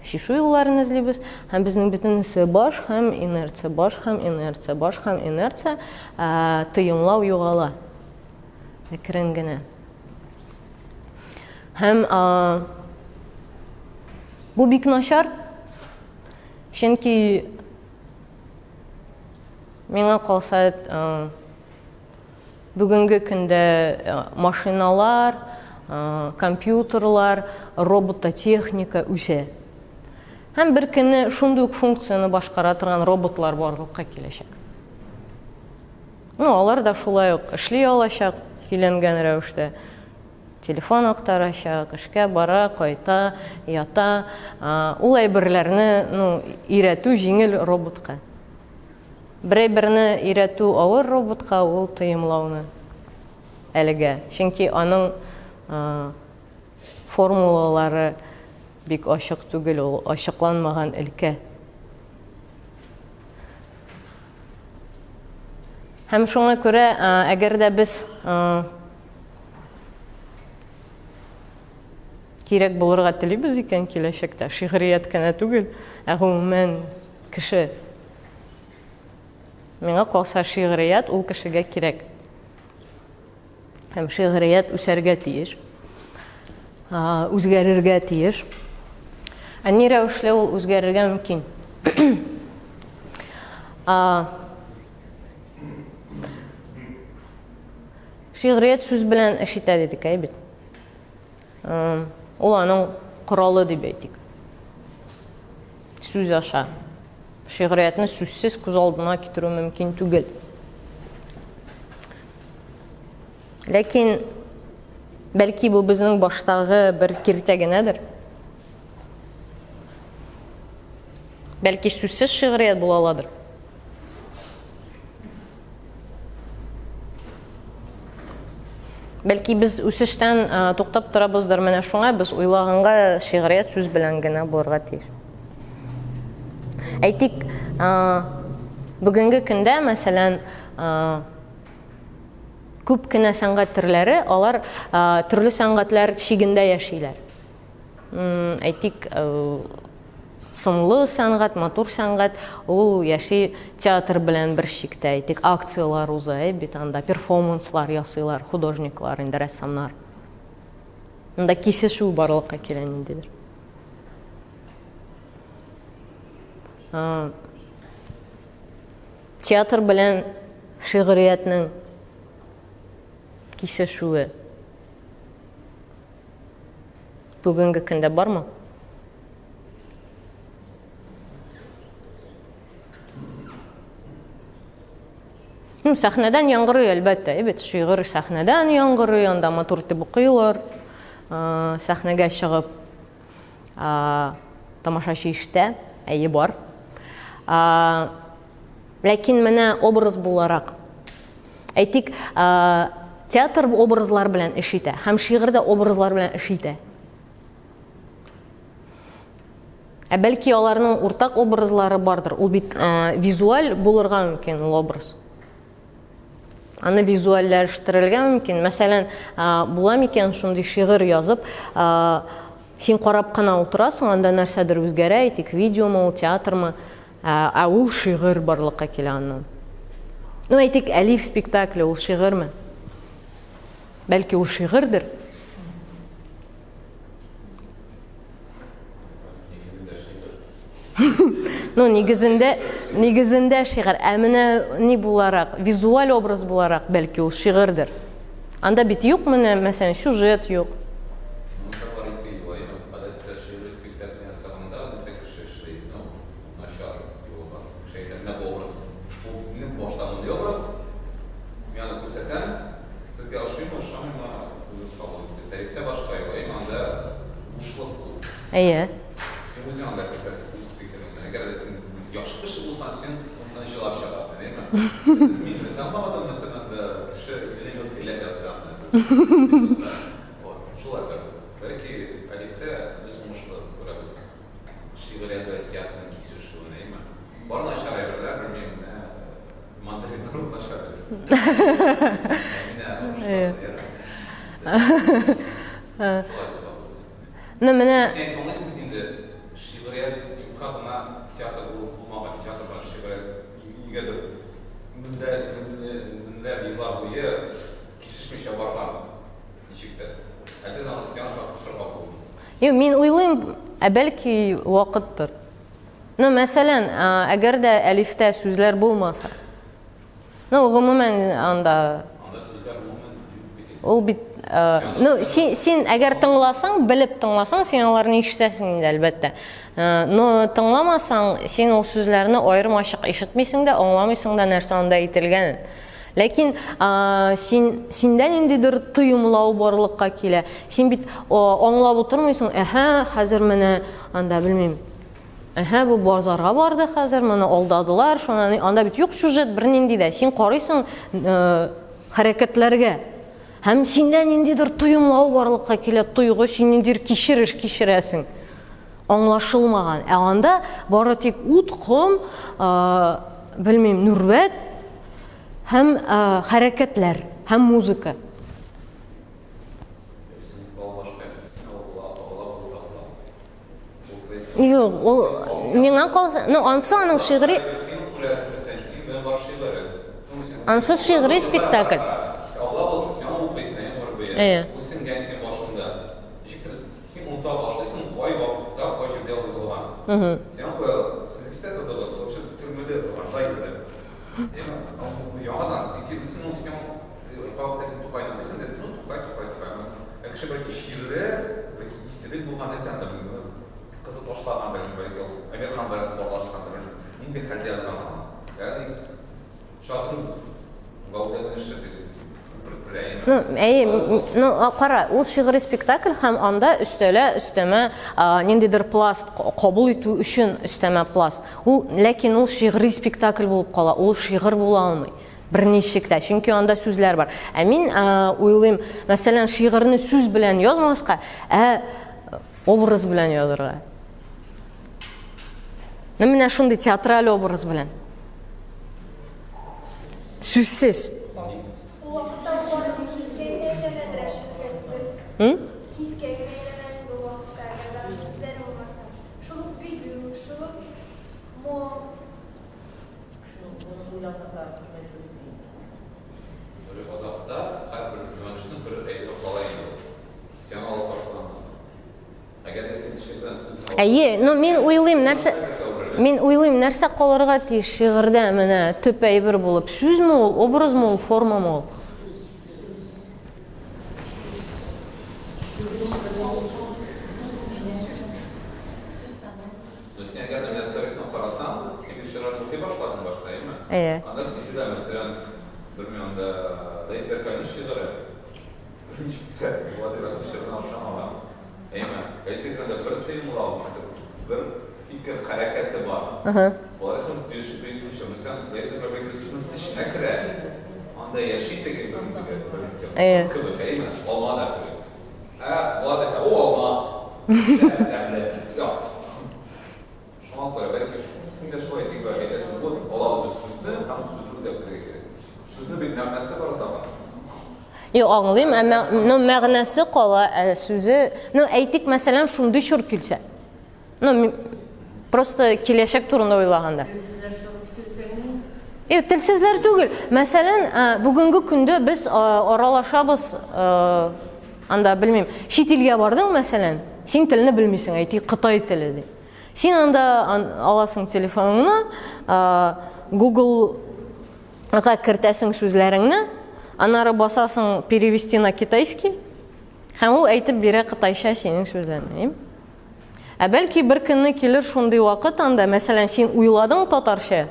Speaker 1: шишу юлларын эзлибез, һәм безнең бөтенесе баш һәм инерция, баш һәм инерция, баш һәм инерция, тыйымлау югала. Әкрен генә. Һәм бу бик начар. Чөнки миңа калса бүгенге көндә машиналар, компьютерлар, робототехника үсә. Һәм бер көнне шундый ук функцияны башкара торган роботлар барлыкка киләчәк. Алар да шулай ук эшли алачак, көйләнгән рәвештә. Телефон актарачак, эшкә бара, кайта, ята. Ул әйберләрне, өйрәтү җиңел роботка. Берәйберне өйрәтү авыр роботка, ул тыйымлауны әлегә. Чөнки аның формулалары бик ачык түгел, ул ачыкланмаган өлкә. Һәм шуңа күрә, әгәр дә без кирәк булырга телибез икән киләчәктә, шигърият кенә түгел, гомумән кеше. Миңа калса шигърият ул кешегә кирәк. Һәм шигърият үсәргә тиеш, үзгәрергә тиеш. Ни рәвешле ул үзгәрергә мөмкин? Шигърият сүз белән эш итә дидек, бит. Ул аның коралы дип әйтик. Сүз аша. Шигъриятны сүзсез күз алдына китерү мөмкин түгел. Ләкин бәлки бу безнең баштагы бер киртә генәдер. Бәлки сүзсез шигърият була аладыр. Бәлки без үсештән туктап торабыздыр, менә шуңа без уйлаганга шигърият сүз белән генә булырга тиеш. Әйтик, бүгенге көндә, мәсәлән, күп кенә сәнгать төрләре, алар төрле сәнгатьләр шигендә яшиләр. Әйтик, сынлы сәнгать, матур сәнгать, ул яши театр белән бер шиктә. Әйтик, акциялар уза, бит анда перформанслар ясыйлар, художниклар, инде рәссамнар. Анда кисешү барлыкка килә ниндидер. Театр белән шигъриятның кисешүе бүгінгі көндә бармы? Сәхнәдән яңгырый, әлбәттә. Шигырь сәхнәдән яңгырый, анда матур итеп укыйлар. Сәхнәгә чыгып тамашачы ишетә, әйе бар. Ләкин менә образ буларак. Әйтик, театр образлар белән эш итә, һәм шигырь дә образлар белән эш итә. Бәлки аларның уртак образлары бардыр. Ул бит визуаль булырга мөмкин ул образ. Аны визуальләштерергә мөмкин. Мәсәлән, була микән шундый шигырь язып, син карап кына утырасың, анда нәрсәдер үзгәрә, әйтик, видеомы, театрмы, ул шигырь барлыкка килә аннан. Әйтик, Әлиф спектакле ул шигырьме? Бәлки ул шигырьдер. Нигезендә шигырь, менә ни буларак, визуаль образ буларак, бәлки ул шигырьдер. Анда бит юк менә, мәсәлән, сюжет юк. Әйе.
Speaker 3: Sen anlamadın mesela da kişi elini ötüyle yaptığımız. Şular var. Belki Elif'te biz sonuçta biraz şiir ya da tiyatrın kişi şu değil mi? Bana aşağı evreler bilmiyorum ne. Mandarin durum aşağı
Speaker 1: Ne mene?
Speaker 3: Sen onun için de şiir ya yukarıda tiyatro bulmamak tiyatro var şiir yukarıda. Münder yıllar boyu kişişmiş yaparlar nişikte. Әтез аны сеанс кушырга булды.
Speaker 1: Мен уйлыйм, бәлки вакыттыр. Мәсәлән, әгәр дә Әлифтә сүзләр булмаса. Гомумән анда
Speaker 3: сүзләр булмый.
Speaker 1: Ул бит син әгәр тыңласаң, белеп тыңласаң, син аларны ишетәсең инде әлбәттә. Но тыңламасаң, син ул сүзләрне аерым-ачык ишетмисең дә, аңламыйсың да нәрсә анда әйтелгәнен. Ләкин синдә ниндидер тойымлау барлыкка килә. Син бит аңлап утырмыйсың, хәзер менә анда белмим. Бу базарга барды хәзер, менә алдадылар, шуны анда бит юк сюжет бернинди дә. Син карыйсың хәрәкәтләргә. Һәм синдә ниндидер тойымлау барлыкка килә, тойгы, син ниндидер кичерәсең. Аңлашылмаган. Анда бары тик ут, ком, белмим, нурбәт һәм хәрәкәтләр, һәм музыка. Миңа калса, ансы аның шигъри. Ансы шигъри спектакль. Кара, ул шигъри спектакль һәм анда өстәмә ниндидер пласт кабул итү өчен өстәмә пласт. Ләкин ул шигъри спектакль булып кала, ул шигырь була алмый. Берничектә, чөнки анда сүзләр бар. Мин уйлыйм, мәсәлән, шигырьне сүз белән язмаска, образ белән язарга. Менә шундый театраль образ белән. Сүзсез. Әйе, мен уйлыйм нәрсә Мен уйлыйм, нәрсә калырга тиеш шигырьдә менә төп әйбер булып, сүзме ул, образмы ул, формамы ул?
Speaker 3: То есть, я когда меня корректно парасан, sen bir şeyler okumaya başladın başta, değil mi?
Speaker 1: Evet.
Speaker 3: Anda sizi de mesela, bilmiyorum da, Dayser Kaymış şeyleri. Bu adı ben bir şeyden alışam ama. Değil mi? Dayser Kaymış bir film almıştır. Bir fikir, hareketi var. Bu arada değişik bir şey. Mesela Dayser Kaymış sözün içine kire. Anda yaşayıp da gibi bir
Speaker 1: Evet.
Speaker 3: kılık, değil mi? Olma da kırıyor. Bu adı o olma. Yani, Şuna göre belki şimdi şöyle etik bir hareket bu olamaz bir sözlü, tam sözlü de gerekir. Sözlü bir nəğməsi var da var.
Speaker 1: Yo, аңлыйм, әмма ну мәгънәсе кала, сүзе, ну әйтик, мәсәлән, шундый чур килсә. Ну просто киләчәк турында уйлаганда. Телсезләр түгел. Мәсәлән, бүгенге көндә без аралашабыз, анда белмим, чит илгә бардың, мәсәлән, син телне белмисең, әйтик, Кытай теле ди. Син анда аласың телефоныңны, Google-га кертәсең сүзләреңне, аннары басасың перевести на китайский, һәм ул әйтеп бирә кытайча синең сүзләреңне. Бәлки бер көнне килер шундый вакыт, анда, мәсәлән, син уйладың татарча,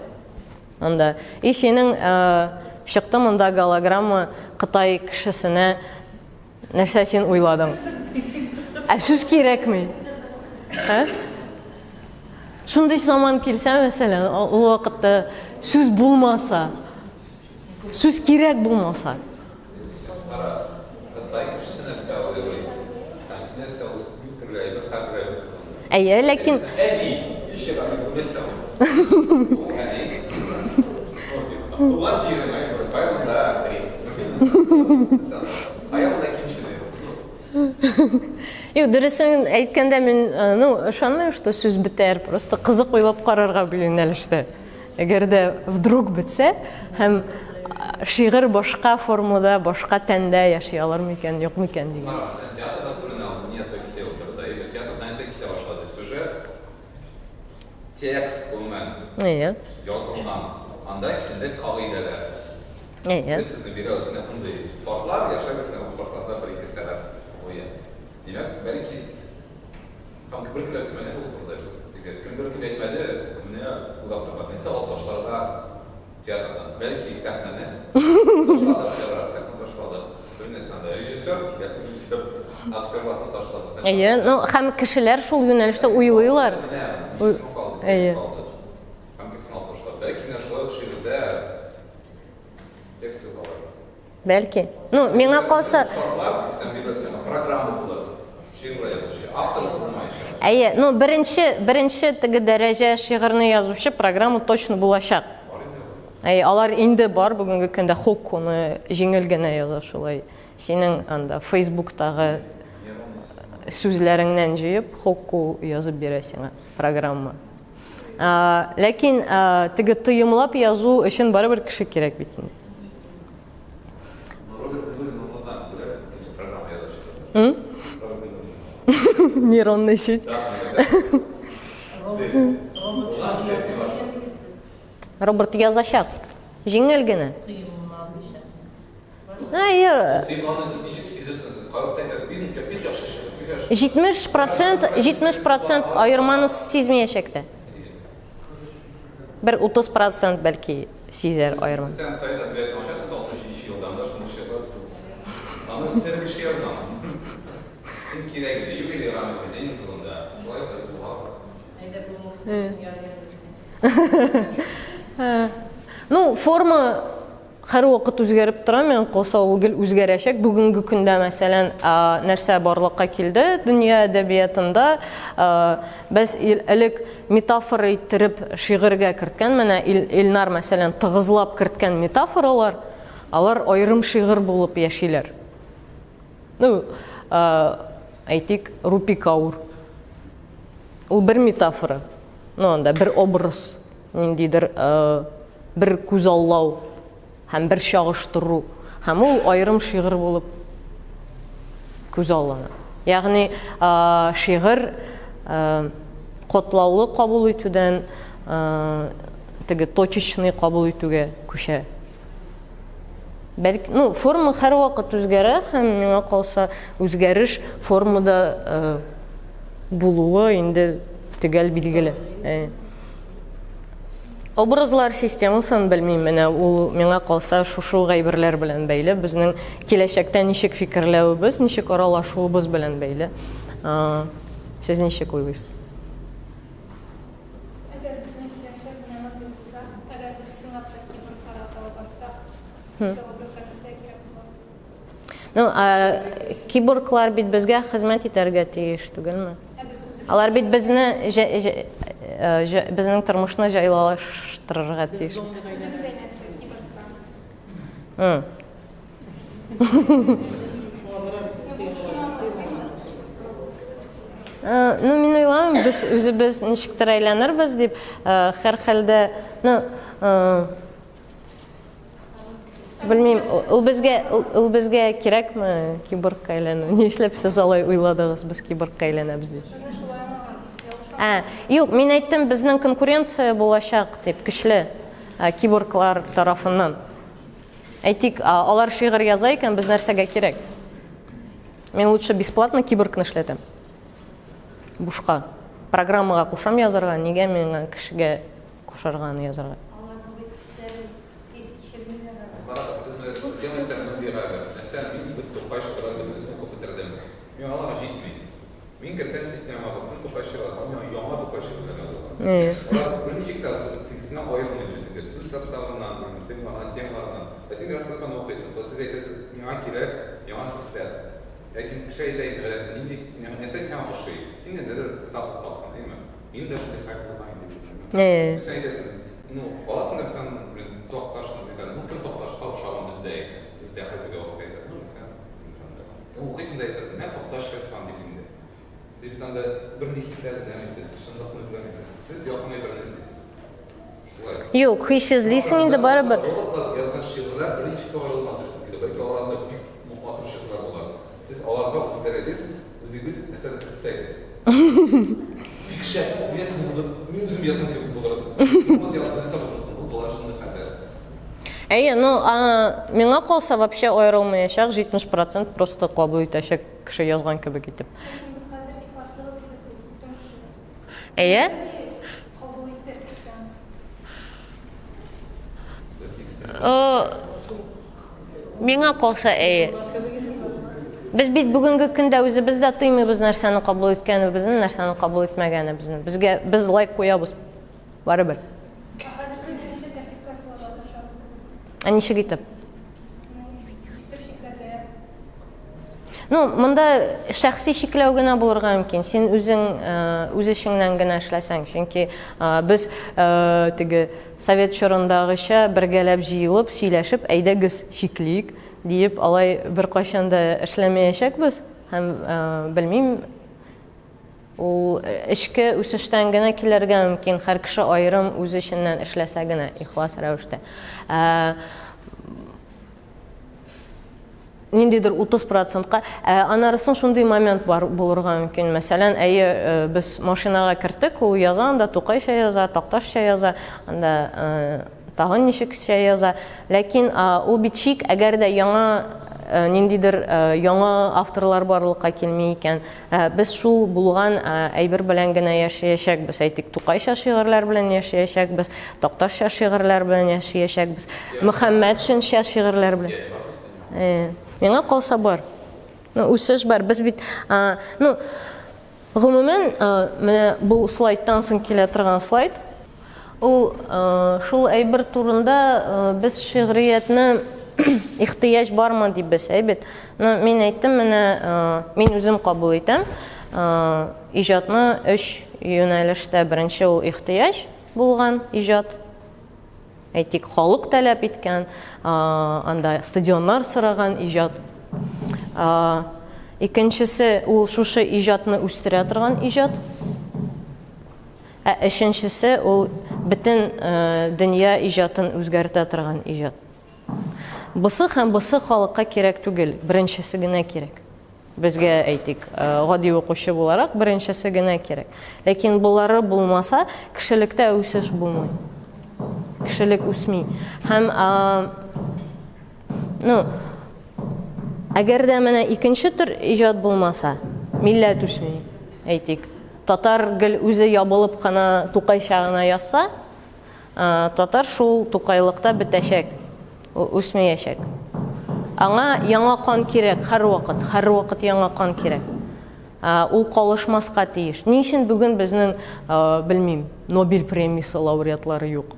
Speaker 1: анда, синең чыкты монда голограмма Кытай кешесенә, нәрсә син уйладың? Сүз кирәкми? Шундый заман килсә, мәсәлән, ул вакытта сүз булмаса, сүз кирәк булмаса. Әйе, ләкин Юк, дөресен әйткәндә мин, ышанмыйм, что сүз бетәр, просто кызык уйлап карарга билгеләнештә. Әгәр дә вдруг бетсә, һәм шигырь башка формада, башка тәндә яши алыр микән, юк микән дигән.
Speaker 3: Текст olmayan, yazılman, anda kendi kaideler. Biz sizinle biraz bunday farklar yaşarken bu farklarda bir iki sebep oluyor. Demek belki kanka bir kilo etmene olur da. Bir kilo etmede ne uzakta var. Mesela o taşlarda tiyatrodan belki sahnede taşlarda böyle sende rejissör, aktörler taşlarda.
Speaker 1: Һәм кешеләр шул юнәлештә уйлыйлар.
Speaker 3: Belki нәрсәләр шигырьдә текст var.
Speaker 1: Belki. Миңа калса,
Speaker 3: программа булыр. Шигырь язучы, автор булмайчы.
Speaker 1: Беренче теге дәрәҗә шигырьне язучы программа точно булачак. Алар инде бар бүгенге көндә хоккуны җиңел генә яза шулай. Синең анда Facebook'тагы сүзләреңнән җыеп хокку язып бирә сиңа программа. Ләкин теге тыйымлап язу өчен барыбер кеше кирәк бит инде. Нейронная сеть. Роберт язачак. Җиңел генә. Hayır. 70% ayırmanı sezmeyecekti. Bir 30% belki sezer ayırma.
Speaker 3: Sen sayıda bir yaklaşarsın da 60 yıldan da şunu şey var. Ama bir bir şey yazmam. Çünkü ne gibi yüklü ramazan en sonunda şöyle bir
Speaker 1: var. Forma һәр вакыт үзгәреп тора, мен калса ул гел үзгәрәчәк. Бүгенге көндә мәсәлән, нәрсә барлыкка килде дөнья әдәбиятында, без элек метафора иттереп шигырьгә керткән, менә Илнар мәсәлән тыгызлап керткән метафоралар, алар аерым шигырь булып яшиләр. Әйтик, Рупи Каур. Ул бер метафора. Анда бер образ, ниндидер бер күз аллау, һәм бер чагыштыру, һәм ул аерым шигырь булып күз аллана. Ягъни шигырь катлаулы кабул итүдән, теге точечный кабул итүгә күчә. Бәлки, форма һәр вакыт үзгәрә, һәм миңа калса үзгәреш формада булуы инде төгәл билгеле. Образлар системасын белмим, менә ул миңа калса шушы гайберләр белән бәйле, безнең киләчәктә ничек фикерләвебез, ничек аралашуыбыз белән бәйле. Сез ничек уйлыйсыз?
Speaker 4: Әгәр безнең киләчәк белән андый булса, әгәр без чынлап та кибер карата барсак, безгә образлар кирәк була.
Speaker 1: Киборглар бит безгә хезмәт итәргә тиеш түгелме? Алар бит безне безнең тормышны җайлаштырырга тиеш. Мин уйлыйм, без үзебез ничектер әйләнербез дип, һәр хәлдә, белмим, ул безгә кирәкме киборгка әйләнү? Ни эшләп сез алай уйладыгыз, без киборгка әйләнәбез дип? Юк, мин әйттем, безнең конкуренция булачак дип, көчле киборглар тарафыннан. Әйтик, алар шигырь яза икән, без нәрсәгә кирәк? Мин лучше бесплатно киборгны эшләтәм. Бушка. Программага кушам язарга, нигә миңа кешегә кушарганы язарга?
Speaker 3: Мин кертем системага, бу топашырга, яңа топашырга язалар. Берничек тә тиксенә аерылмый дисең, сүз составыннан, темалардан. Син раскладкан оқыйсыз, сез әйтәсез, миңа кирәк, яңа хисләр. Ләкин кеше әйтә инде, нинди сен ошый. Син инде тапсың, димме? Мин дә шундый хак булган инде. Сен әйтәсең, аласың да сен токташны, кем токташка ошаган бездә хәзерге вакытта әйтә. Мәсәлән, укыйсың да әйтәсең, мен токташ шәхсән дип инде. Siz bir bir hissler izlemişsiniz, şındıkını izlemişsiniz. Siz yakmayı bir izlemişsiniz.
Speaker 1: Yok, hissizlisin indi barabir.
Speaker 3: Robotlar yazılan şiirler birinci doğrulmaz diyorsun ki de belki orada büyük muhatır şiirler olar. Siz alarda izleriz, üzeriz mesela kıtsayız. Bir kişi, üyesin budur, müzüm yazın ki budur. Robot yazılırsa bulursun, bu dolaşımda kadar.
Speaker 1: Миңа калса вообще аерылмаячак, 70% просто кабул итәчәк кеше язган кебек итеп. Миңа калса Без бит бүгенге көндә үзебез дә тыймыйбыз нәрсәне кабул иткәнебезне, нәрсәне кабул итмәгәнебезне. Без лайк куябыз. Барыбер. Ничек итеп? Монда шәхси шикләү генә булырга мөмкин. Син үз эшеңнән генә эшләсәң, чөнки без теге совет чорындагыча бергәләп җыелып, сөйләшеп, әйдәгез шиклик дип, алай бер кайчан да эшләмәячәкбез. Һәм белмим, ул эшкә үсештән генә килергә мөмкин. Һәр кеше аерым үз эшеннән эшләсә генә, ихлас рәвештә. Ниндидер 30%-ка. Анарысын шундый момент булырга мөмкин. Мәсәлән, без машинага кертик, ул яза, анда Тукайча яза, Такташча яза, анда тагын ничекчә яза. Ләкин ул бит шик, әгәр дә ниндидер яңа авторлар барлыкка килми икән, без шул булган әйбер белән генә яшәячәкбез. Әйтик, Тукайча шигырьләр белән яшәячәкбез, Такташча шигырьләр белән яшәячәкбез, Мөхәммәтшинча шигырьләр белән. Миңа калса бар. Үсеш бар. Без бит, гомумән, менә бу слайдтан соң килә торган слайд. Ул шул әйбер турында без шигъриятне ихтияҗ бармы дип без әйбет. Мин әйттем, менә мин үзем кабул итәм. Иҗатны 3 юнәлештә беренче ул ихтияҗ булган иҗат. Әйтик, халык таләп иткән, анда стадионнар сораган иҗат. Икенчесе, ул шушы иҗатны үстерә торган иҗат. Өченчесе, ул бөтен дөнья иҗатын үзгәртә торган иҗат. Бусы һәм бусы халыкка кирәк түгел, беренчесе генә кирәк. Безгә әйтик, гади укучы буларак беренчесе генә кирәк. Ләкин булары булмаса, кешелектә үсеш булмый. Кешелек үсми. Һәм әгәр дә менә икенче төр иҗат булмаса, милләт үсми. Әйтик, татар гел үзе ябылып кына Тукайча гына язса, татар шул Тукайлыкта бетәчәк, үсмәячәк. Аңа яңа кан кирәк һәр вакыт яңа кан кирәк. Ул калышмаска тиеш. Ни өчен бүген безнең, белмим, Нобель премиясе лауреатлары юк?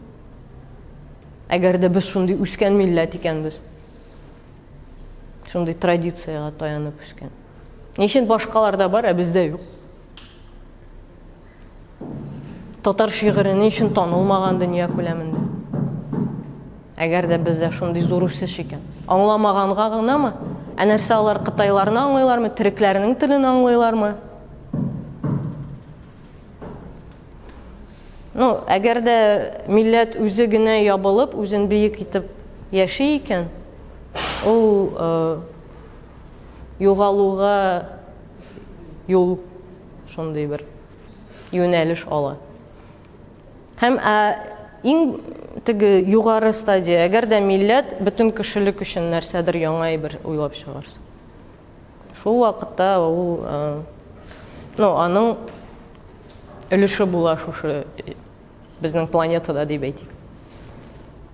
Speaker 1: Әгәр дә без шундый үскән милләт икәнбез. Шундый традицияга таянып үскән. Ни өчен башкаларда бар, бездә юк? Татар шигыре ни өчен танылмаган дөнья күләмендә? Әгәр дә бездә шундый зур үсеш икән. Аңламаганга гынамы? Нәрсә алар кытайларны аңлыйлармы, терекләрнең телен аңлыйлармы? Әгәр дә милләт үзе генә ябылып, үзен бийек итеп яши икән, ул югалуга юл шундый бер юнәлеш ала. Һәм иң теге югары стадия, әгәр дә милләт бөтен кешелек өчен нәрсәдер яңа бер уйлап чыгарса. Шул вакытта ул аның өлеше була шушы безнең планетада дип әйтик.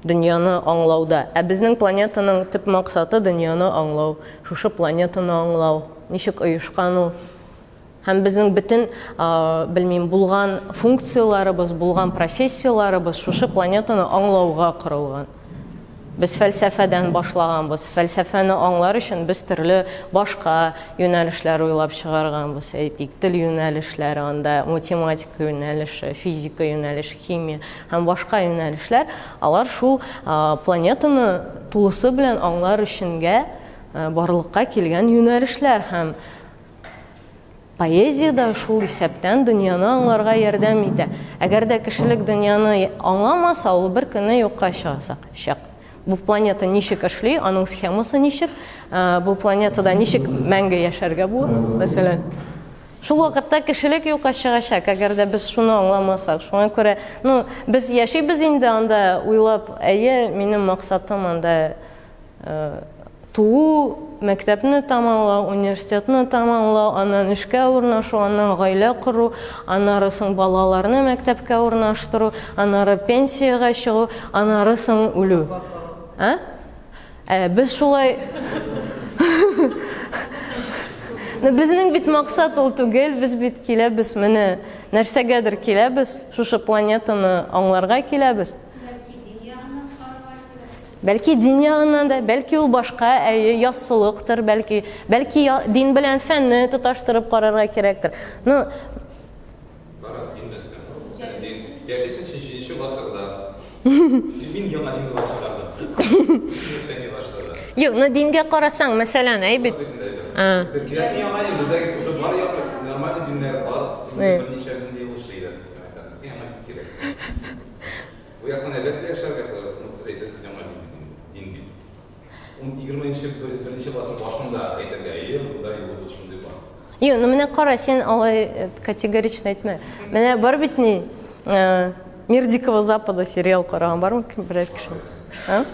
Speaker 1: Дөньяны аңлауда. Безнең планетаның төп максаты дөньяны аңлау, шушы планетаны аңлау, ничек оешкан ул. Һәм безнең бөтен, белмим, булган функцияларыбыз, булган профессияларыбыз шушы планетаны аңлауга корылган. Без фәлсәфәдән башлаганбыз. Фәлсәфәне аңлар өчен без төрле башка юнәлешләр уйлап чыгарганбыз. Әйтик, тел юнәлешләре, анда математика юнәлеше, физика юнәлеше, химия һәм башка юнәлешләр. Алар шул планетаны тулысы белән аңлар өченгә барлыкка килгән юнәлешләр. Һәм поэзияда шул исәптән дөньяны аңларга ярдәм итә. Әгәр дә кешелек дөньяны аңламаса, ул бер көнне юкка чыгачак. Бу планета ничек эшли, аның схемасы ничек, бу планетада ничек мәңге яшәргә була, мәсәлән. Шул вакытта кешелек юкка чыгачак, әгәр дә без шуны аңламасак. Шуңа күрә, без яшибез инде анда уйлап, минем максатым анда туу, мәктәпне тамамлау, университетны тамамлау, аннан эшкә урнашу, аннан гаилә кору, аннары соң балаларны мәктәпкә урнаштыру, аннары пенсияга чыгу, аннары соң үлү. Без шулай... Безнең бит максат ул түгел, без бит киләбез, менә нәрсәгәдер киләбез, шушы планетаны аңларга киләбез. Бәлки дин ягыннан да, бәлки ул башка, яссылыктыр, бәлки дин белән фәнне тоташтырып карарга кирәктер.
Speaker 3: Бар, дин мәсьәле. Яшәсен 8-нче гасырда. Мин яңа динне башлардым.
Speaker 1: Юк, дингә карасаң, мәсәлән, бит.
Speaker 3: Кирәк яңа дин, бездә уже бар яңа нормаль диннәр бар. Берничә дин ул эшләйдер. Яңа кирәк. Бу яктан әлбәттә яшәргә кирәк. 20-нче беренче классның башында әйтергә, буда юлы шундый бар.
Speaker 1: Юк, менә кара, син алай категорично әйтмә. Менә бар бит ни, Мир Дикого Запада сериал караган бармы берәр кеше?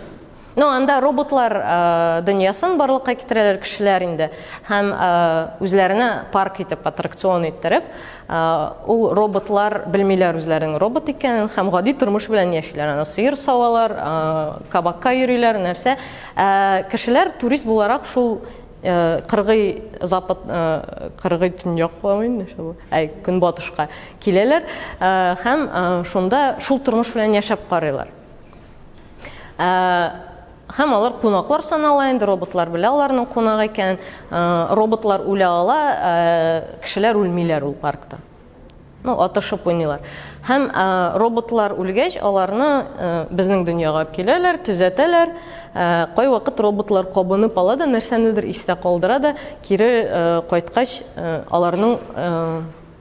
Speaker 1: Анда роботлар дөньясын барлыкка китерәләр кешеләр инде. Һәм үзләренә парк итеп, аттракцион иттереп, ул роботлар белмиләр үзләренең робот икәнен, һәм гади тормыш белән яшиләр. Сыер савалар, кабакка йөриләр, нәрсә. Кешеләр турист буларак шул кыргый запад, кыргый төньяк булган шул, көнбатышка киләләр һәм шунда шул тормыш белән яшәп карыйлар. Һәм алар кунаклар санала инде, роботлар белә аларның кунак икән, роботлар үлә ала, кешеләр үлмиләр ул паркта. Атышып уйныйлар. Һәм роботлар үлгәч, аларны безнең дөньяга алып киләләр, төзәтәләр. Кай вакыт роботлар кабынып ала да, нәрсәнедер истә калдыра да, кире кайткач аларның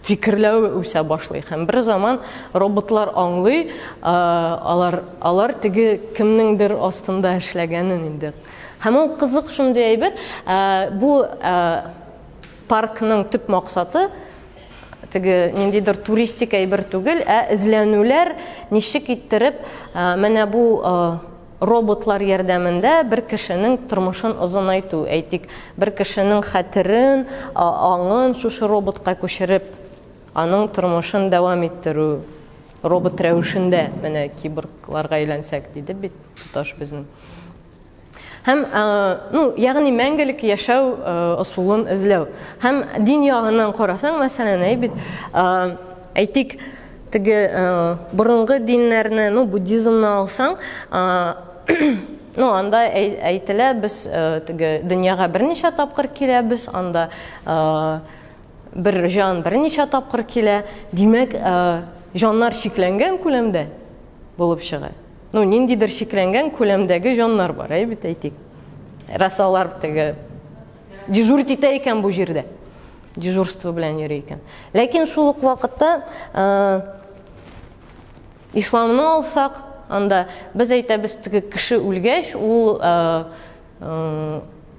Speaker 1: фикерләү үсә башлый. Һәм бер заман роботлар аңлый, алар теге кемнеңдер астында эшләгәнен инде. Һәм ул кызык шундый әйбер, бу паркның төп максаты теге ниндидер туристик әйбер түгел, эзләнүләр ничек иттереп менә бу роботлар ярдәмендә бер кешенең тормышын озынайту, әйтик, бер кешенең хәтерен, аңын шушы роботка күчереп, аның тормышын дәвам иттерү, робот рәвешендә, менә киборгларга әйләнсәк диде бит туташ безнең. Һәм, ягъни мәңгелек яшәү ысулын эзләү. Һәм дин ягыннан карасаң, мәсәлән, әйтик, теге борынгы диннәрне, буддизмны алсаң, анда әйтелә, без теге дөньяга берничә тапкыр киләбез, анда бер жан берничә тапкыр килә. Димәк, жаннар шикләнгән күләмдә булып чыга. Ниндидер шикләнгән күләмдәге жаннар бар, бит әйтик. Расалар теге дежурить итә икән бу җирдә. Дежурство белән йөри икән. Ләкин шул ук вакытта исламны алсак, анда без әйтәбез, теге кеше үлгәч, ул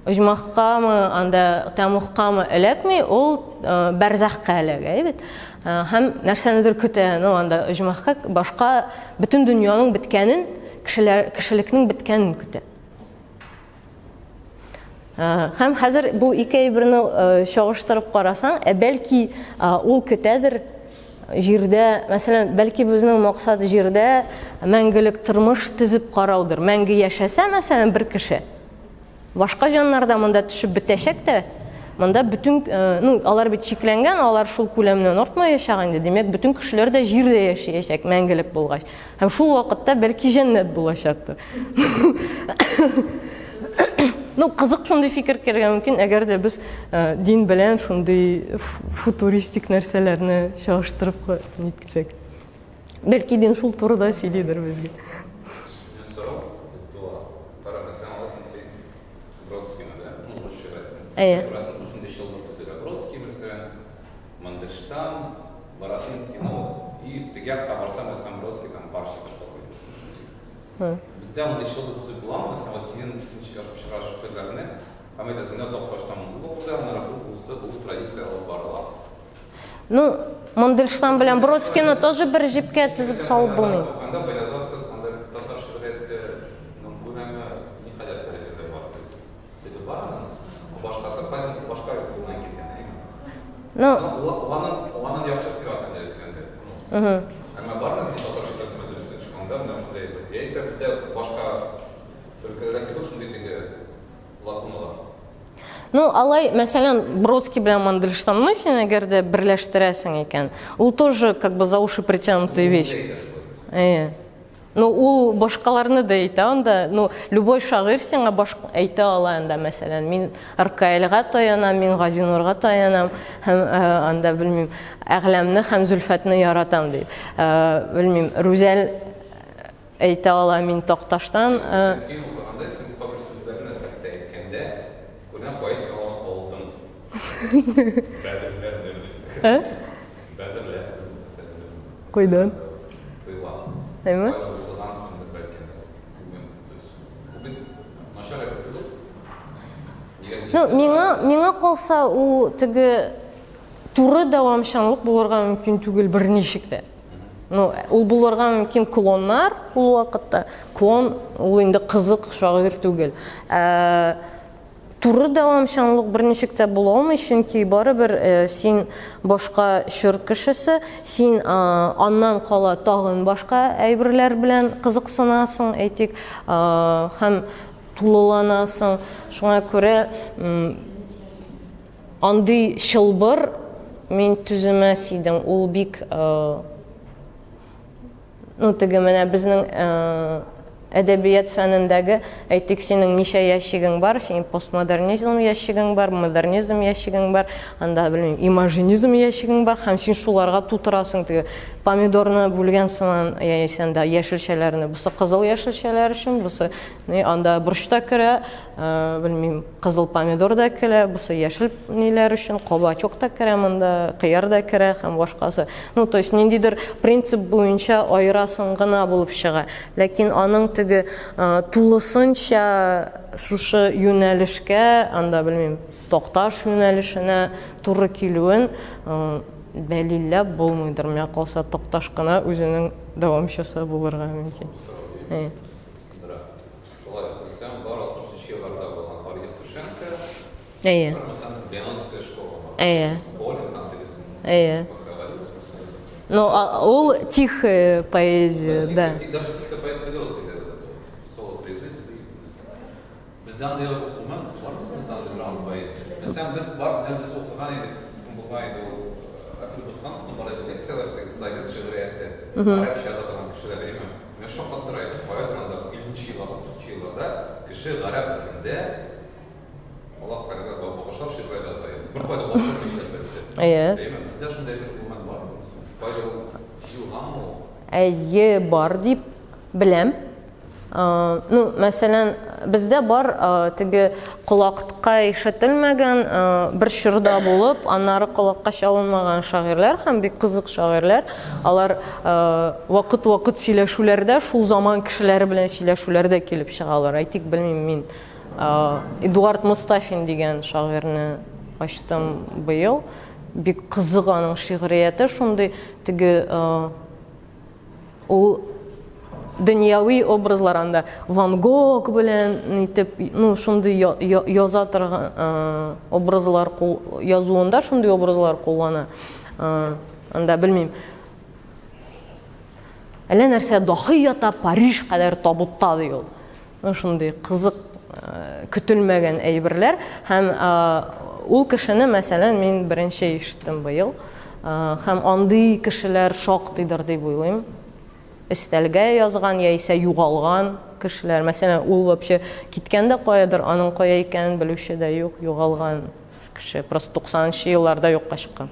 Speaker 1: оҗмахкамы, анда тамухкамы эләкми, ул барзахка эләгә, бит. Һәм нәрсәнедер көтә, анда оҗмахка башка бөтен дөньяның биткәнен, кешелекнең биткәнен көтә. Һәм хәзер бу ике әйберне чагыштырып карасаң, бәлки ул көтәдер җирдә, мәсәлән, бәлки безнең максат җирдә мәңгелек тормыш төзеп караудыр. Мәңге яшәсә, мәсәлән, бер кеше, башка җаннарда монда төшеп бетәчәк тә, монда бөтен, алар бит шикләнгән, алар шул күләмнән артмай яшәгән иде. Димәк, бөтен кешеләр дә җирдә яшәячәк мәңгелек булгач. Һәм шул вакытта бәлки җәннәт булачактыр. Кызык шундый фикер кергә мөмкин, әгәр дә без дин белән шундый футуристик нәрсәләрне чагыштырып ниткәсәк. Бәлки дин шул турыда сөйлидер безгә.
Speaker 3: Мандельштам, Баратинский, и тегяк табарсам сам Бродский там паршик шпакой. Bizdə onu işıldı düzü bulamazsın, ama senin çıkar şüphelerine, ama etəsində toxtaşdan buldu, onlara bulsa bu tradisiya alıp barılar.
Speaker 1: Мандельштам белән Бродскийны тоже бер җипкә тезеп салып булмый.
Speaker 3: Анда Березовтың, анда татар шигъриятте, күләме ниһаят дәрәҗәдә бар. Диде бар, башкасы башка юлдан килгән. Уанын яхшы сиратын дәйсәгәндә. Әмма бармы татар шигърият мәдрәсәсенә чыкканда, менә шундай итеп. Яисә бездә башка өлкәләрдә кебек шундый теге лакуналар.
Speaker 1: Алай, мәсәлән, Бродский белән Мандельштамны син әгәр дә берләштерәсең икән, ул тоже как бы за уши притянутая вещь. Ул башкаларны да әйтә, анда, любой шагыйрь сиңа әйтә ала анда, мәсәлән, мин Ркаилгә таянам, мин Газинурга таянам, һәм анда белмим, Әгъләмне һәм Зөлфәтне яратам дип. Белмим, Рүзәл әйтә ала, мин Токташтан. Кайдан? Әйме? Миңа калса, ул теге туры дәвамчанлык булырга мөмкин түгел берничек тә. Ул булырга мөмкин клоннар ул вакытта. Клон ул инде кызык шагыйрь түгел. Туры дәвамчанлык берничек тә була алмый, чөнки барыбер син башка чор кешесе, син аннан кала тагын башка әйберләр белән кызыксынасың, әйтик, һәм тулыланасың. Шуңа күрә андый чылбыр мин түземәс идем. Ул бик теге менә безнең әдәбият фәнендәге, әйтик, синең ничә яшьигең бар, синең постмодернизм яшьигең бар, модернизм яшьигең бар, анда белмим, имажинизм яшьигең бар, һәм син шуларга тутырасың, теге помидорны бүлгән сыман, яисә анда яшелчәләрне, бусы кызыл яшелчәләр өчен, бусы анда борщ та керә, белмим, кызыл помидор да керә, бусы яшел ниләр өчен, кабачок та керә монда, кыяр да керә һәм башкасы. Ну, то есть ниндидер принцип буенча айырасың гына булып чыга. Ләкин аның теге тулысынча шушы юнәлешкә, анда белмим, токташ юнәлешенә туры килүен дәлилләп булмыйдыр. Миңа калса токташ кына үзенең дәвамчысы булырга мөмкин.
Speaker 3: Шулай, исән бар 60-нчы елларда булган бар Евтушенко. Mesela Ленинская школа. Более там интересно.
Speaker 1: Ну, ол тихая поэзия, да.
Speaker 3: Даже тихая поэзия соло призыв. Bizden de okuman var mı sizden de ground поэзия? Mesela biz var nerede okugan idik, bugaydı o Afganistan numaralı leksiyalar tek sayıda şiiriyette. Arapça yazan kişiler değil mi? Ve şok attıraydı. Poetranda 50-ci yıllarda kişi Arap dilinde Allah kadar bakışlar şiirler yazaydı. Bir koyda bozuk bir şey belirtti. Değil mi? Bizde şunda bir okuman var mı? Koyda yuğan mı?
Speaker 1: Әйе бар дип беләм. Ну, мәсәлән, бездә бар теге колакка ишетелмәгән бер чорда булып, аннары колакка чалынмаган шагыйрьләр һәм бик кызык шагыйрьләр. Алар вакыт-вакыт сөйләшүләрдә, шул заман кешеләре белән сөйләшүләрдә килеп чыгалар. Әйтик, белмим, мин Эдуард Мустафин дигән шагыйрьне ачтым быел. Бик кызык аның шигърияте, шундый теге ул дөньяви образларында Ван Гог белән нитеп, ну, шундый яза торган образлар язуында шундый образлар куллана. Анда белмим. Әллә нәрсә дахи ята Париж кадәр табутта ди ул. Ну, шундый кызык көтелмәгән әйберләр һәм ул кешене, мәсәлән, мин беренче ишеттем быел. Һәм андый кешеләр шактыйдыр дип уйлыйм. Өстәлгә язган яисә югалган кешеләр, мәсәлән, ул вообще киткәндә каядыр, аның кая икәнен белүче дә юк, югалган кеше, просто 90-нчы елларда юкка чыккан.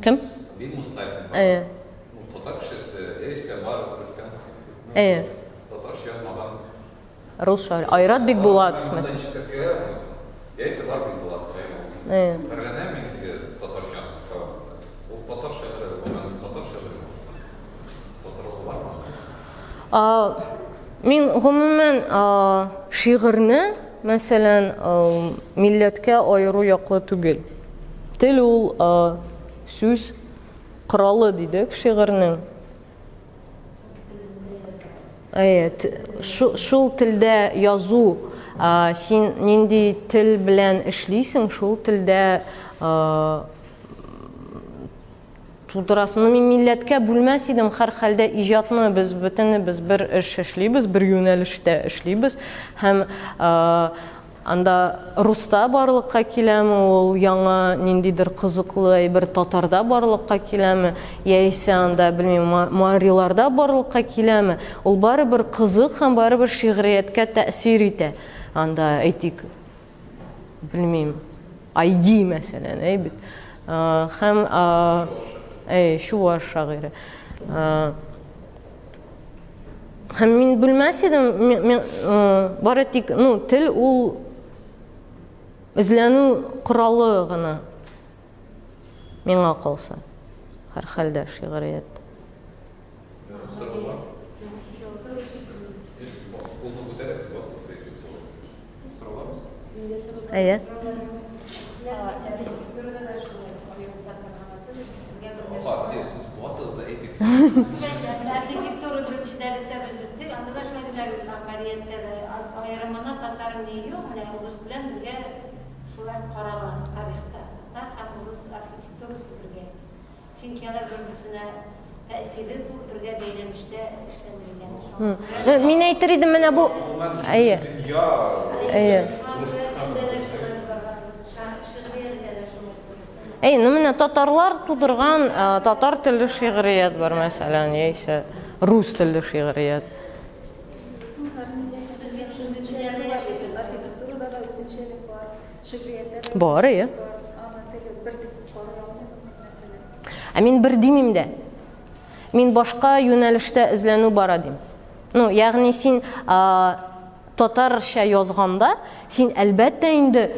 Speaker 1: Кем? Рус шагыйрь. Айрат Бикбулатов, мәсәлән.
Speaker 3: Яисә бар Бикбулатов. Берләнә мин теге татар шагыйрь. Ул татар шагыйрь, татар шагыйрь. Татар бар.
Speaker 1: Мин гомумән шигырьне, мәсәлән, милләткә аеру яклы түгел. Тел ул сүз коралы дидек шигырьнең. Шул телдә язу, син нинди тел белән эшлисең, шул телдә тудырасың. Мин милләткә бүлмәс идем, һәр хәлдә иҗатны без бөтенебез бер эш эшлибез, бер юнәлештә эшлибез һәм анда руста барлыкка киләме, ул яңа ниндидер кызыклы әйбер татарда барлыкка киләме, яисә анда белмим мариларда барлыкка киләме, ул барыбер кызык һәм барыбер шигърияткә тәэсир итә. Анда әйтик, белмим, айди мәсәлән, әйбит. Һәм шуаш шагыйрь. Һәм мин белмәс идем, бары тик, ну, тел ул эзләнү коралы гына. Миңа калса, һәр хәлдә шигърият. Әйе.
Speaker 5: Архитектура birinci derste biz bittik. Anda da şöyle bir ameliyette ayırmana Tatar'ın neyi yok. Rus bilen birge şular karalan tarihte. Tam Rus arxitekturası birge. Çünkü yana birbirine tesiri bu birge değinişte işlendirilgen.
Speaker 1: Min әйтер идем, менә бу. Әйе. Әйе. Ну, менә татарлар тудырган татар телле шигърият бар, мәсәлән, яисә рус телле шигърият. Бар, иә.
Speaker 4: Ана теге бір тіп қоры алмайды, мәселен.
Speaker 1: Мен бір деймін де. Мен башқа юнәлештә эзләнү бара дим. Ну, ягъни син татарча язганда, син әлбәттә инде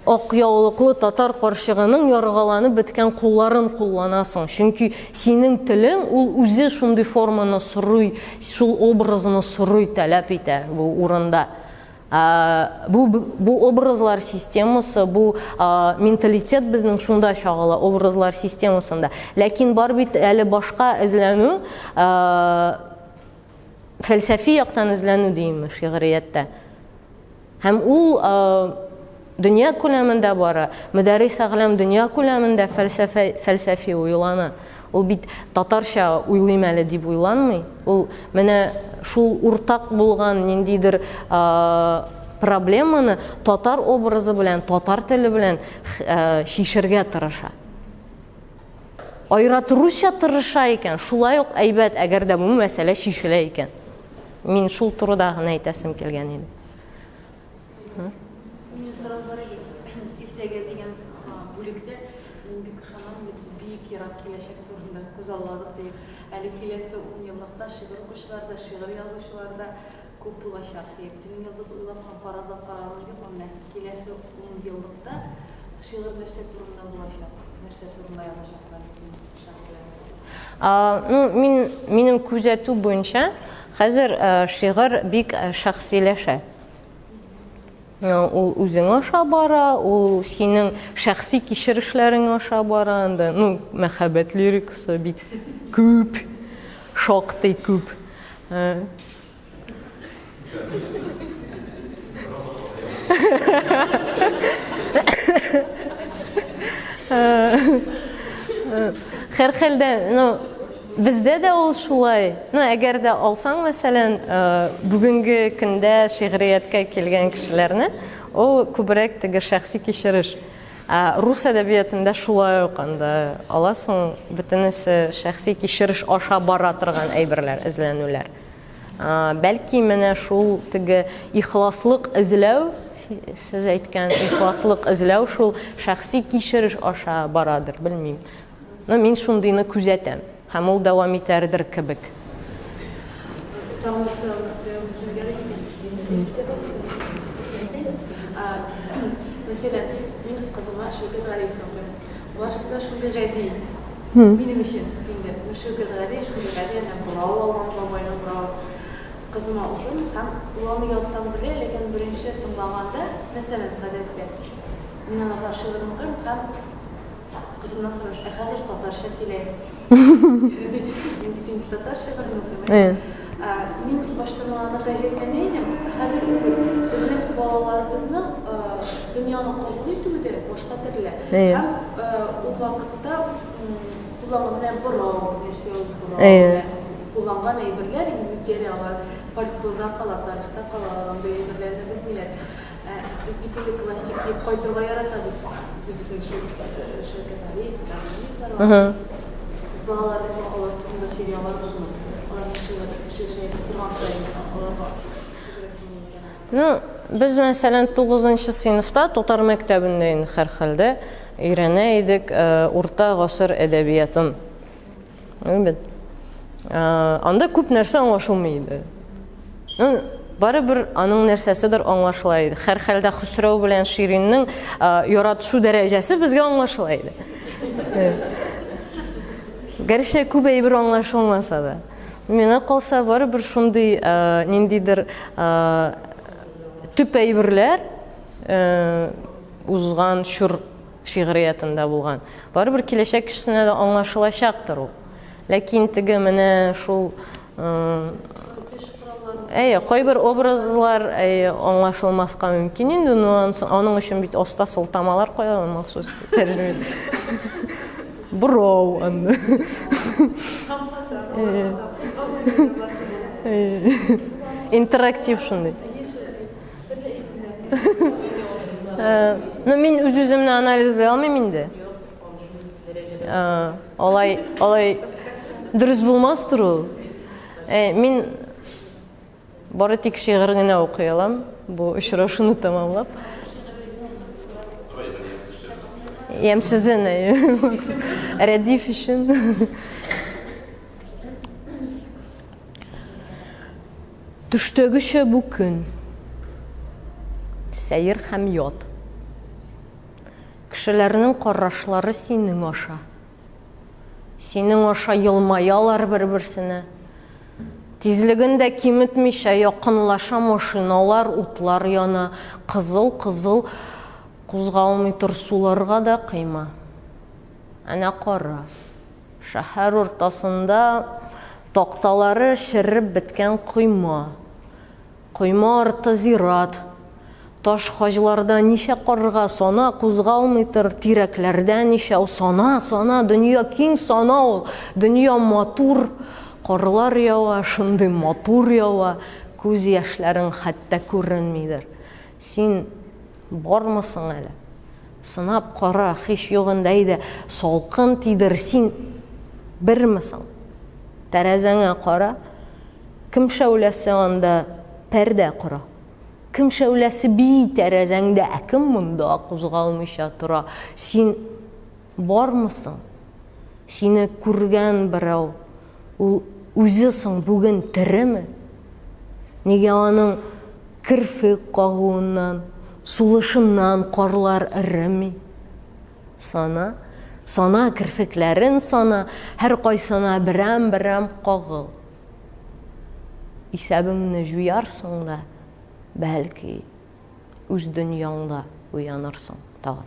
Speaker 1: ак яулыклы татар карчыгының яргаланып беткән кулларын кулланасың. Чөнки синең телең ул үзе шундый форманы сорый, шул образны сорый таләп итә бу урында. Бу образлар системасы, бу менталитет безнең шунда чагыла, образлар системасында. Ләкин бар бит әле башка эзләнү, фәлсәфи яктан эзләнү димме шигърияттә. Һәм ул дөнья күләмендә бара, мөдәррис әгълам дөнья күләмендә фәлсәфи уйлана. Ул бит татарча уйлыйм әле дип уйланмый. Ул менә шул уртак булган ниндидер проблеманы татар образы белән, татар теле белән шишергә тырыша. Айратыруча тырыша икән, шулай ук әйбәт, әгәр дә бу мәсьәлә шишелә икән. Мин шул турыда гына әйтәсем килгән иде.
Speaker 2: Мен сұрау бар еді, ертеге деген бөлікте мен бик ышанам, бик ерак келешек турында көз алладық дейіп, әлі келесі 10 жылдықта шиғыр оқушыларда, шиғыр жазушыларда көп болашақ дейіп. Сенің Йылдыз ойлап параздап қарағым деп, мына келесі 10 жылдықта шиғыр нәрсе турында болашақ, нәрсе турында язашақтар
Speaker 1: Ну, минем күзәтү буенча хәзер шигырь бик шәхсиләшә. Ул үзең аша бара, ул синең шәхси кичерешләрең аша бара, ну, мәхәббәт лирикасы бик күп, шактый күп. Һәр хәлдә, ну, бездә дә ул шулай. Ну, әгәр дә алсаң, мәсәлән, бүгенге көндә шигърияткә килгән кешеләрне, ул күбрәк теге шәхси кичереш. Рус әдәбиятында шулай ук анда аласың, бөтенесе шәхси кичереш аша бара торган әйберләр, эзләнүләр. Бәлки менә шул теге ихласлык эзләү, сез әйткән ихласлык эзләү шул шәхси кичереш аша барадыр, белмим. Но мин шундыйны күзәтәм. Һәм ул дәвам итәрдер кебек.
Speaker 2: Mesela benim kızıma Şevket Galip'in okuyunuz. Varsa şunda cəziz. Benim için. Bu Şevket Galip, bravo Allah'ın babayına bravo. Kızıma okuyun. Hem ulanı yalttan bile, lekin birinci tımlağanda mesela kadette. Ben ona şiirini okuyum. Hem kızımdan sonra hazır Tatarşa söyleyeyim. Ben Tatarşa okuyum. Мен баштаманы қажетлемейдім. Қазір біздің балаларымыздың дүнияны қабыл етуде башқа түрлі. Һәм ол вақытта kullanılan bravo versiyonu kullanılan eyberler İngilizce'ye alır. Folklorda kalan, tarihte kalan bu eyberlerini bilmiyorlar. Biz bir türlü klasik koydurma yaratırız. Bizim şu şirketleri, var. Biz bağlarımızı alıntımda seriyalar uzun.
Speaker 1: Ну, biz мәсәлән 9-нчы сыйныфта татар мәктәбендә һәр хәлдә өйрәнә идек урта гасыр әдәбиятын. Анда күп нәрсә аңлашылмый иде. Барыбер аның нәрсәседер аңлашыла иде. Һәр хәлдә Хосроу белән Шириннең яратышу дәрәҗәсе безгә аңлашыла иде. Гәрчә күп әйбер аңлашылмаса да. Менә калса барыбер шундый ниндидер төп әйберләр узган шур шигъриятында булган. Барыбер киләчәк кешесенә дә аңлашылачактыр ул. Ләкин теге менә шул кайбер образлар аңлашылмаска мөмкин инде, аның өчен бит аста сылтамалар куелган махсус тәрҗемә. Брау анды. Интерактив шундый. Но мин үз-үземне анализлый алмыйм инде. Алай дөрес булмастыр ул. Мин бары тик шигырь генә укый алам, бу очрашуны тәмамлап. Ямсызын, Рәдиф үшін. Түштөгіші бұ күн, сәйір һәм ят. Кішілерінің қарашлары сенің аша. Сенің аша елмаялар бір-бірсіне. Тезлігінде кемітмейше яқынлаша машиналар, утлар яна, қызыл-қызыл қозғалмай тұр суларға да қима. Әне қара. Шәһәр ортасында тақталары шіріп біткен құйма. Құйма арты зират. Таш хажларда неше қарға сана қозғалмай тұр, тирәкләрдә неше сана, дүния кең сана ул, дүния матур. Қарлар яуа, шынды матур яуа, көз яшьләрің хәтта күренмейдер. Син бармысың әлі? Сынап қара, хиш йоғындайды, салқын тидер, син бірмісің? Тәрәзәңә қара, кім шәуләсі анда пәрдә қара? Кім шәуләсі бей тәрәзәңдә, әкім мұнда қозғалмыйша тұра? Син бармысың? Сине күргән бірәу, ул үзісің бүгін тірімі? Неге аның кірфік қағуынан, сулышынан қарлар ірімі? Сана кірфікләрін сана, һәр қайсына бірәм қағыл. Исәбіңні жуярсың да, бәлки, үз дүнияңда уянырсың тағын.